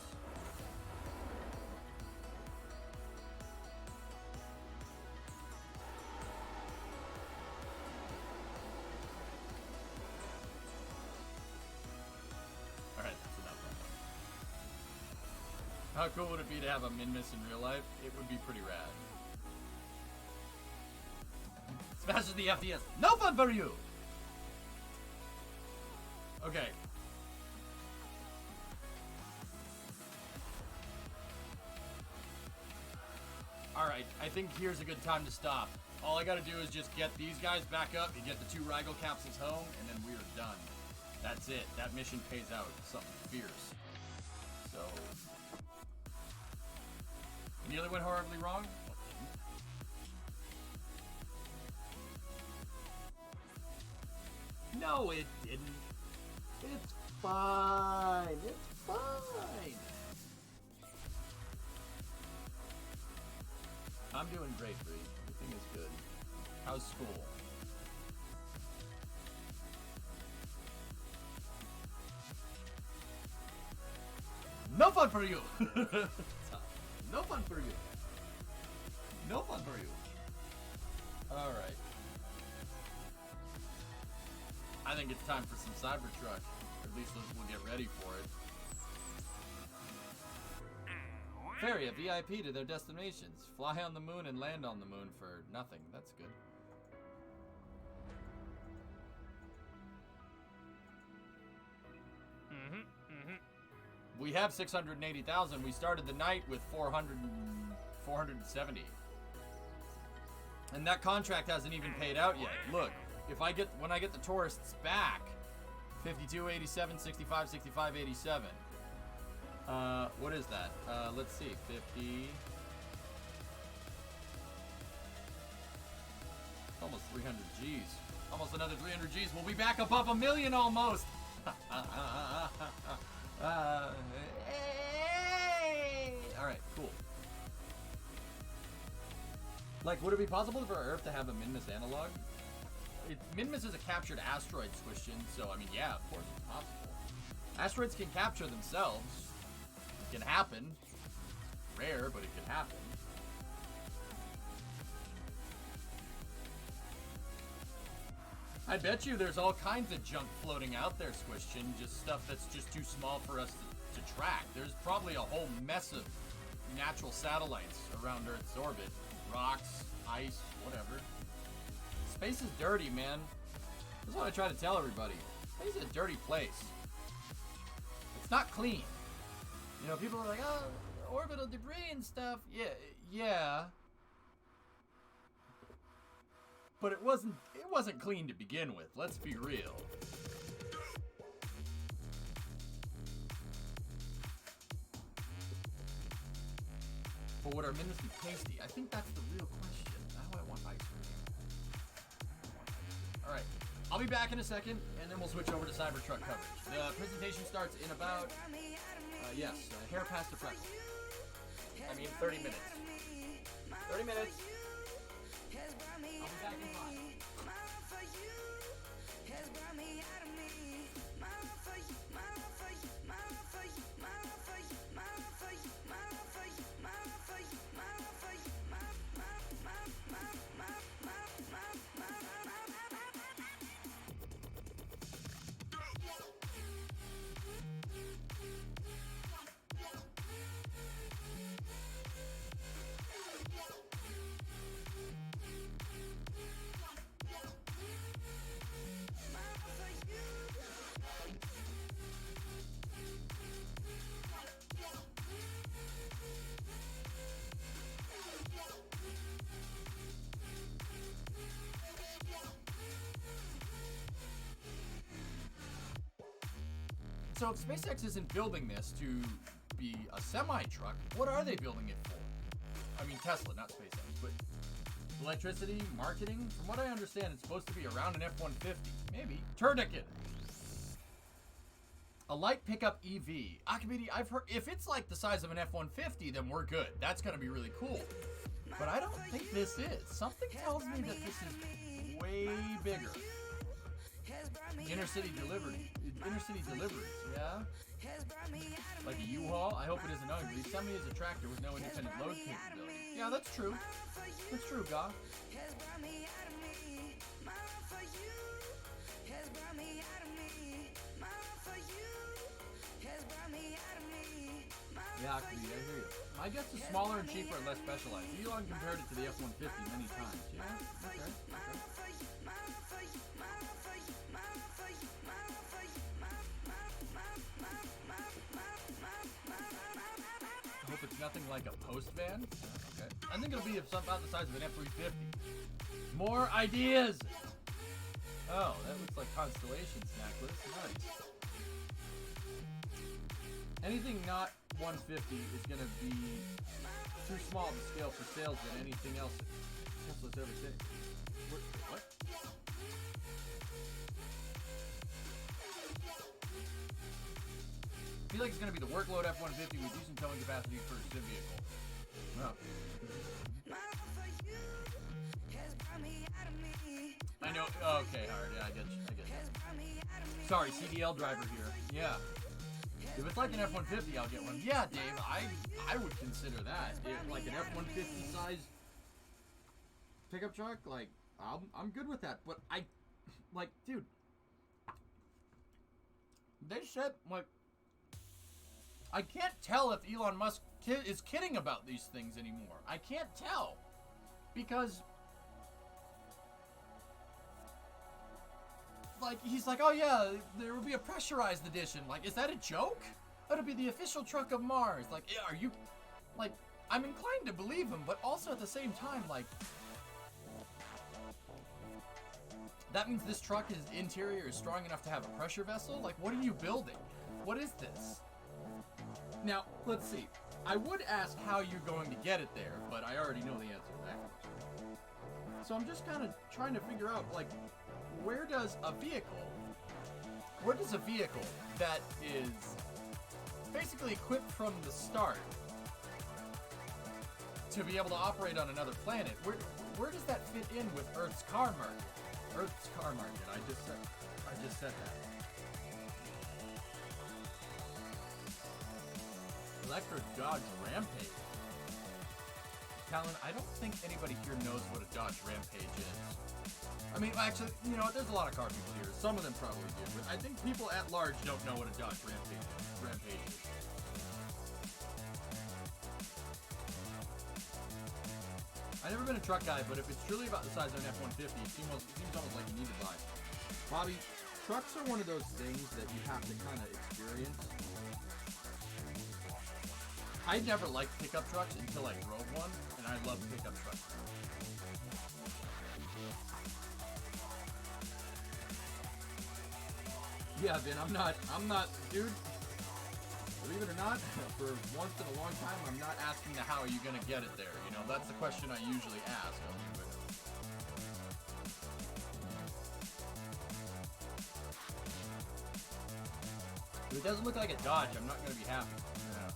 Alright, that's enough. How cool would it be to have a Minmus in real life? It would be pretty rad. Smashes the FDS. No fun for you! Okay. Alright, I think here's a good time to stop. All I gotta do is just get these guys back up and get the 2 Rigel capsules home, and then we're done. That's it. That mission pays out. Something fierce. So... It nearly went horribly wrong? No, it didn't. It's fine. It's fine. I'm doing great, Bree. Everything is good. How's school? No fun for you! No fun for you. No fun for you. Alright. I think it's time for some Cybertruck. Or at least we'll get ready for it. Ferry a VIP to their destinations. Fly on the moon and land on the moon for nothing. That's good. We have 680,000. We started the night with 470. And that contract hasn't even paid out yet. Look, when I get the tourists back, 52, 87, 65, 65, 87. What is that? Let's see, 50. Almost 300 G's. Almost another 300 G's. We'll be back above 1 million almost. Hey! Alright, cool. Like, would it be possible for Earth to have a Minmus analog? Minmus is a captured asteroid, Squishin, so, I mean, yeah, of course it's possible. Asteroids can capture themselves. It can happen. Rare, but it can happen. I bet you there's all kinds of junk floating out there, Squishin, just stuff that's just too small for us to track. There's probably a whole mess of natural satellites around Earth's orbit. Rocks, ice, whatever. Space is dirty, man. That's what I try to tell everybody. Space is a dirty place. It's not clean. You know, people are like, oh, orbital debris and stuff. Yeah. But it wasn't clean to begin with, let's be real. But would our Minmus be tasty? I think that's the real question. Now I want ice cream. Alright, I'll be back in a second, and then we'll switch over to Cybertruck coverage. The presentation starts in about, hair past the freckle. I mean, 30 minutes. 30 minutes. I'll be back in 5. So if SpaceX isn't building this to be a semi-truck, what are they building it for? I mean, Tesla, not SpaceX, but electricity, marketing? From what I understand, it's supposed to be around an F-150. Maybe. Tourniquet. A light pickup EV. Akabidi, I've heard, if it's like the size of an F-150, then we're good. That's going to be really cool. But I don't think this is. Something tells me that this is way bigger. Intercity deliveries, yeah? Like a U-Haul? I hope it isn't ugly. Send me as a tractor with no independent load capability. Yeah, that's true. That's true, Ga. Yeah, I hear you. My guess is smaller and cheaper and less specialized. Elon compared it to the F-150 many times. Yeah, okay. I hope it's nothing like a post van. Okay. I think it'll be about the size of an F-350. More ideas! Oh, that looks like Constellation's necklace. Nice. Anything not 150 is going to be too small to scale for sales than anything else Tesla's ever seen. What? I feel like it's going to be the workload F-150 with decent towing capacity for a civ vehicle. Well. I know. Okay, alright. Yeah, I get you. Sorry, CDL driver here. Yeah. If it's like an F-150, I'll get one. Yeah, Dave, I would consider that. If, like an F-150 size pickup truck, like, I'm good with that. But dude, they said, like, I can't tell if Elon Musk is kidding about these things anymore. I can't tell. Because, like, he's like, oh yeah, there will be a pressurized edition. Like, is that a joke? That'll be the official truck of Mars. Like, yeah, are you, like, I'm inclined to believe him, but also at the same time, like, that means this truck, his interior is strong enough to have a pressure vessel? Like, what are you building? What is this? Now, let's see. I would ask how you're going to get it there, but I already know the answer to that. So I'm just kind of trying to figure out, like, where does a vehicle that is basically equipped from the start to be able to operate on another planet, where does that fit in with Earth's car market? Earth's car market, I just said that. Electric Dodge Rampage. Talon, I don't think anybody here knows what a Dodge Rampage is. I mean, actually, you know, there's a lot of car people here. Some of them probably do, but I think people at large don't know what a Dodge Rampage is. I've never been a truck guy, but if it's truly about the size of an F-150, it seems almost like you need to buy it. Bobby, trucks are one of those things that you have to kind of experience. I never liked pickup trucks until I drove one, and I love pickup trucks. Yeah, Ben, I'm not, dude, believe it or not, for once in a long time, I'm not asking the how are you gonna get it there, you know, that's the question I usually ask. If it doesn't look like a Dodge, I'm not gonna be happy. Yeah.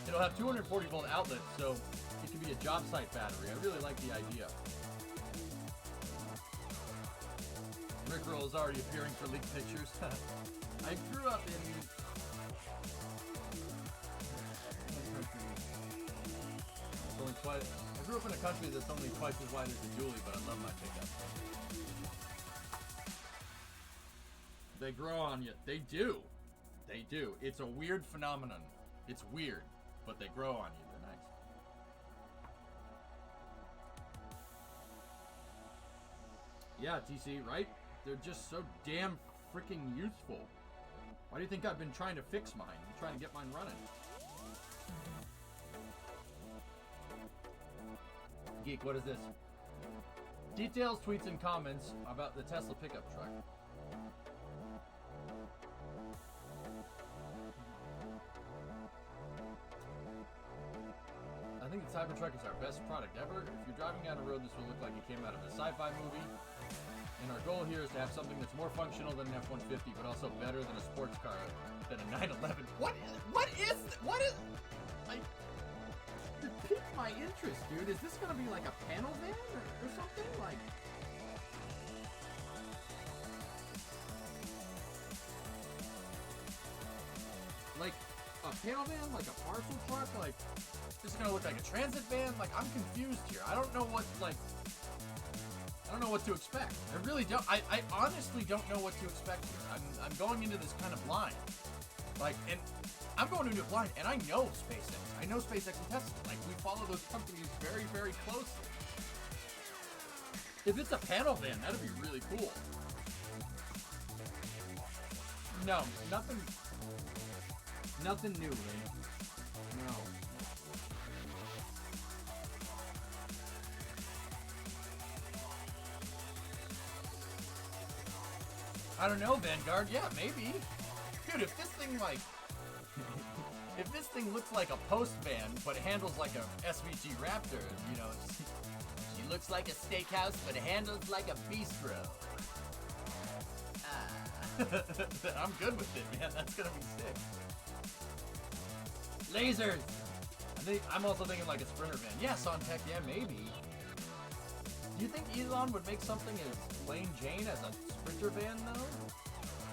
It'll have 240 volt outlets, so it can be a job site battery. I really like the idea. Rickroll is already appearing for leaked pictures. I grew up in... I grew up in a country that's only twice as wide as a Julie, but I love my pickup. They grow on you. They do. They do. It's a weird phenomenon. It's weird, but they grow on you. They're nice. Yeah, TC, right? They're just so damn freaking useful. Why do you think I've been trying to fix mine? I'm trying to get mine running. Geek, what is this? Details, tweets, and comments about the Tesla pickup truck. I think the Cybertruck is our best product ever. If you're driving down a road, this will look like it came out of a sci-fi movie. And our goal here is to have something that's more functional than an F-150, but also better than a sports car, than a 911. What is, it piqued my interest, dude. Is this gonna be like a panel van or something? Like a panel van, like a parcel truck, like this is gonna look like a transit van. Like I'm confused here. I don't know what like. I don't know what to expect. I really don't. I honestly don't know what to expect here. I'm going into this kind of blind. Like, and I'm going into it blind, and I know SpaceX. I know SpaceX and Tesla. Like, we follow those companies very, very closely. If it's a panel van, that'd be really cool. No, nothing new, man. No. I don't know, Vanguard. Yeah, maybe. Dude, if this thing, like... if this thing looks like a post van, but handles like a SVG Raptor, you know, she looks like a steakhouse, but handles like a bistro. I'm good with it, man. That's gonna be sick. Lasers! I'm also thinking like a Sprinter van. Yeah, Sontech, yeah, maybe. Do you think Elon would make something as plain Jane as a Sprinter van, though?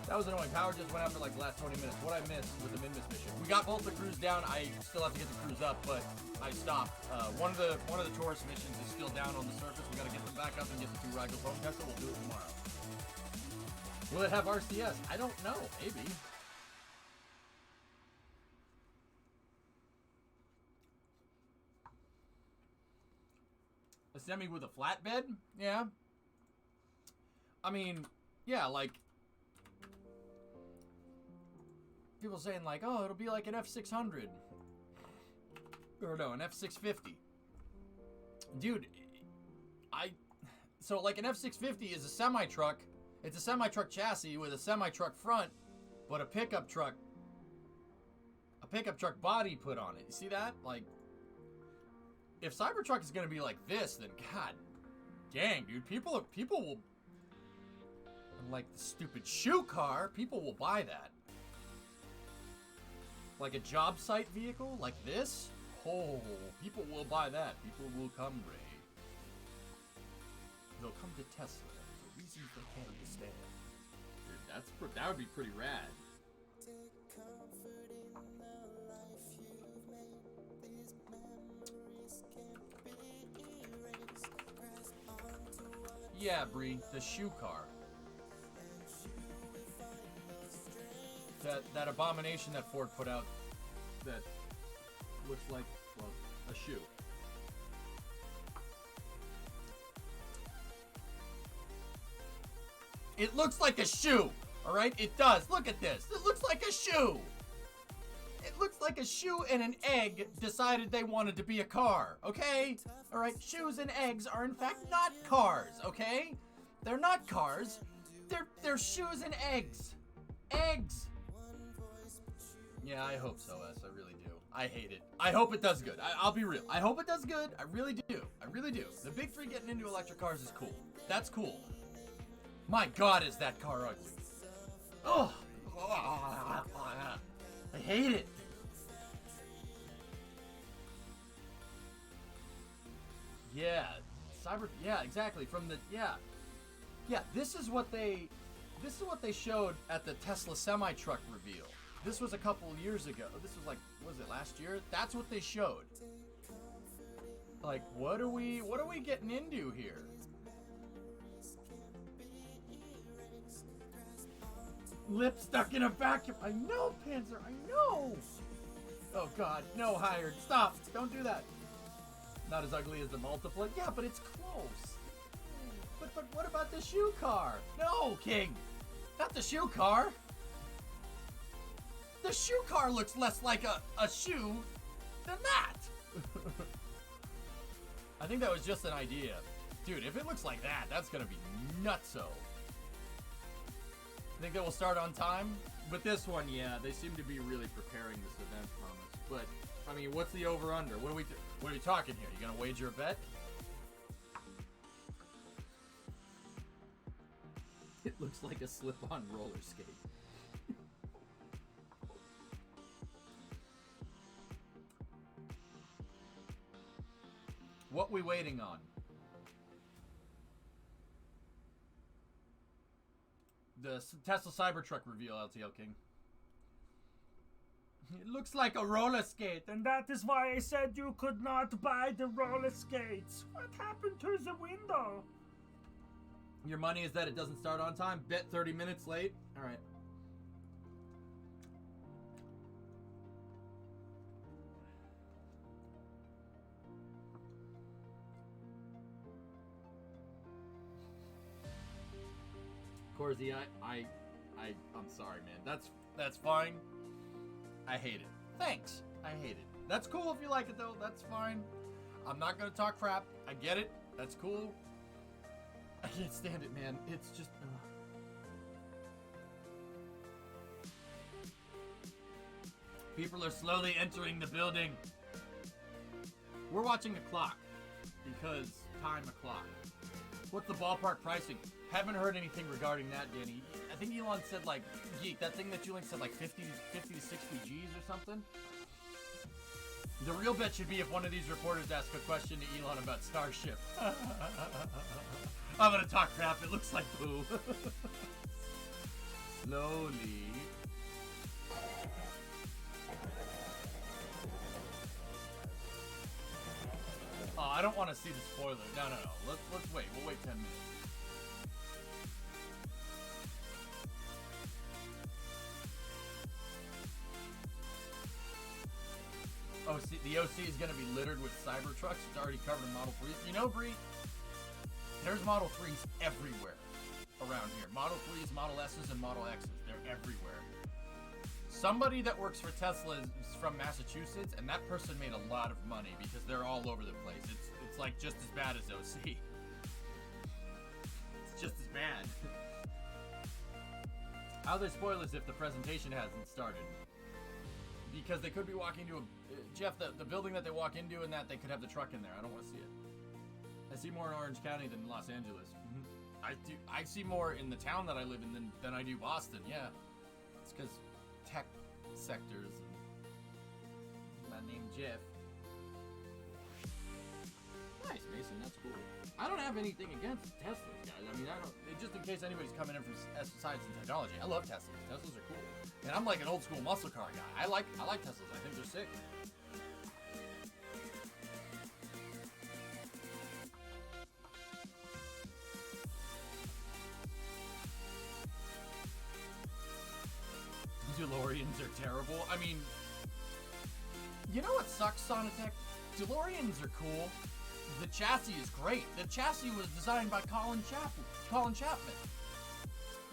That was annoying. Power just went out for like the last 20 minutes. What I missed with the Minmus mission. We got both the crews down. I still have to get the crews up, but I stopped. One of the tourist missions is still down on the surface. We gotta get them back up and get the 2 Ragos home tested. We'll do it tomorrow. Will it have RCS? I don't know. Maybe. A semi with a flatbed? Yeah. I mean, yeah, like... people saying like, oh, it'll be like an F600. Or no, an F650. Dude, so like an F650 is a semi-truck. It's a semi-truck chassis with a semi-truck front, but a pickup truck body put on it. You see that? Like, if Cybertruck is gonna be like this, then god dang, dude, people will, like the stupid shoe car, people will buy that. Like a job site vehicle like this? Oh, people will buy that. People will come, Ray. They'll come to Tesla for reasons they can't understand. Dude, that would be pretty rad. Yeah, Bree, the shoe car. That abomination that Ford put out that looks like, well, a shoe. It looks like a shoe, all right? It does. Look at this. It looks like a shoe. It looks like a shoe and an egg decided they wanted to be a car, okay? All right, shoes and eggs are in fact not cars, okay? They're not cars. They're shoes and eggs. Eggs. Yeah, I hope so, S. I really do. I hate it. I hope it does good. I'll be real. I hope it does good. I really do. I really do. The big three getting into electric cars is cool. That's cool. My God, is that car ugly. Oh. I hate it. Yeah. Yeah, exactly. Yeah, this is what they showed at the Tesla semi-truck reveal. This was a couple of years ago. This was like, was it last year? That's what they showed. Like, what are we getting into here? Lip stuck in a vacuum. I know, Panzer. I know. Oh God, no, Hired. Stop. Don't do that. Not as ugly as the multiply. Yeah, but it's close. But what about the shoe car? No, King. Not the shoe car. The shoe car looks less like a shoe than that. I think that was just an idea. Dude, if it looks like that, that's gonna be nutso. I think that will start on time. With this one, yeah, they seem to be really preparing this event from us. But, I mean, what's the over-under? What are we talking here? You gonna wager a bet? It looks like a slip-on roller skate. What we waiting on? The Tesla Cybertruck reveal, LTL King. It looks like a roller skate, and that is why I said you could not buy the roller skates. What happened to the window? Your money is that it doesn't start on time? Bet 30 minutes late? Alright. Corsi, I'm sorry, man. That's fine. I hate it. Thanks. I hate it. That's cool if you like it, though. That's fine. I'm not gonna talk crap. I get it. That's cool. I can't stand it, man. It's just... People are slowly entering the building. We're watching the clock. Because time o'clock. What's the ballpark pricing? Haven't heard anything regarding that, Danny. I think Elon said, like, Geek, that thing that you linked said, like, 50 to 60 G's or something? The real bet should be if one of these reporters asks a question to Elon about Starship. I'm gonna talk crap, it looks like poo. Slowly. Oh, I don't want to see the spoiler. No. Let's wait. We'll wait 10 minutes. The OC is going to be littered with Cybertrucks. It's already covered in Model 3s. You know, Bree, there's Model 3s everywhere around here. Model 3s, Model S's, and Model X's. They're everywhere. Somebody that works for Tesla is from Massachusetts, and that person made a lot of money because they're all over the place. It's like just as bad as OC. It's just as bad. How they spoil is if the presentation hasn't started. Because they could be walking to a... Jeff, the building that they walk into and that, they could have the truck in there. I don't want to see it. I see more in Orange County than Los Angeles. I see more in the town that I live in than I do Boston, yeah. It's because tech sectors. My name's Jeff. Nice, Mason. That's cool. I don't have anything against Teslas, guys. I mean, just in case anybody's coming in from science and technology. I love Teslas. Teslas are cool. And I'm like an old school muscle car guy. I like Teslas. I think they're sick. DeLoreans are terrible. I mean, you know what sucks, Sonatech? DeLoreans are cool. The chassis is great. The chassis was designed by Colin Chapman,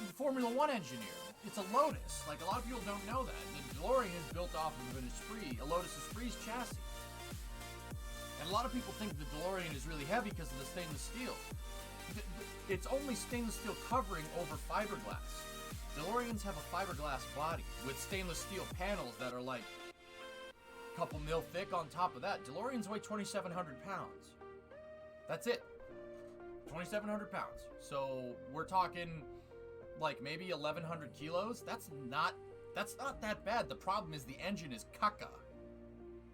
the Formula One engineer. It's a Lotus. Like, a lot of people don't know that. The DeLorean is built off of an Esprit, a Lotus Esprit's chassis. And a lot of people think the DeLorean is really heavy because of the stainless steel. It's only stainless steel covering over fiberglass. DeLoreans have a fiberglass body with stainless steel panels that are like a couple mil thick on top of that. DeLoreans weigh 2,700 pounds. That's it. 2,700 pounds. So we're talking like maybe 1,100 kilos. That's not that bad. The problem is the engine is caca.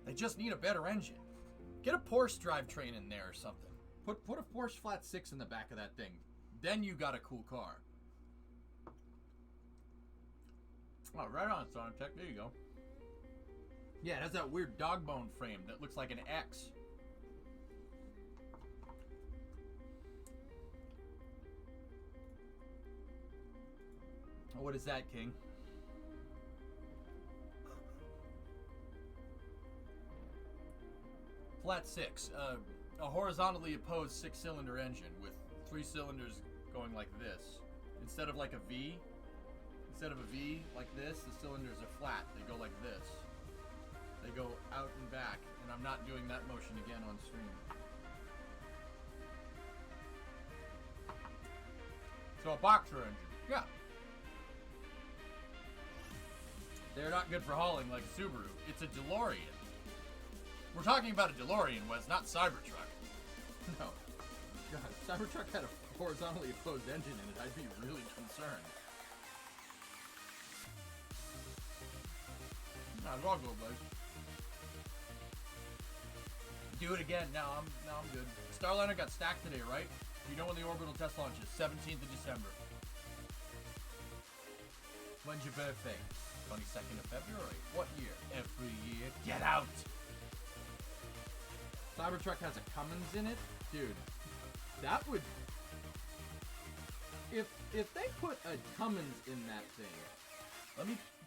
They just need a better engine. Get a Porsche drivetrain in there or something. Put a Porsche Flat 6 in the back of that thing. Then you got a cool car. Oh, right on, Sonatech. There you go. Yeah, it has that weird dog bone frame that looks like an X. What is that, King? Flat 6. A horizontally opposed 6-cylinder engine with 3 cylinders going like this. Instead of like a V. Instead of a V like this, the cylinders are flat. They go like this. They go out and back. And I'm not doing that motion again on stream. So a boxer engine. Yeah. They're not good for hauling like a Subaru. It's a DeLorean. We're talking about a DeLorean, Wes, not Cybertruck. No. God, if Cybertruck had a horizontally opposed engine in it, I'd be really concerned. Nah, it's all good, boys. Do it again. No, I'm good. Starliner got stacked today, right? You know when the orbital test launches? 17th of December. When's your birthday? 22nd of February. What year? Every year. Get out! Cybertruck has a Cummins in it? Dude, that would... if they put a Cummins in that thing,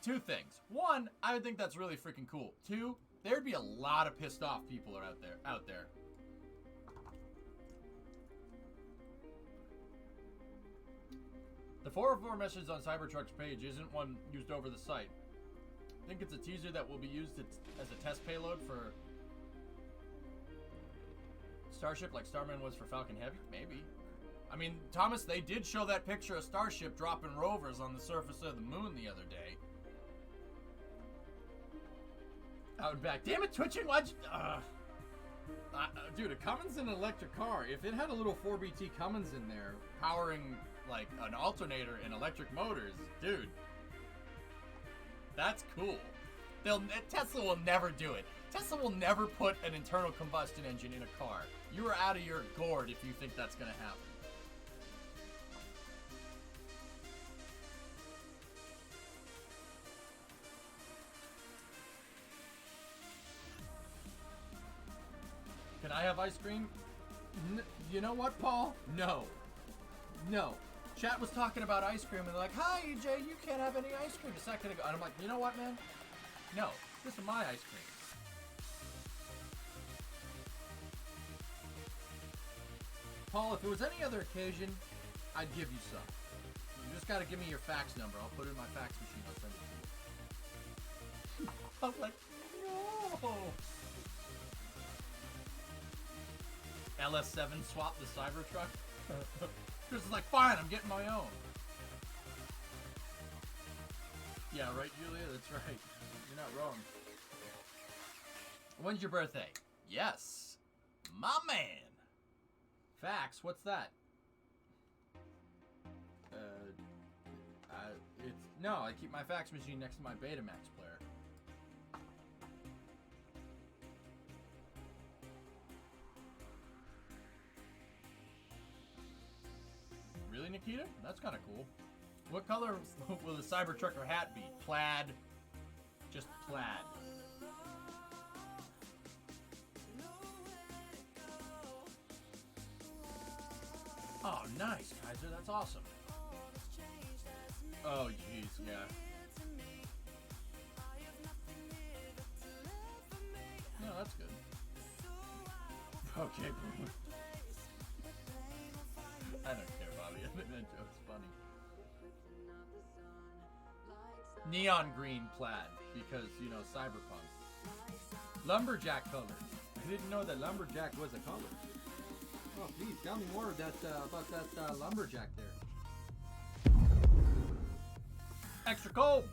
two things. One, I would think that's really freaking cool. Two, there'd be a lot of pissed off people out there. The 404 message on Cybertruck's page isn't one used over the site. I think it's a teaser that will be used as a test payload for Starship like Starman was for Falcon Heavy? Maybe. I mean, Thomas, they did show that picture of Starship dropping rovers on the surface of the moon the other day. Out and back. Damn it, twitching! Why'd you... dude, a Cummins in an electric car, if it had a little 4BT Cummins in there powering, like, an alternator and electric motors, dude, that's cool. Tesla will never do it. Tesla will never put an internal combustion engine in a car. You are out of your gourd if you think that's going to happen. Can I have ice cream? You know what, Paul? No. No. Chat was talking about ice cream and they're like, hi, EJ, you can't have any ice cream a second ago. And I'm like, you know what, man? No. This is my ice cream. Paul, if it was any other occasion, I'd give you some. You just gotta give me your fax number. I'll put it in my fax machine. I'll send it to you. I was like, no. LS7 swap the Cybertruck. Chris is like, fine, I'm getting my own. Yeah, right, Julia? That's right. You're not wrong. When's your birthday? Yes. My man. Fax, what's that? No, I keep my fax machine next to my Betamax player. Really, Nikita? That's kind of cool. What color will the Cybertrucker hat be? Plaid. Just plaid. Oh, nice, Kaiser. That's awesome. Oh, jeez, yeah. No, that's good. Okay, I don't care, Bobby. I think that joke's funny. Neon green plaid, because, you know, cyberpunk. Lumberjack color. I didn't know that lumberjack was a color. Oh, please, tell me more about that lumberjack there. Extra cold!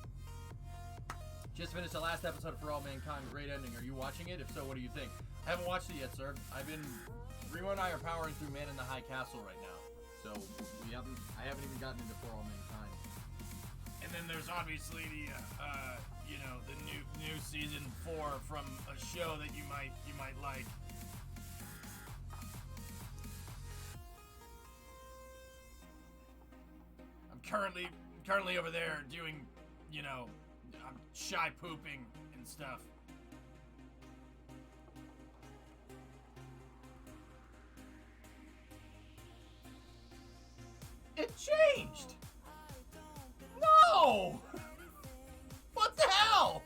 Just finished the last episode of For All Mankind. Great ending. Are you watching it? If so, what do you think? I haven't watched it yet, sir. Remo and I are powering through Man in the High Castle right now. So, I haven't even gotten into For All Mankind. And then there's obviously the, the new season 4 from a show that you might like. I'm currently over there doing, I'm shy pooping and stuff. It changed! No! What the hell?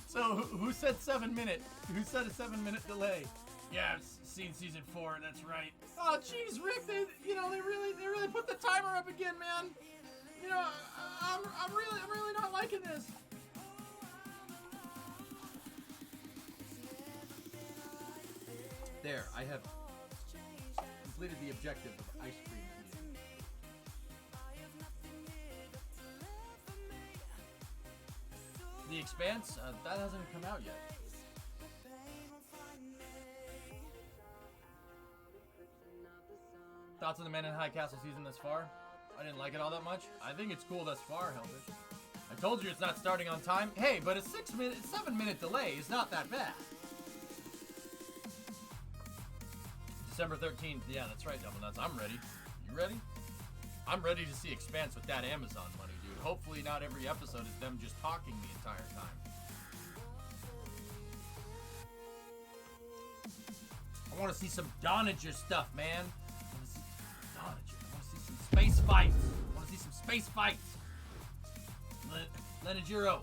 So who said 7 minute? Who said a 7 minute delay? Yeah, I've seen season 4. That's right. Oh, jeez, Rick. They really put the timer up again, man. I'm really not liking this. There, I have completed the objective of ice cream eating. The Expanse, that hasn't come out yet. Thoughts on the Man in High Castle season thus far? I didn't like it all that much. I think it's cool thus far, Hellfish. I told you it's not starting on time. Hey, but a 7 minute delay is not that bad. December 13th. Yeah, that's right, Double Nuts. I'm ready. You ready? I'm ready to see Expanse with that Amazon money, dude. Hopefully not every episode is them just talking the entire time. I want to see some Donager stuff, man. I want to see Donager. I want to see some space fights. I want to see some space fights. Lenajiro,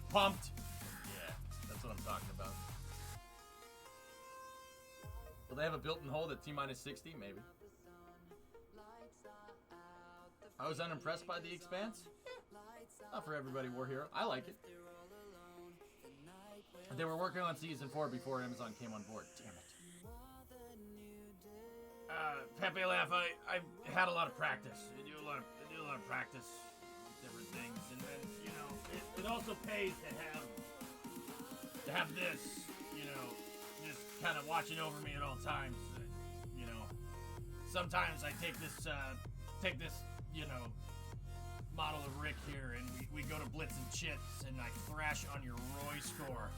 pumped. Yeah, that's what I'm talking about. Will they have a built-in hold at T-minus 60? Maybe. I was unimpressed by The Expanse. Not for everybody, War Hero. I like it. They were working on season 4 before Amazon came on board. Damn it. Pepe Laugh, I had a lot of practice. I do a lot of practice with different things, and then, you know, it also pays to have this, you know, just kind of watching over me at all times. You know, sometimes I take this, you know, model of Rick here, and we go to Blitz and Chits, and I thrash on your Roy score.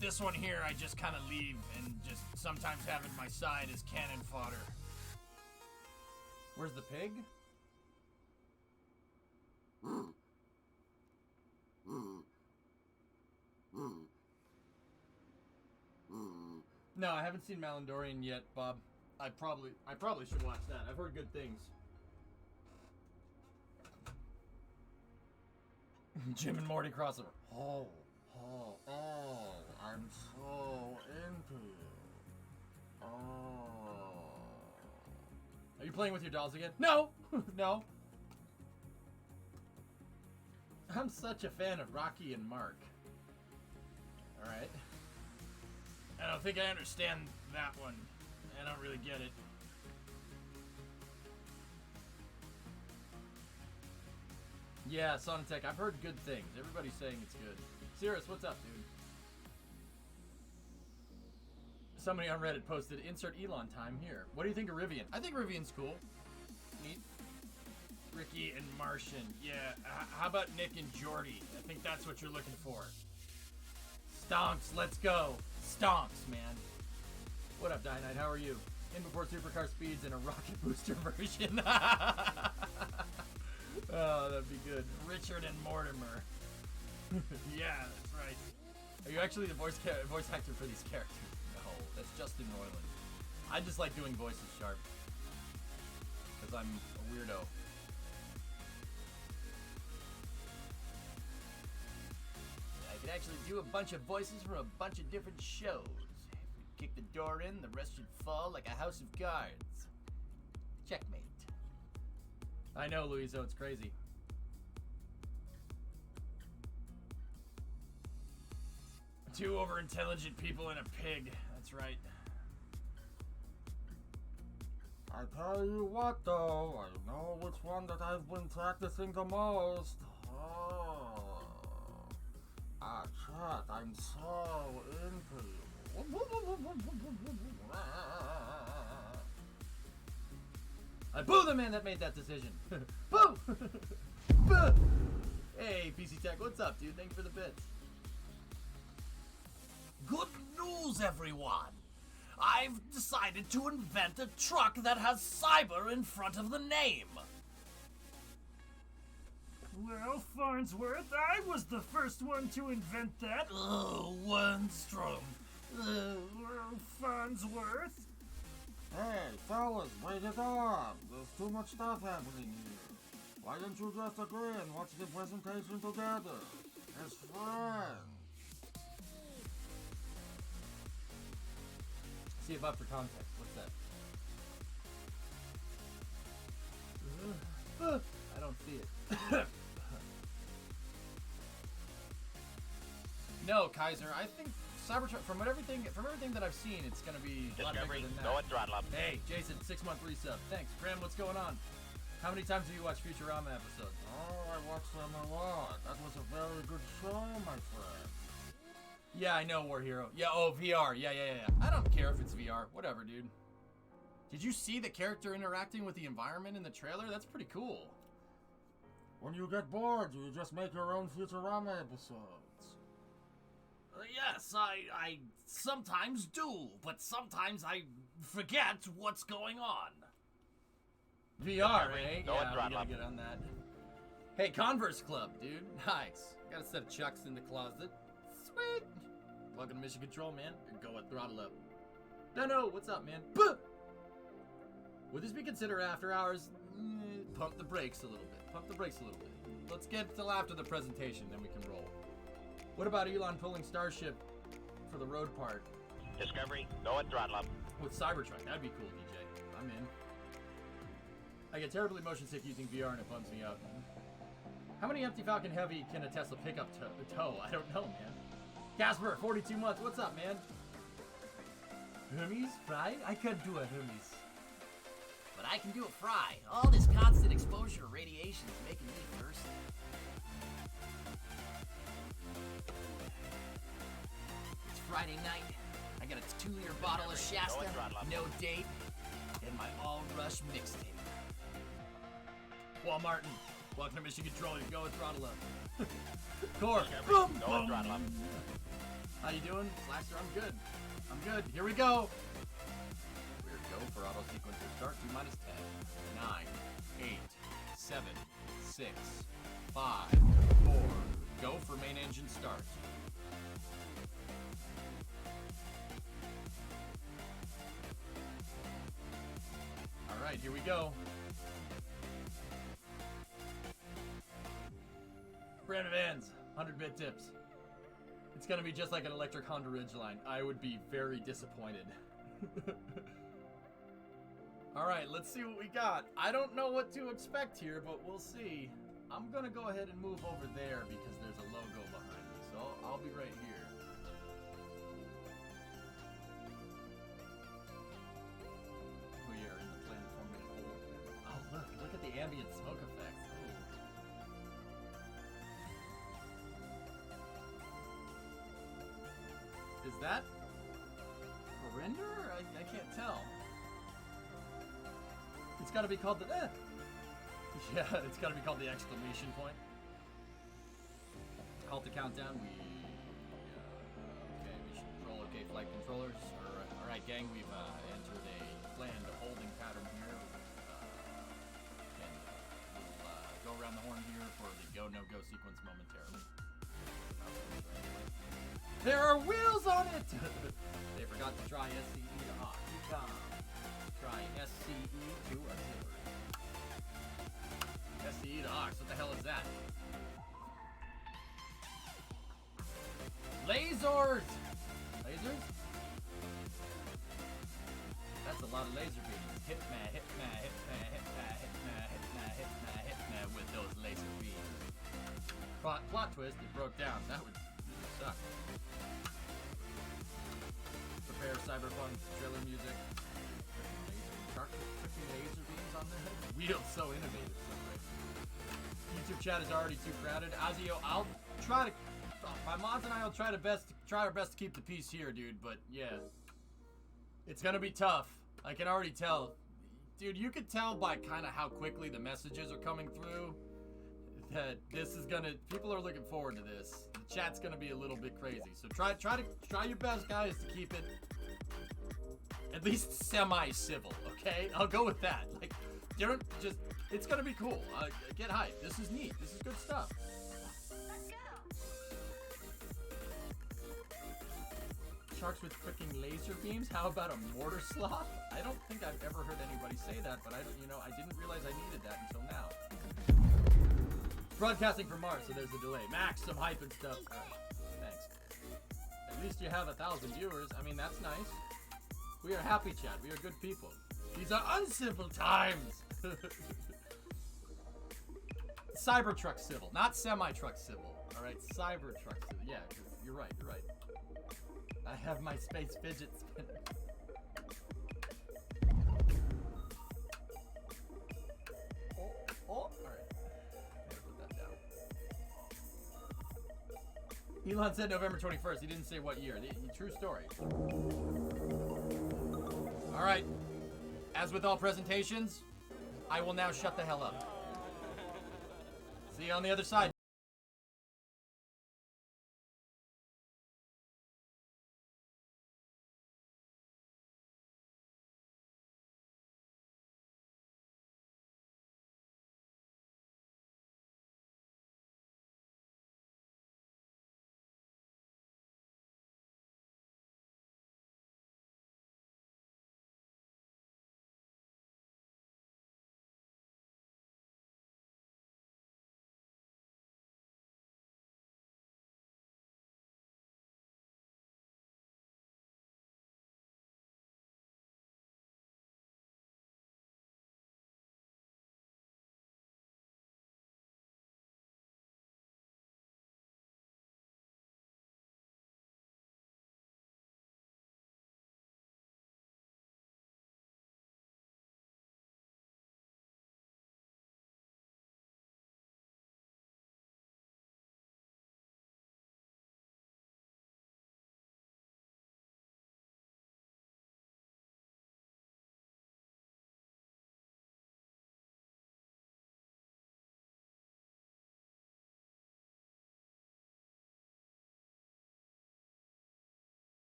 This one here, I just kind of leave and just sometimes have it my side as cannon fodder. Where's the pig? No, I haven't seen Malandorian yet, Bob. I probably should watch that. I've heard good things. Jim and Morty crossover. Oh, I'm so into you. Oh. Are you playing with your dolls again? No! No. I'm such a fan of Rocky and Mark. Alright. I don't think I understand that one. I don't really get it. Yeah, Sonatech, I've heard good things. Everybody's saying it's good. Cirrus, what's up, dude? Somebody on Reddit posted, insert Elon time here. What do you think of Rivian? I think Rivian's cool. Neat. Ricky and Martian. Yeah, how about Nick and Jordy? I think that's what you're looking for. Stonks, let's go. Stonks, man. What up, Dynite? How are you? In before supercar speeds in a rocket booster version. Oh, that'd be good. Richard and Mortimer. Yeah, that's right. Are you actually the voice actor for these characters? No, that's Justin Roiland. I just like doing voices sharp. Because I'm a weirdo. I could actually do a bunch of voices from a bunch of different shows. If you kick the door in, the rest should fall like a house of cards. Checkmate. I know, Luiso, it's crazy. Two over-intelligent people and a pig. That's right. I tell you what, though, I know which one that I've been practicing the most. Oh. Chat, I'm so into you. I boo the man that made that decision. Boo! Boo! Hey, PC Tech, what's up, dude? Thank you for the bits. Good news, everyone! I've decided to invent a truck that has cyber in front of the name. Well, Farnsworth, I was the first one to invent that. Oh, Wernstrom. Farnsworth. Hey, fellas, wait it up. There's too much stuff happening here. Why don't you just agree and watch the presentation together? As friends. See if up for context. What's that? I don't see it. No, Kaiser. I think Cybertruck. From everything that I've seen, it's gonna be a lot bigger than that. Go and throttle up. Hey, Jason, 6-month resub. Thanks, Graham. What's going on? How many times have you watched Futurama episodes? Oh, I watched them a lot. That was a very good show, my friend. Yeah, I know, War Hero. Yeah, oh, VR. Yeah. I don't care if it's VR. Whatever, dude. Did you see the character interacting with the environment in the trailer? That's pretty cool. When you get bored, you just make your own Futurama episodes. Yes, I sometimes do, but sometimes I forget what's going on. VR, eh? Go and Yeah, we throttle gotta up. get on that. Hey, Converse Club, dude. Nice. Got a set of Chucks in the closet. Sweet. Welcome to Mission Control, man. Go and throttle up. No, what's up, man? Buh! Would this be considered after hours? Pump the brakes a little bit. Pump the brakes a little bit. Let's get till after the presentation, then we can roll. What about Elon pulling Starship for the road part? Discovery, go and throttle up. With Cybertruck, that'd be cool, DJ. I'm in. I get terribly motion sick using VR and it bums me out. How many empty Falcon Heavy can a Tesla pickup tow? I don't know, man. Casper, 42 months. What's up, man? Hermes? Fry? I can't do a Hermes. But I can do a fry. All this constant exposure of radiation is making me thirsty. It's Friday night. I got a 2-liter bottle of Shasta, no date, and my All Rush mixtape. Wall Martin, welcome to Mission Control. You go and throttle up. Core, boom, Go and throttle up. How you doing? Slackster, I'm good. I'm good. Here we go. We're go for auto sequencer start. T minus 10, 9, 8, 7, 6, 5, 4. Go for main engine start. All right, here we go. Brandon Vans, 100-bit tips. It's gonna be just like an electric Honda Ridgeline. I would be very disappointed. All right, let's see what we got. I don't know what to expect here, but we'll see. I'm gonna go ahead and move over there because there's a logo behind me, so I'll be right here. We are in the Planet Formula. Oh, look at the ambient smoke effects. Ooh. Is that a render? I can't tell. It's got to be called the yeah, it's got to be called the exclamation point. Halt the countdown. Okay, mission control. Okay, flight controllers. All right, gang. We've entered a planned holding pattern here, and we'll go around the horn here for the go/no-go sequence momentarily. There are wheels on it. They forgot to try SCE to Octicom. Try SCE to auxiliary. SCE to Ox, what the hell is that? Lasers! Lasers? That's a lot of laser beams. Hitman with those laser beams. Plot twist, it broke down. That would really suck. Prepare cyberpunk trailer music. Laser beams on their head. Wheels so innovative. So great. YouTube chat is already too crowded. Azio, I'll try to. My mods and I will try our best to keep the peace here, dude. But yeah, it's gonna be tough. I can already tell, dude. You could tell by kind of how quickly the messages are coming through that this is gonna. People are looking forward to this. The chat's gonna be a little bit crazy. So try your best, guys, to keep it at least semi-civil, okay? I'll go with that. Like, don't just, it's gonna be cool. Get hyped. This is neat. This is good stuff. Sharks with freaking laser beams? How about a mortar sloth? I don't think I've ever heard anybody say that, but I didn't realize I needed that until now. Broadcasting from Mars, so there's a delay. Max, some hype and stuff. Thanks. At least you have 1,000 viewers. I mean, that's nice. We are happy, chat. We are good people. These are uncivil times. Cybertruck civil, not semi-truck civil. All right, Cybertruck civil. Yeah, you're right. You're right. I have my space fidget spinner. All right. Gotta put that down. Elon said November 21st. He didn't say what year. True story. All right. As with all presentations, I will now shut the hell up. See you on the other side.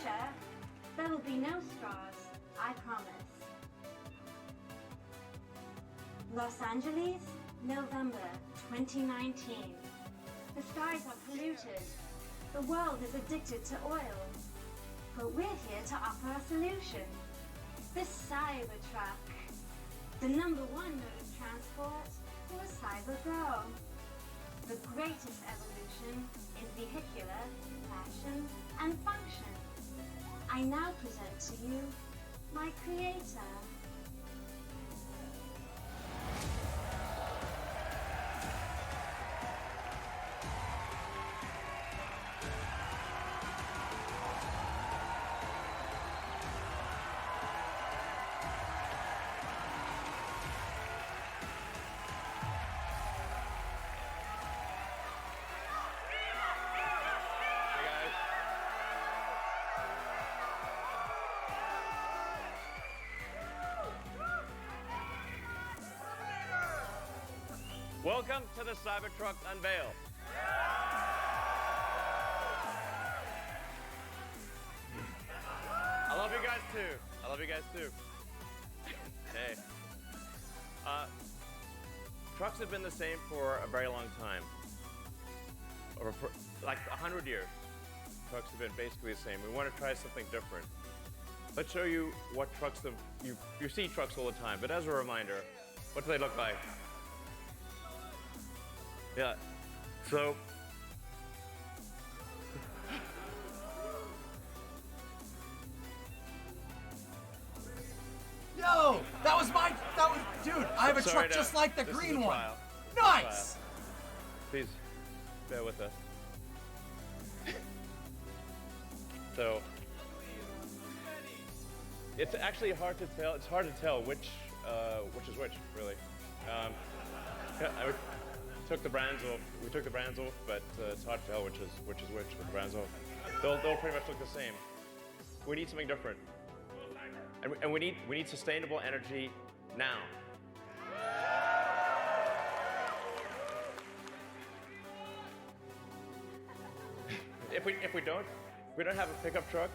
future, there will be no straws, I promise. Los Angeles, November 2019. The skies are polluted. The world is addicted to oil. But we're here to offer a solution. The Cybertruck. The #1 mode of transport for a cyber girl. The greatest evolution in vehicular, fashion, and function. I now present to you my creator. Welcome to the Cybertruck unveil. I love you guys too. I love you guys too. Hey. Trucks have been the same for a very long time. Over for, like 100 years. Trucks have been basically the same. We want to try something different. Let's show you what trucks have, you see trucks all the time, but as a reminder, what do they look like? Yeah, so. Yo, dude, I have a truck just like the green one. Nice! Please, bear with us. So, it's actually hard to tell. It's hard to tell which is which, really. We took the brands off, but it's hard to tell which is which with the brands off. They'll pretty much look the same. We need something different, and we need sustainable energy now. If we don't have a pickup truck,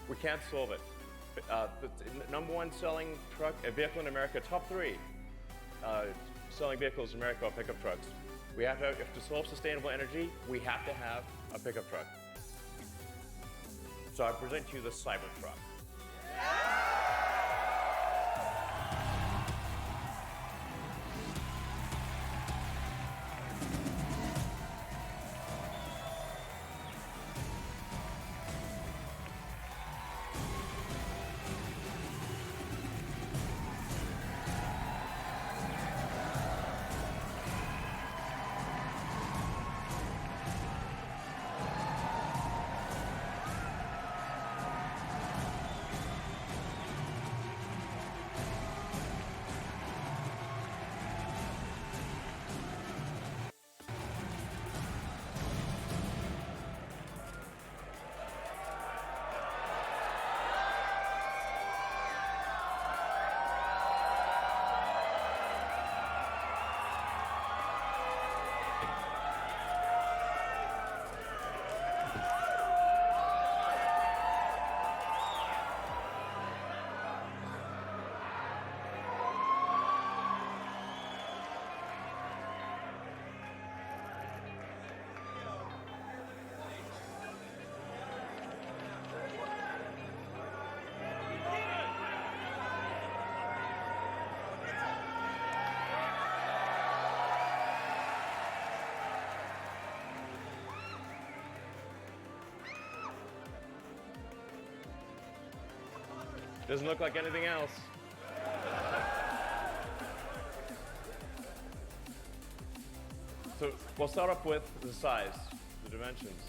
we can't solve it. The #1 selling truck, a vehicle in America, top 3 selling vehicles in America are pickup trucks. We have to, if to solve sustainable energy, we have to have a pickup truck. So I present to you the Cybertruck. Doesn't look like anything else. So we'll start off with the size, the dimensions,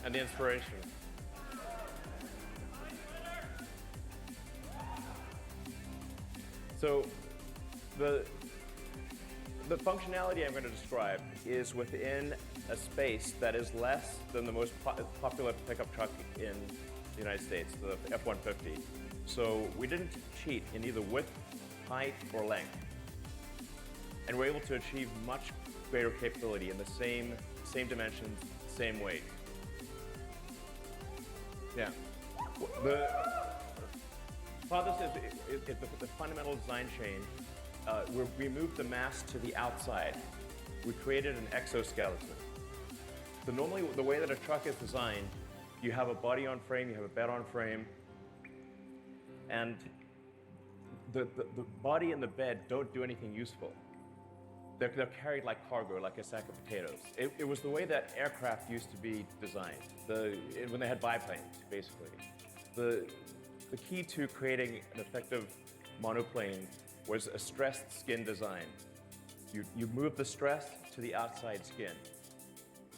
and the inspiration. So the functionality I'm going to describe is within a space that is less than the most popular pickup truck in the United States, the F-150. So we didn't cheat in either width, height, or length. And we're able to achieve much greater capability in the same dimensions, same weight. Yeah. Part of this is the fundamental design change. We moved the mass to the outside. We created an exoskeleton. So normally, the way that a truck is designed, you have a body on frame, you have a bed on frame, and the body and the bed don't do anything useful. They're carried like cargo, like a sack of potatoes. It was the way that aircraft used to be designed, when they had biplanes, basically. The key to creating an effective monoplane was a stressed skin design. You move the stress to the outside skin.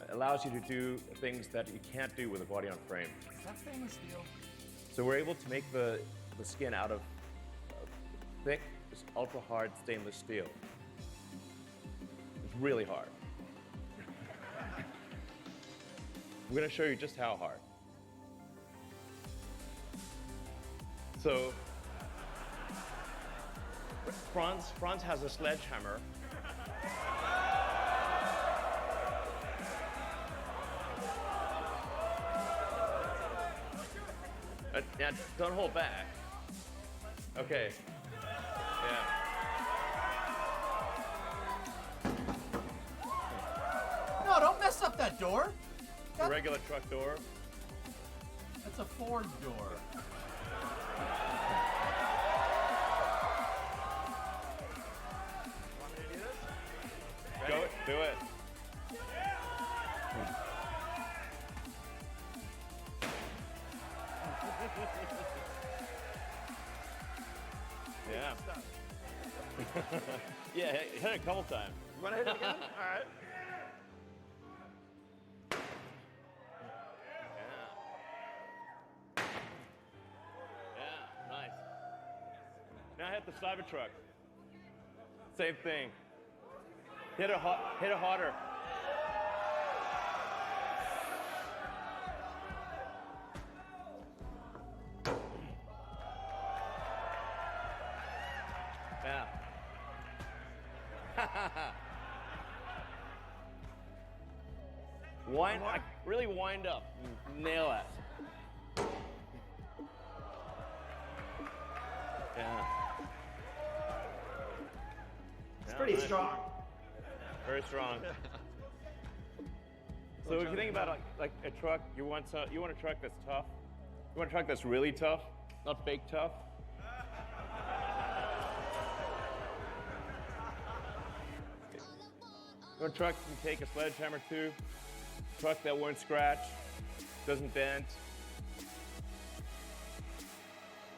It allows you to do things that you can't do with a body on frame. Is that stainless steel? So we're able to make the skin out of thick, ultra hard stainless steel. It's really hard. I'm going to show you just how hard. So Franz has a sledgehammer. Now, don't hold back. Okay. Yeah. No, don't mess up that door. A regular truck door. That's a Ford door. Want me to do this? Go, do it. Yeah. Yeah, hit it a couple times. You want to hit it again? All right. Yeah, nice. Now hit the Cybertruck. Same thing. Hit it harder. Yeah. Really wind up. Nail it. Yeah. It's pretty strong. Very strong. So if you think about like a truck, you want a truck that's tough. You want a truck that's really tough, not fake tough. You want a truck you can take a sledgehammer to, a truck that won't scratch, doesn't bend.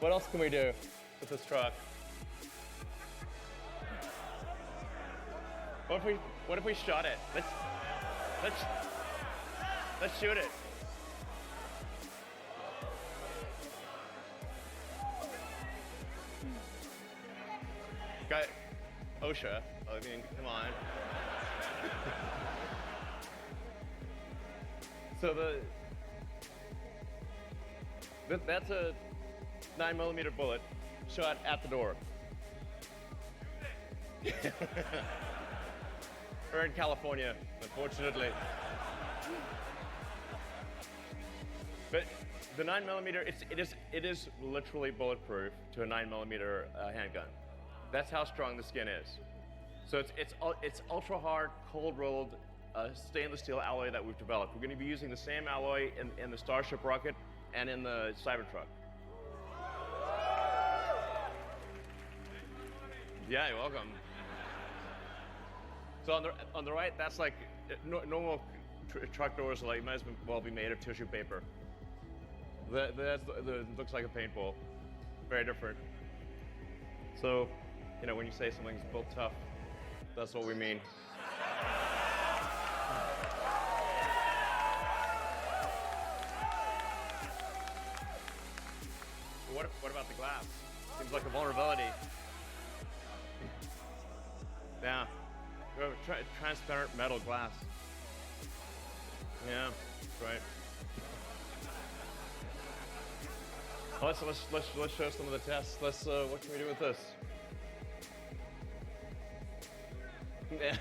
What else can we do with this truck? What if we shot it? Let's shoot it. Got OSHA. I mean, come on. So that's a 9mm bullet shot at the door. We're in California, unfortunately. But the 9mm, it is literally bulletproof to a 9mm handgun. That's how strong the skin is. So it's ultra hard, cold rolled stainless steel alloy that we've developed. We're going to be using the same alloy in the Starship rocket and in the Cybertruck. Yeah, you're welcome. So on the right, that's like normal truck doors, like might as well be made of tissue paper. That looks like a paintball. Very different. So, when you say something's built tough, that's what we mean. What about the glass? Seems like a vulnerability. Yeah. Transparent metal glass. Yeah, that's right. Let's show some of the tests. What can we do with this? Yeah.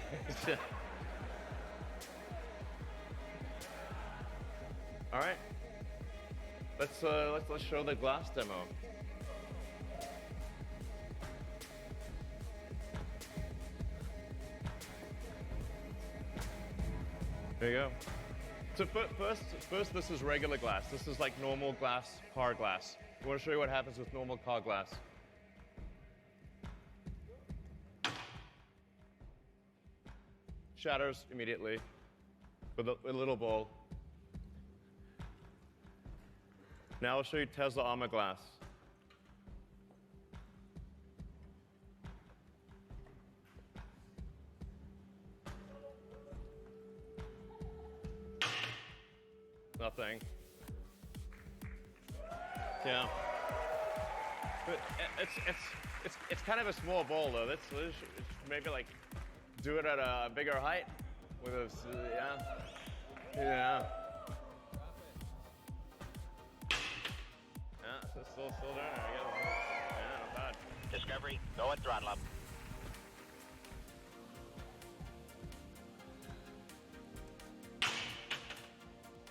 All right. let's show the glass demo. There you go. So first, this is regular glass. This is like normal glass, car glass. I want to show you what happens with normal car glass. Shatters immediately with a little ball. Now I'll show you Tesla armor glass. Nothing. Yeah. But it's kind of a small ball though. It's maybe like do it at a bigger height with a yeah. Yeah, it's still doing it. I guess. Yeah, not bad. Discovery, go at throttle up.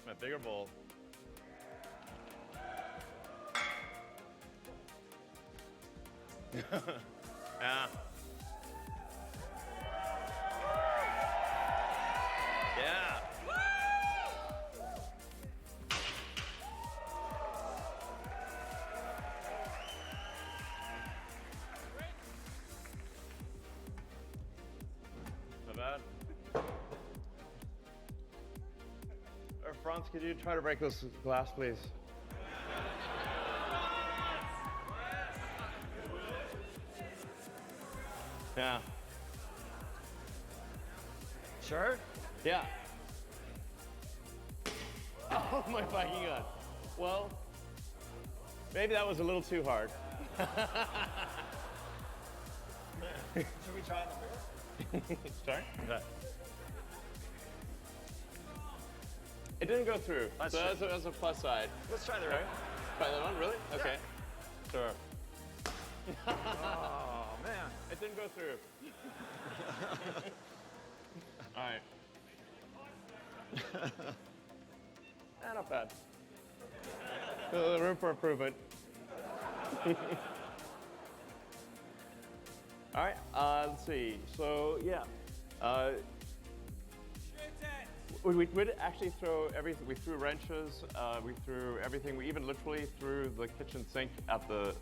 My bigger ball. Yeah. Yeah. Not bad. Franz, could you try to break this glass, please? Yeah. Sure? Yeah. Oh my fucking god. Well, maybe that was a little too hard. Should we try in the mirror? Sorry? Yeah. It didn't go through, so that's a plus side. Let's try the right. Try that one, really? Okay. Sure. Oh, man. It didn't go through. All right. Not bad. Room for improvement. All right, let's see. So, yeah. We did actually throw everything. We threw wrenches. We threw everything. We even literally threw the kitchen sink at the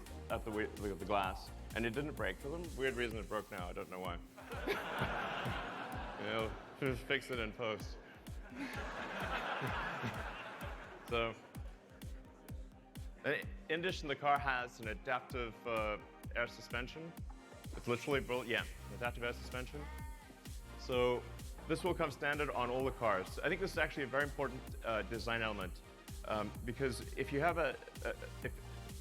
glass, and it didn't break. For some weird reason, it broke now. I don't know why. You know, just fix it in post. So, in addition, the car has an adaptive air suspension. It's literally built, yeah, adaptive air suspension. So. This will come standard on all the cars. I think this is actually a very important design element because if you have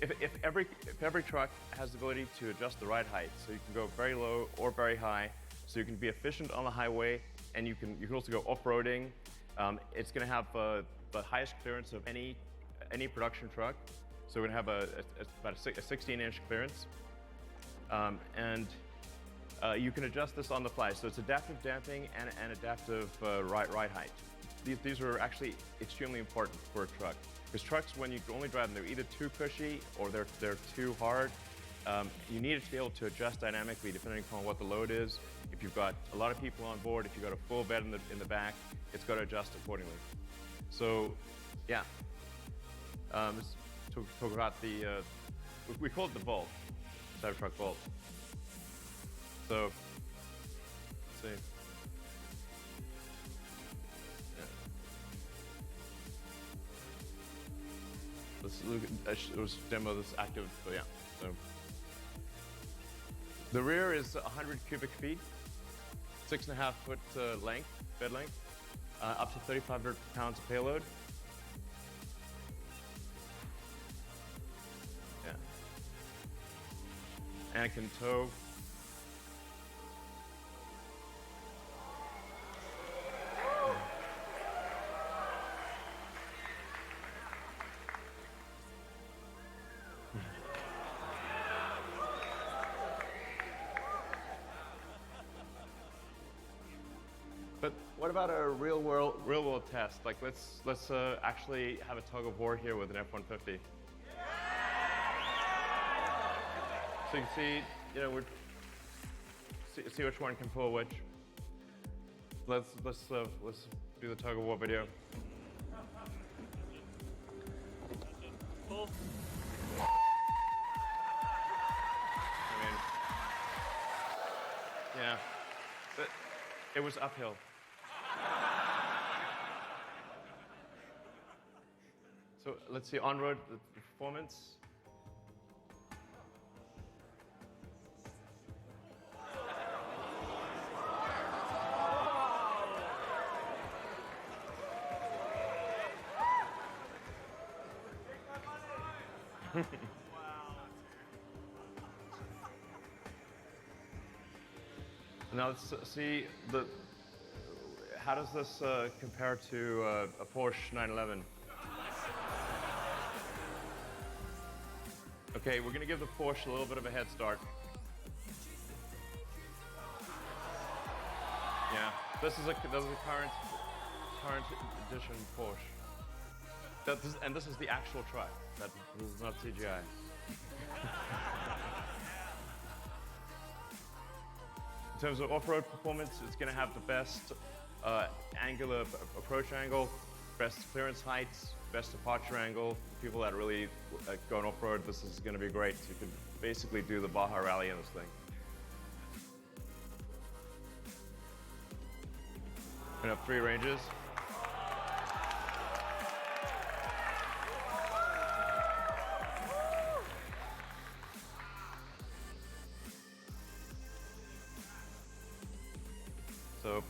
if every truck has the ability to adjust the right height, so you can go very low or very high, so you can be efficient on the highway, and you can also go off-roading. It's going to have the highest clearance of any production truck. So we're going to have about a 16-inch clearance, and you can adjust this on the fly. So it's adaptive damping and adaptive ride height. These are actually extremely important for a truck. Because trucks, when you only drive them, they're either too cushy or they're too hard. You need it to be able to adjust dynamically depending upon what the load is. If you've got a lot of people on board, if you've got a full bed in the back, it's got to adjust accordingly. So, yeah. Let's talk about the, we call it the Volt, Cybertruck Volt. So, let's see. Yeah. Let's look at, let's demo this active, so yeah. So, the rear is 100 cubic feet, 6.5 foot length, bed length, up to 3,500 pounds of payload. Yeah. And it can tow. But what about a real world test? Like let's actually have a tug of war here with an F-150. So you can see, you know, see which one can pull which. Let's do the tug of war video. Pull. I mean, yeah, but it was uphill. So let's see on-road the performance. Now let's see how does this compare to a Porsche 911? Okay, we're gonna give the Porsche a little bit of a head start. Yeah, this is a current edition Porsche. And this is the actual truck. This is not CGI. In terms of off-road performance, it's going to have the best angular approach angle, best clearance heights, best departure angle. People that really going off-road, this is going to be great. You can basically do the Baja Rally in this thing. We're going to have 3 ranges. So,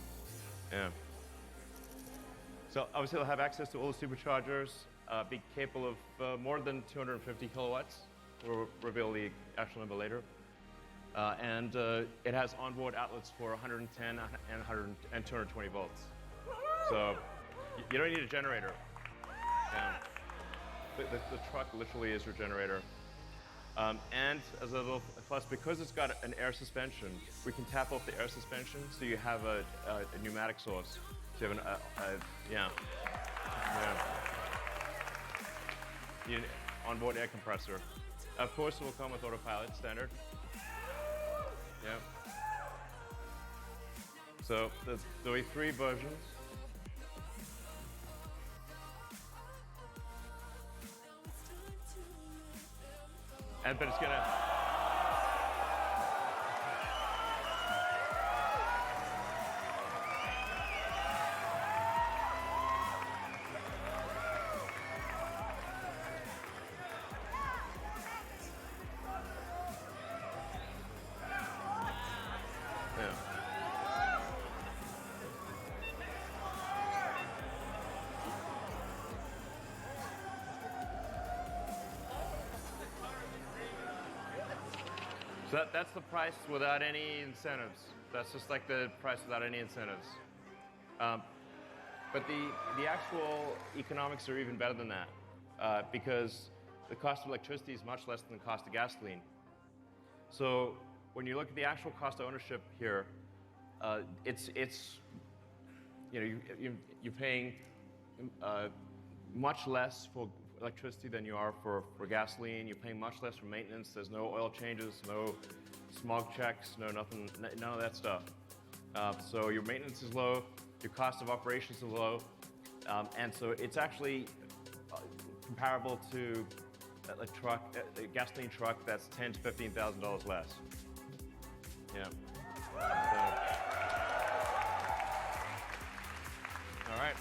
yeah. So obviously they'll have access to all the superchargers, be capable of more than 250 kilowatts. We'll reveal the actual number later. And it has onboard outlets for 110 and 220 volts. So you don't need a generator. Yeah. The truck literally is your generator. And as a little plus, because it's got an air suspension, we can tap off the air suspension, so you have a pneumatic source. So you have you need an onboard air compressor. Of course, it will come with autopilot standard. Yeah. So there'll be 3 versions. But it's gonna. Yeah. So that's the price without any incentives. That's just like the price without any incentives. But the actual economics are even better than that because the cost of electricity is much less than the cost of gasoline. So when you look at the actual cost of ownership here, it's you know you're paying much less for electricity than you are for gasoline. You're paying much less for maintenance. There's no oil changes, no smog checks, none of that stuff. So your maintenance is low, your cost of operations is low, and so it's actually comparable to a gasoline truck that's $10,000 to $15,000 less. Yeah. So, all right.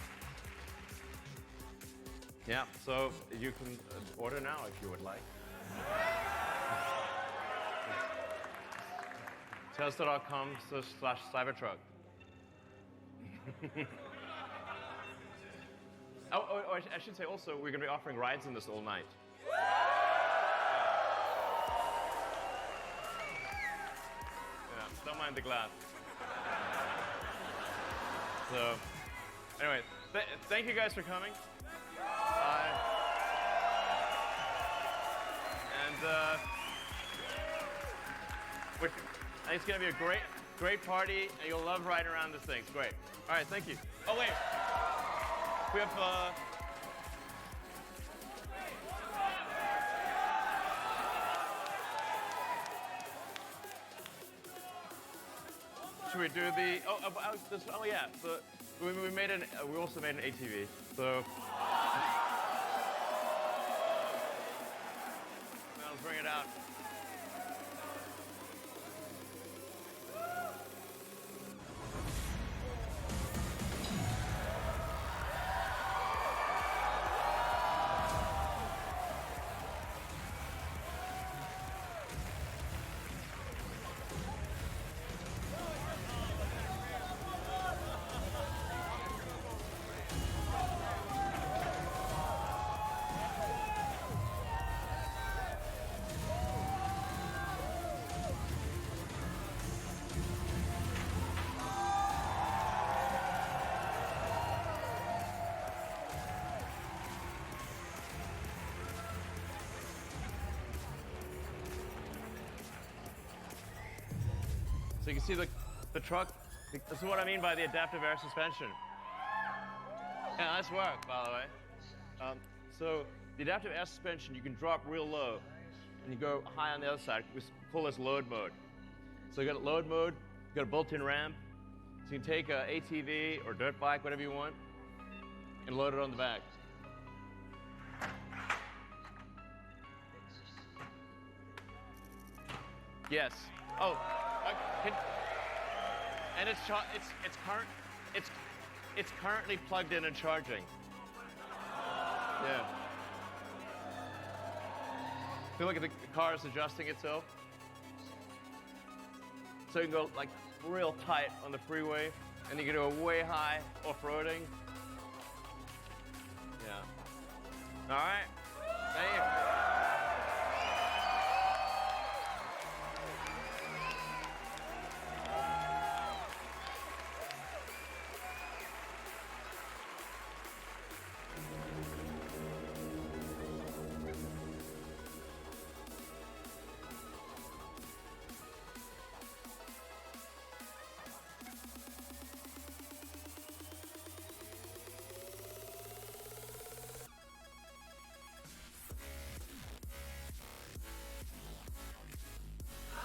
Yeah, so you can order now if you would like. Tesla.com/Cybertruck. I should say also, we're going to be offering rides in this all night. Yeah, don't mind the glass. So, anyway, thank you guys for coming. And I think it's going to be a great great party, and you'll love riding around this thing. It's great. All right, thank you. Oh, wait. We have, should we do the, oh yeah, so we made an, we also made an ATV, so. Let's bring it out. So you can see the truck. This is what I mean by the adaptive air suspension. Yeah, nice work, by the way. So the adaptive air suspension, you can drop real low, and you go high on the other side. We call this load mode. So you got load mode, you got a built-in ramp. So you can take a ATV or dirt bike, whatever you want, and load it on the back. Yes. Oh, and it's currently plugged in and charging. Yeah. Feel like the car is adjusting itself. So you can go like real tight on the freeway, and you can go way high off-roading. Yeah. All right. Thank you.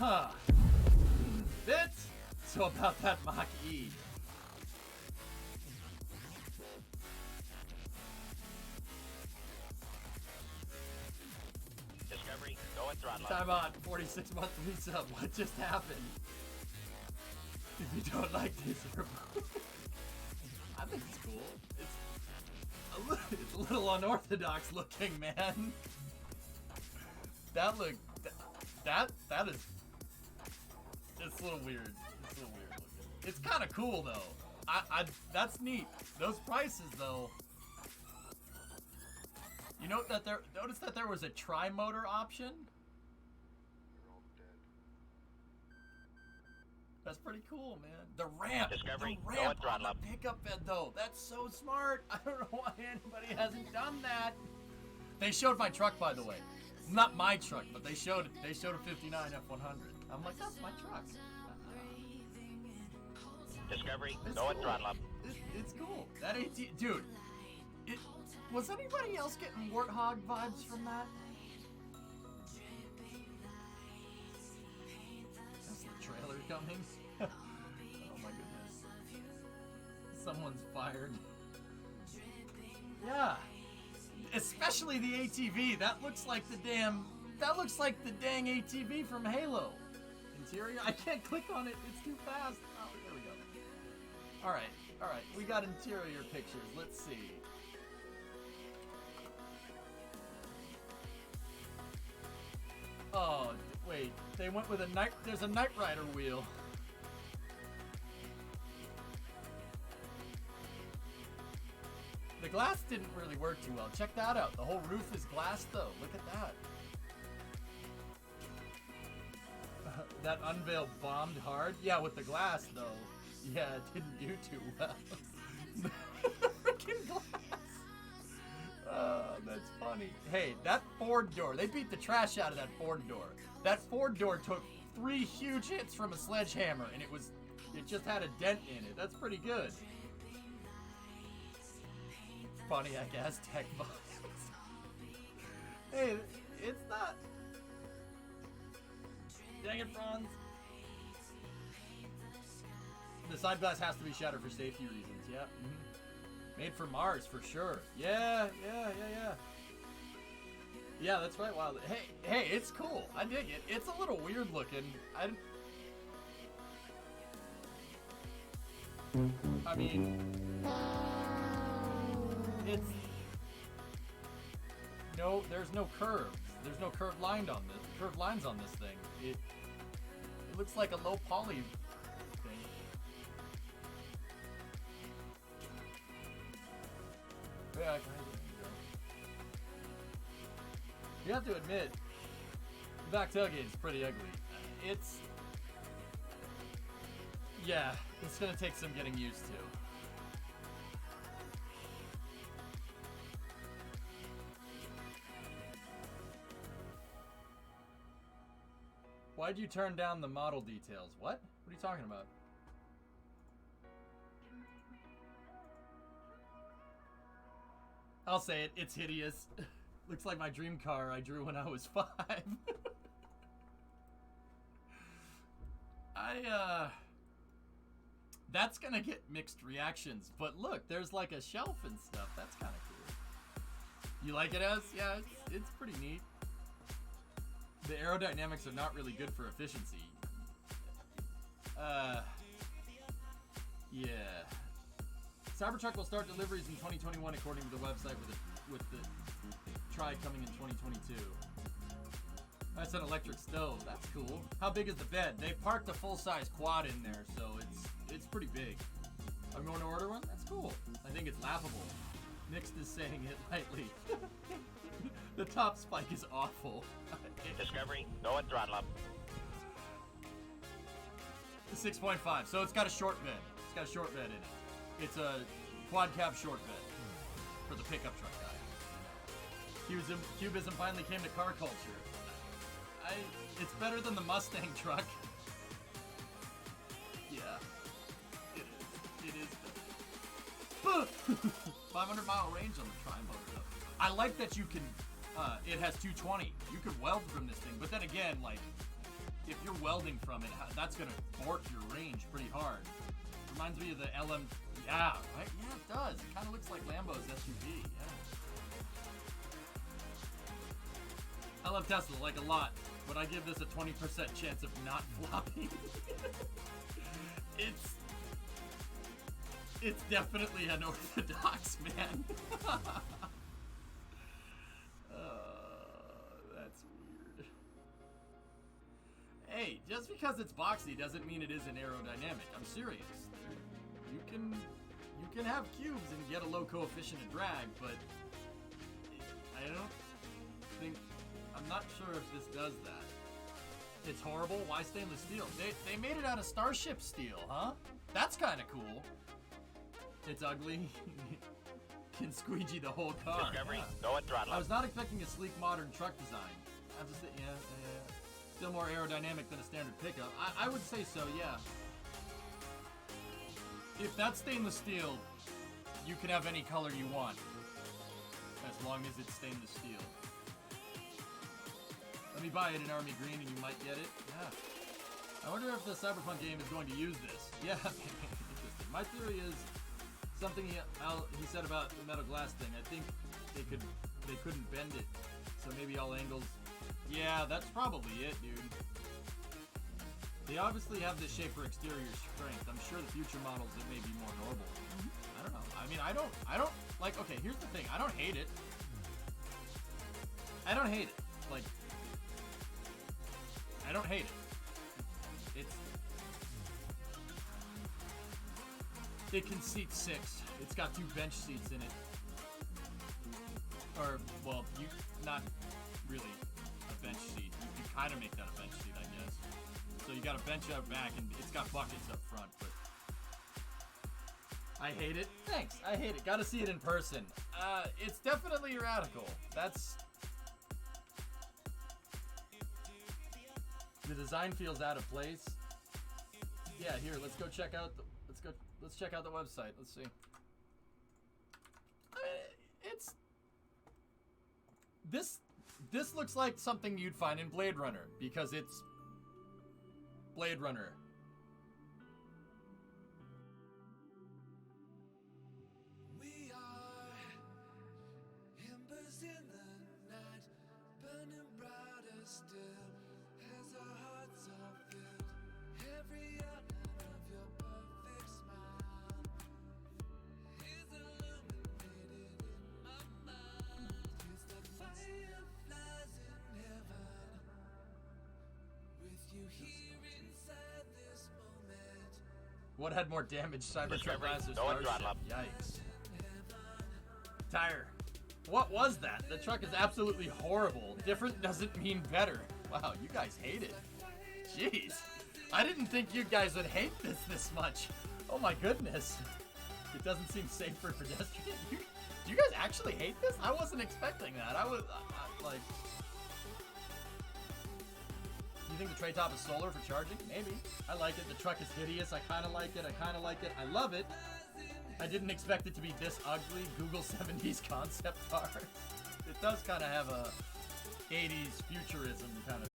Huh. Bit? So about that Mach-E. Discovery, go and throttle. Time on, 46-month resub. What just happened? If you don't like this, I think it's cool. It's a little unorthodox looking, man. That look, that is. It's a little weird. It's a little weird looking. It's kind of cool though. That's neat. Those prices though. You notice that there was a tri-motor option. That's pretty cool, man. The ramp on the pickup bed though. That's so smart. I don't know why anybody hasn't done that. They showed my truck, by the way. Not my truck, but they showed a 59 F100. I'm like, that's my truck. Discovery, it's go cool. and throttle up. It's cool. That AT, dude. Was anybody else getting Warthog vibes from that? That's the trailer coming. Oh my goodness. Someone's fired. Yeah. Especially the ATV. That looks like the dang ATV from Halo. Interior. I can't click on it. It's too fast. Oh, there we go. All right. We got interior pictures. Let's see. Oh, wait. They went with there's a Knight Rider wheel. The glass didn't really work too well. Check that out. The whole roof is glass, though. Look at that. That unveil bombed hard. Yeah, with the glass, though. Yeah, it didn't do too well. The freaking glass. That's funny. Hey, that Ford door. They beat the trash out of that Ford door. That Ford door took 3 huge hits from a sledgehammer, and it was It just had a dent in it. That's pretty good. Pontiac Aztec box. Hey, it's not. Dang it, Franz. The side glass has to be shattered for safety reasons. Yeah. Made for Mars for sure. Yeah. Yeah, that's right. Wow. Hey, it's cool. I dig it. It's a little weird looking. I mean, it's no. There's no curves. There's no curved lines on this thing. It looks like a low poly thing. Yeah, you have to admit, the back tailgate is pretty ugly. Yeah, it's gonna take some getting used to. Why'd you turn down the model details? What? What are you talking about? I'll say it, it's hideous. Looks like my dream car I drew when I was 5. That's gonna get mixed reactions, but look, there's like a shelf and stuff. That's kind of cool. You like it, as? Yeah, it's pretty neat. The aerodynamics are not really good for efficiency. Yeah. Cybertruck will start deliveries in 2021 according to the website with the Tri coming in 2022. That's an electric stove. That's cool. How big is the bed? They parked a full-size quad in there, so it's pretty big. I'm going to order one? That's cool. I think it's laughable. Nixed is saying it lightly. The top spike is awful. Discovery, go and throttle up. 6.5. So it's got a short bed. It's got a short bed in it. It's a quad cab short bed for the pickup truck guy. Cubism finally came to car culture. It's better than the Mustang truck. Yeah, it is better. 500 mile range on the tri-motor though. I like that you can. It has 220. You could weld from this thing, but then again, like if you're welding from it, that's gonna bork your range pretty hard. Reminds me of the LM. Yeah, right? Yeah, it does. It kind of looks like Lambo's SUV. Yeah. I love Tesla like a lot, but I give this a 20% chance of not flopping. It's definitely unorthodox, man. That's weird. Hey, just because it's boxy doesn't mean it isn't aerodynamic. I'm serious. You can have cubes and get a low coefficient of drag, but I don't think. I'm not sure if this does that. It's horrible. Why stainless steel? They made it out of Starship steel, huh? That's kind of cool. It's ugly. Can squeegee the whole car. Discovery, go and throttle. I was not expecting a sleek modern truck design. I have to say, yeah. Still more aerodynamic than a standard pickup. I would say so, yeah. If that's stainless steel, you can have any color you want. As long as it's stainless steel. Let me buy it in army green and you might get it. Yeah. I wonder if the Cyberpunk game is going to use this. Yeah, interesting. My theory is something he said about the metal glass thing. I think they couldn't bend it, so maybe all angles. Yeah, that's probably it, dude. They obviously have this shape for exterior strength. I'm sure the future models it may be more normal. I don't know. I mean, I don't like. Okay, here's the thing. I don't hate it. I don't hate it. Like, I don't hate it. It can seat 6. It's got 2 bench seats in it. Or, well, not really a bench seat. You can kind of make that a bench seat, I guess. So you got a bench out back, and it's got buckets up front, but I hate it. Thanks. I hate it. Gotta see it in person. It's definitely radical. That's... The design feels out of place. Yeah, here, let's go check out the, let's check out the website. Let's see. I mean, it's this looks like something you'd find in Blade Runner because it's Blade Runner. We are embers in the night, burning brighter still as our hearts are filled. Every outline of your perfect smile is illuminated in my mind. It's the fireflies in heaven, with you here inside this moment. What had more damage, Cybertruck Rise or No one Starship? throttle up. Yikes. Tire. What was that? The truck is absolutely horrible. Different doesn't mean better. Wow, you guys hate it. Jeez. I didn't think you guys would hate this much. Oh my goodness. It doesn't seem safe for pedestrians. Do you guys actually hate this? I wasn't expecting that. I was like... You think the tray top is solar for charging? Maybe. I like it. The truck is hideous. I kind of like it. I kind of like it. I love it. I didn't expect it to be this ugly. Google 70s concept art. It does kind of have a 80s futurism kind of